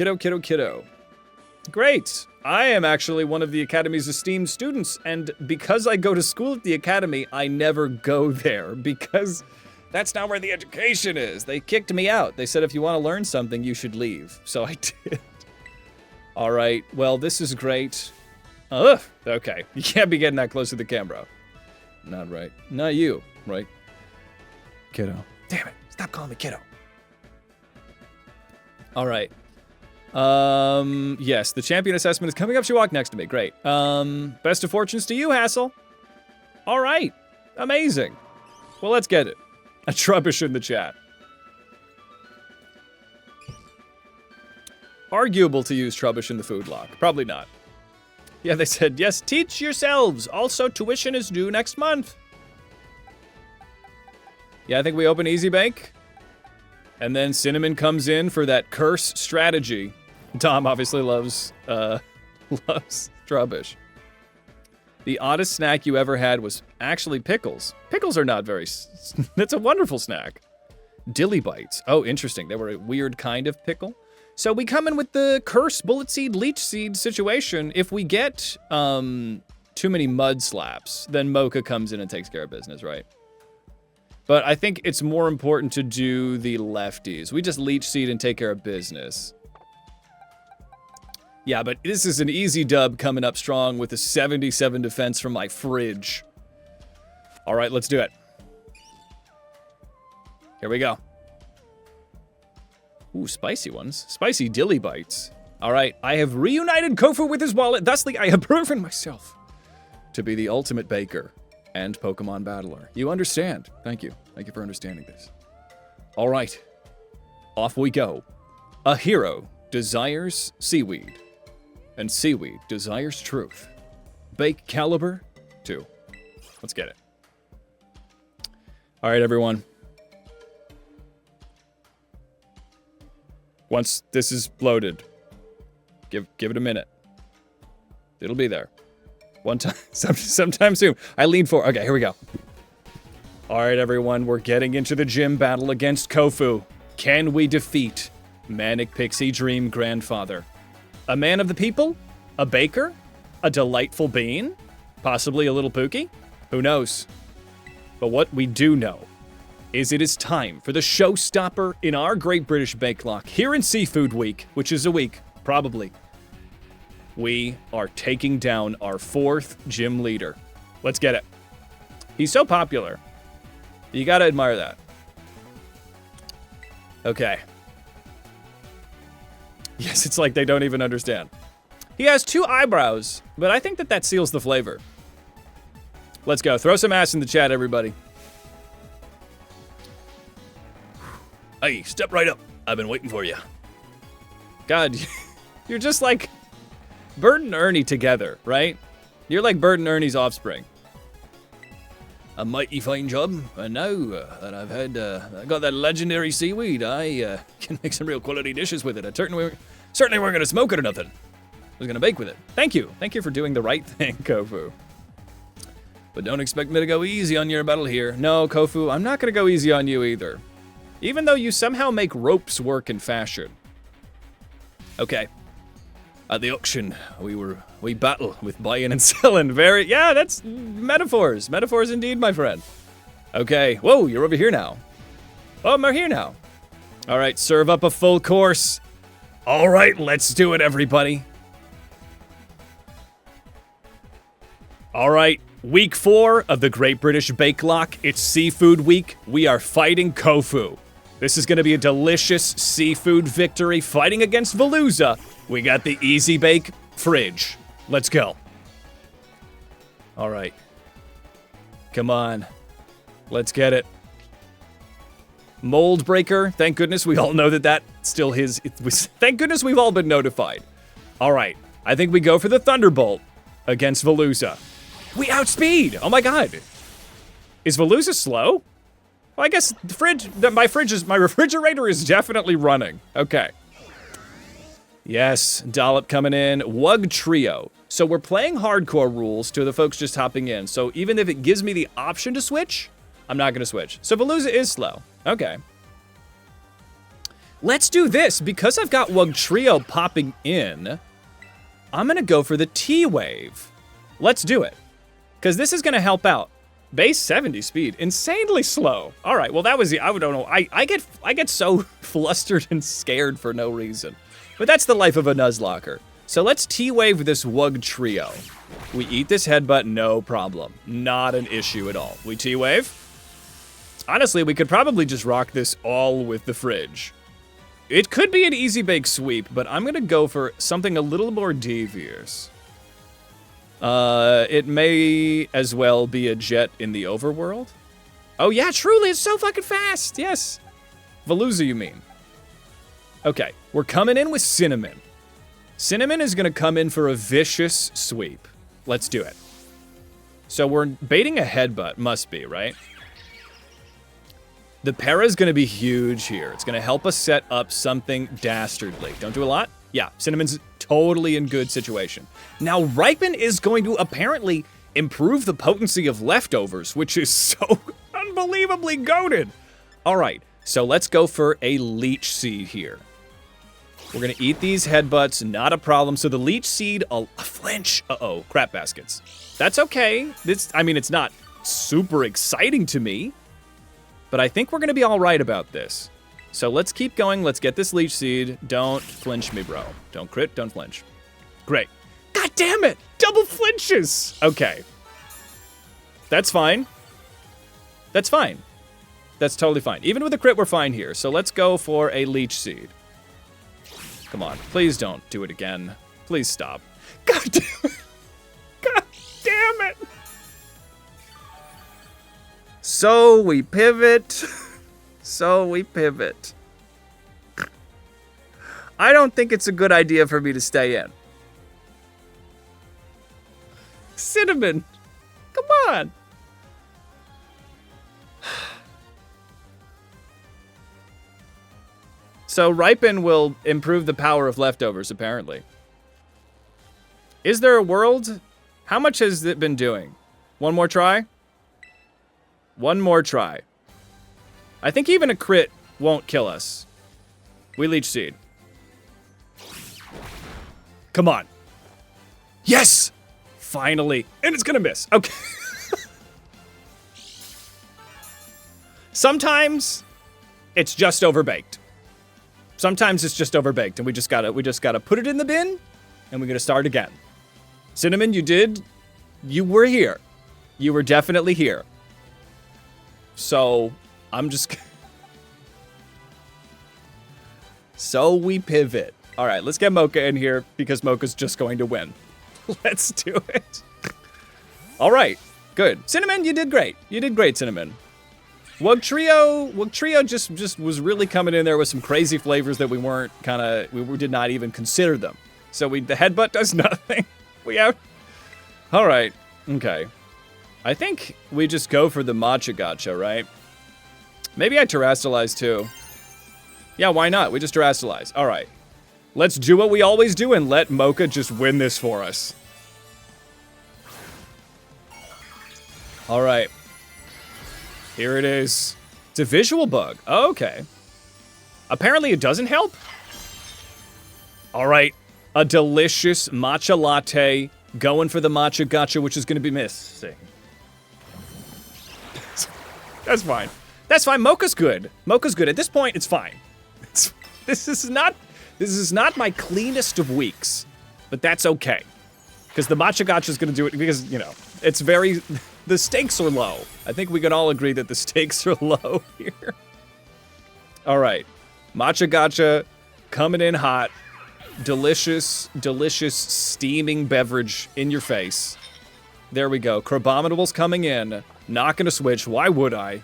Great. I am actually one of the Academy's esteemed students, and because I go to school at the Academy, I never go there, because that's not where the education is. They kicked me out. They said if you want to learn something, you should leave. So I did. All right. Well, this is great. Ugh. Okay. You can't be getting that close to the camera. Not right. Not you. Right. Kiddo. Damn it. Stop calling me kiddo. All right. Yes, the champion assessment is coming up. She walked next to me. Great. Best of fortunes to you, Hassel. All right. Amazing. Well, let's get it. A Trubbish in the chat. Arguable to use Trubbish in the food log. Probably not. Yeah, they said, yes, teach yourselves. Also, tuition is due next month. Yeah, I think we open Easy Bank. And then Cinnamon comes in for that curse strategy. Tom obviously loves Trubbish. The oddest snack you ever had was actually pickles. Pickles are not very... That's a wonderful snack. Dilly bites. Oh, interesting. They were a weird kind of pickle. So we come in with the curse bullet seed, leech seed situation. If we get too many mud slaps, then Mocha comes in and takes care of business, right? But I think it's more important to do the lefties. We just leech seed and take care of business. Yeah, but this is an easy dub coming up strong with a 77 defense from my fridge. All right, let's do it. Here we go. Ooh, spicy ones. Spicy dilly bites. All right, I have reunited Kofu with his wallet. Thusly, I have proven myself to be the ultimate baker and Pokemon battler. You understand. Thank you. Thank you for understanding this. All right. Off we go. A hero desires seaweed, and seaweed desires truth. Bake caliber 2. Let's get it. All right, everyone. Once this is loaded, give it a minute. It'll be there. One time, sometime soon. I lean forward. Okay, here we go. All right, everyone, we're getting into the gym battle against Kofu. Can we defeat Manic Pixie Dream Grandfather? A man of the people? A baker? A delightful bean? Possibly a little Pookie? Who knows? But what we do know is it is time for the showstopper in our Great British Bake Lock here in Seafood Week, which is a week, probably. We are taking down our 4th gym leader. Let's get it. He's so popular. You gotta admire that. Okay. Yes, it's like they don't even understand. He has 2 eyebrows, but I think that seals the flavor. Let's go. Throw some ass in the chat, everybody. Hey, step right up. I've been waiting for you. God, you're just like Bert and Ernie together, right? You're like Bert and Ernie's offspring. A mighty fine job, and now that I got that legendary seaweed, I can make some real quality dishes with it. I certainly weren't gonna smoke it or nothing. I was gonna bake with it. Thank you for doing the right thing, Kofu. But don't expect me to go easy on your battle here. No, Kofu, I'm not gonna go easy on you either. Even though you somehow make ropes work in fashion. Okay. At the auction, we battle with buying and selling. Yeah, that's metaphors. Metaphors indeed, my friend. Okay, whoa, you're over here now. Oh, I'm here now. All right, serve up a full course. All right, let's do it, everybody. All right, week 4 of the Great British Bake Lock. It's Seafood Week. We are fighting Kofu. This is going to be a delicious seafood victory fighting against Veluza. We got the Easy Bake fridge. Let's go. All right. Come on. Let's get it. Mold Breaker. Thank goodness we all know that still his. Thank goodness we've all been notified. All right. I think we go for the Thunderbolt against Veluza. We outspeed. Oh my god. Is Veluza slow? Well, I guess my refrigerator is definitely running. Okay. Yes, Dollop coming in. Wug Trio. So we're playing hardcore rules to the folks just hopping in. So even if it gives me the option to switch, I'm not going to switch. So Veluza is slow. Okay. Let's do this. Because I've got Wugtrio popping in, I'm going to go for the T-Wave. Let's do it. Because this is going to help out. Base 70 speed. Insanely slow. All right, well, that was the... I don't know. I get so flustered and scared for no reason. But that's the life of a Nuzlocker. So let's T-Wave this Wugtrio. We eat this headbutt, no problem. Not an issue at all. We T-Wave. Honestly, we could probably just rock this all with the fridge. It could be an easy bake sweep, but I'm going to go for something a little more devious. It may as well be a jet in the overworld. Oh yeah, truly, it's so fucking fast. Yes. Veluza, you mean. Okay, we're coming in with Cinnamon. Cinnamon is going to come in for a vicious sweep. Let's do it. So we're baiting a headbutt, must be, right? The para is going to be huge here. It's going to help us set up something dastardly. Don't do a lot? Yeah, Cinnamon's totally in good situation. Now, Ripen is going to apparently improve the potency of leftovers, which is so unbelievably goated. All right, so let's go for a Leech Seed here. We're going to eat these headbutts, not a problem. So the Leech Seed, a flinch. Uh-oh, crap baskets. That's okay. I mean, it's not super exciting to me, but I think we're going to be all right about this. So let's keep going. Let's get this Leech Seed. Don't flinch me, bro. Don't crit, don't flinch. Great. God damn it! Double flinches! Okay. That's fine. That's fine. That's totally fine. Even with a crit, we're fine here. So let's go for a Leech Seed. Come on. Please don't do it again. Please stop. God damn it! God damn it! So we pivot. So we pivot. I don't think it's a good idea for me to stay in. Cinnamon, come on. So Ripen will improve the power of leftovers, apparently. Is there a world? How much has it been doing? One more try? One more try. I think even a crit won't kill us. We Leech Seed. Come on. Yes! Finally. And it's gonna miss. Okay. Sometimes it's just overbaked. Sometimes it's just overbaked, and we just gotta put it in the bin, and we're gonna start again. Cinnamon, you were here. You were definitely here. So, I'm just... So we pivot. All right, let's get Mocha in here, because Mocha's just going to win. Let's do it. All right, good. Cinnamon, you did great. You did great, Cinnamon. Wugtrio just was really coming in there with some crazy flavors that we did not even consider them. So the headbutt does nothing. We out. All right, okay. I think we just go for the Matcha Gotcha, right? Maybe I Terrastalize too. Yeah, why not? We just Terrastalize. All right. Let's do what we always do and let Mocha just win this for us. All right. Here it is. It's a visual bug. Oh, okay. Apparently it doesn't help. All right. A delicious matcha latte. Going for the Matcha Gotcha, which is going to be missing. That's fine. That's fine. Mocha's good. Mocha's good. At this point, it's fine. This is not my cleanest of weeks, but that's okay. Because the Matcha Gotcha is going to do it because, you know, it's very... The stakes are low. I think we can all agree that the stakes are low here. All right. Matcha Gotcha coming in hot. Delicious, delicious steaming beverage in your face. There we go. Crabominable's coming in. Not going to switch. Why would I?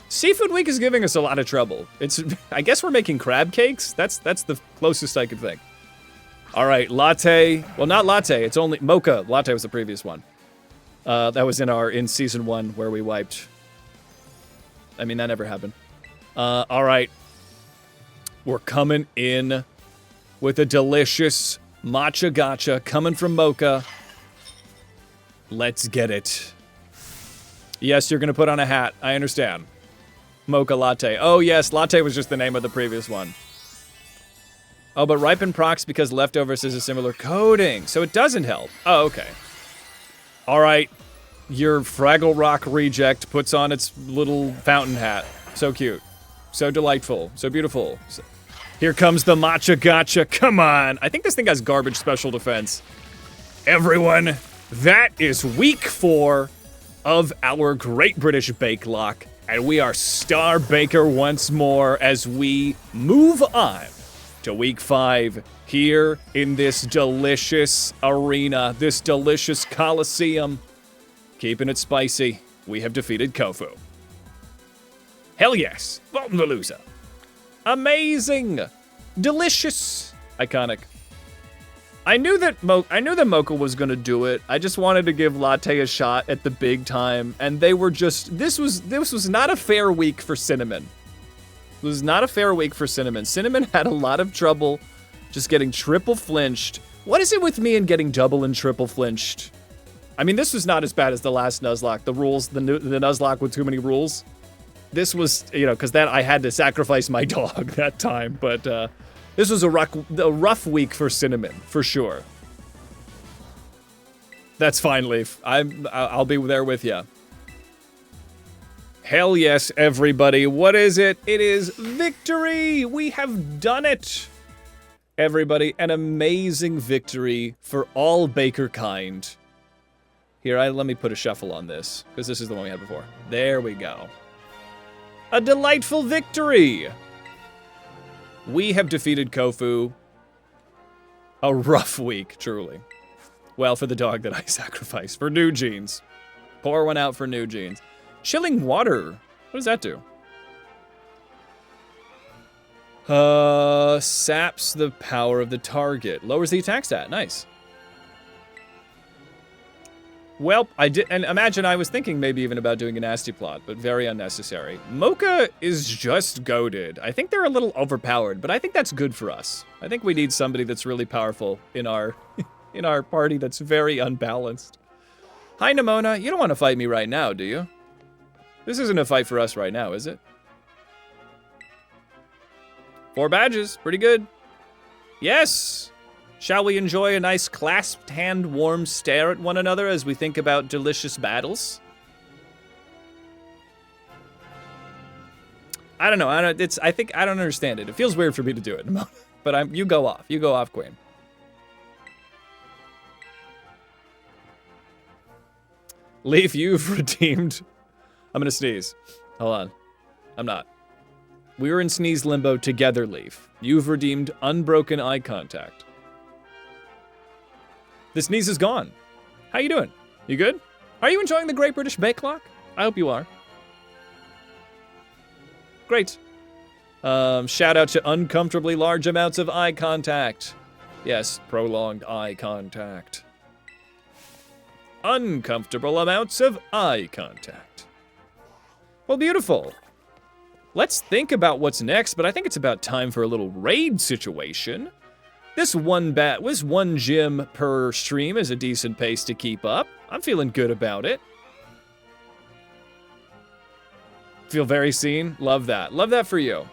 Seafood Week is giving us a lot of trouble. I guess we're making crab cakes. That's the closest I could think. All right, latte. Well, not latte. It's only mocha. Latte was the previous one. That was in season 1 where we wiped. I mean, that never happened. All right. We're coming in with a delicious Matcha Gotcha coming from Mocha. Let's get it. Yes, you're going to put on a hat. I understand. Mocha Latte. Oh, yes, Latte was just the name of the previous one. Oh, but Ripen procs because Leftovers is a similar coding, so it doesn't help. Oh, okay. All right. Your Fraggle Rock reject puts on its little fountain hat. So cute. So delightful. So beautiful. Here comes the Matcha Gotcha. Come on. I think this thing has garbage special defense. Everyone, that is week 4 of our Great British Bake Lock. And we are Star Baker once more as we move on to week 5 here in this delicious arena, this delicious coliseum. Keeping it spicy, we have defeated Kofu. Hell yes, Voltenveluza. Amazing, delicious, iconic. I knew that Mocha was gonna do it. I just wanted to give Latte a shot at the big time, and they were just. This was not a fair week for Cinnamon. It was not a fair week for Cinnamon. Cinnamon had a lot of trouble just getting triple flinched. What is it with me and getting double and triple flinched? I mean, this was not as bad as the last Nuzlocke. The rules, the Nuzlocke with too many rules. This was, because that I had to sacrifice my dog that time. But this was a rough week for Cinnamon, for sure. That's fine, Leaf. I'll be there with you. Hell yes, everybody. What is it? It is victory! We have done it! Everybody, an amazing victory for all Baker kind. Here, let me put a shuffle on this, because this is the one we had before. There we go. A delightful victory! We have defeated Kofu. A rough week, truly. Well, for the dog that I sacrificed. For New Jeans. Pour one out for New Jeans. Chilling water. What does that do? Saps the power of the target. Lowers the attack stat. Nice. Well, I did, and imagine I was thinking maybe even about doing a nasty plot, but very unnecessary. Mocha is just goated. I think they're a little overpowered, but I think that's good for us. I think we need somebody that's really powerful in our in our party that's very unbalanced. Hi, Nimona. You don't want to fight me right now, do you? This isn't a fight for us right now, is it? 4 badges. Pretty good. Yes! Shall we enjoy a nice clasped hand warm stare at one another as we think about delicious battles? I don't know. I don't understand it. It feels weird for me to do it. But you go off. You go off, Queen. Leaf, you've redeemed. I'm gonna sneeze. Hold on. I'm not. We were in sneeze limbo together, Leaf. You've redeemed unbroken eye contact. The sneeze is gone. How you doing? You good? Are you enjoying the Great British Bake Lock? I hope you are. Great. Shout out to uncomfortably large amounts of eye contact. Yes, prolonged eye contact. Uncomfortable amounts of eye contact. Well, beautiful. Let's think about what's next, but I think it's about time for a little raid situation. This one gym per stream is a decent pace to keep up. I'm feeling good about it. Feel very seen. Love that. Love that for you.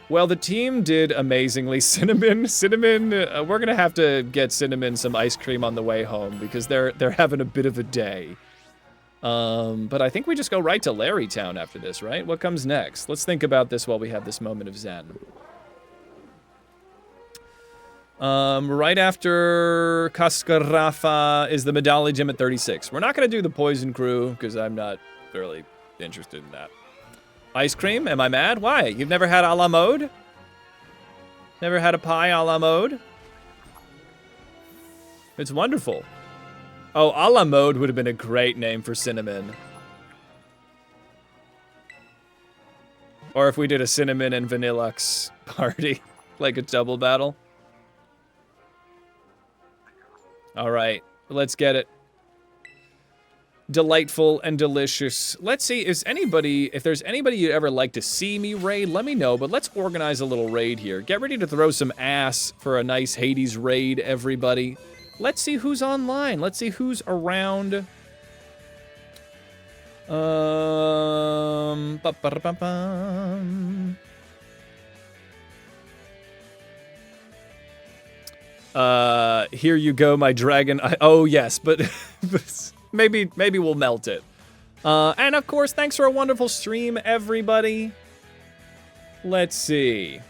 Well, the team did amazingly. Cinnamon, we're gonna have to get Cinnamon some ice cream on the way home because they're having a bit of a day. But I think we just go right to Larry Town after this, right? What comes next? Let's think about this while we have this moment of zen. Right after Cascarafa is the Medali Gym at 36. We're not gonna do the Poison Crew because I'm not really interested in that. Ice cream? Am I mad? Why? You've never had a la mode? Never had a pie a la mode? It's wonderful. Oh, a la mode would have been a great name for Cinnamon. Or if we did a Cinnamon and Vanillux party, like a double battle. All right, let's get it. delightful and delicious. Let's see, if there's anybody you'd ever like to see me raid, let me know, but let's organize a little raid here. Get ready to throw some ass for a nice Hades raid, everybody. Let's see who's online. Let's see who's around. Ba-ba-da-ba-bum. Here you go, my dragon. Oh, yes, but maybe we'll melt it. And of course, thanks for a wonderful stream, everybody. Let's see.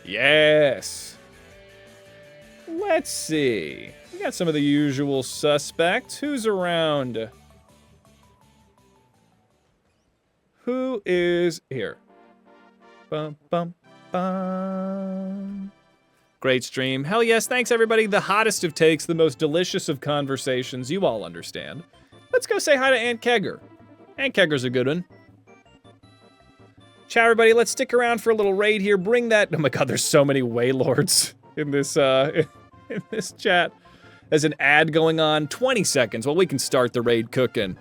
Yes. Let's see. We got some of the usual suspects. Who's around? Who is here? Bum, bum, bum. Great stream. Hell yes, thanks everybody. The hottest of takes, the most delicious of conversations. You all understand. Let's go say hi to Aunt Kegger. Aunt Kegger's a good one. Ciao everybody, let's stick around for a little raid here. Bring that, oh my god, there's so many Waylords in this in this chat. There's an ad going on, 20 seconds. Well, we can start the raid cooking.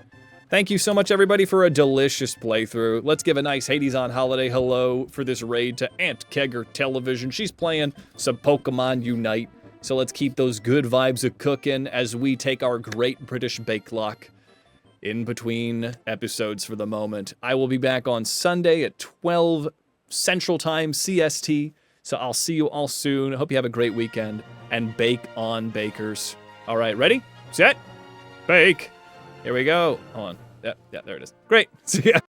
Thank you so much, everybody, for a delicious playthrough. Let's give a nice Hades on Holiday hello for this raid to Aunt Kegger Television. She's playing some Pokemon Unite, so let's keep those good vibes a cooking as we take our Great British Bake Lock in between episodes for the moment. I will be back on Sunday at 12 Central Time CST, so I'll see you all soon. I hope you have a great weekend, and bake on, bakers. All right, ready, set, bake. Here we go. Hold on. Yeah, there it is. Great. See ya.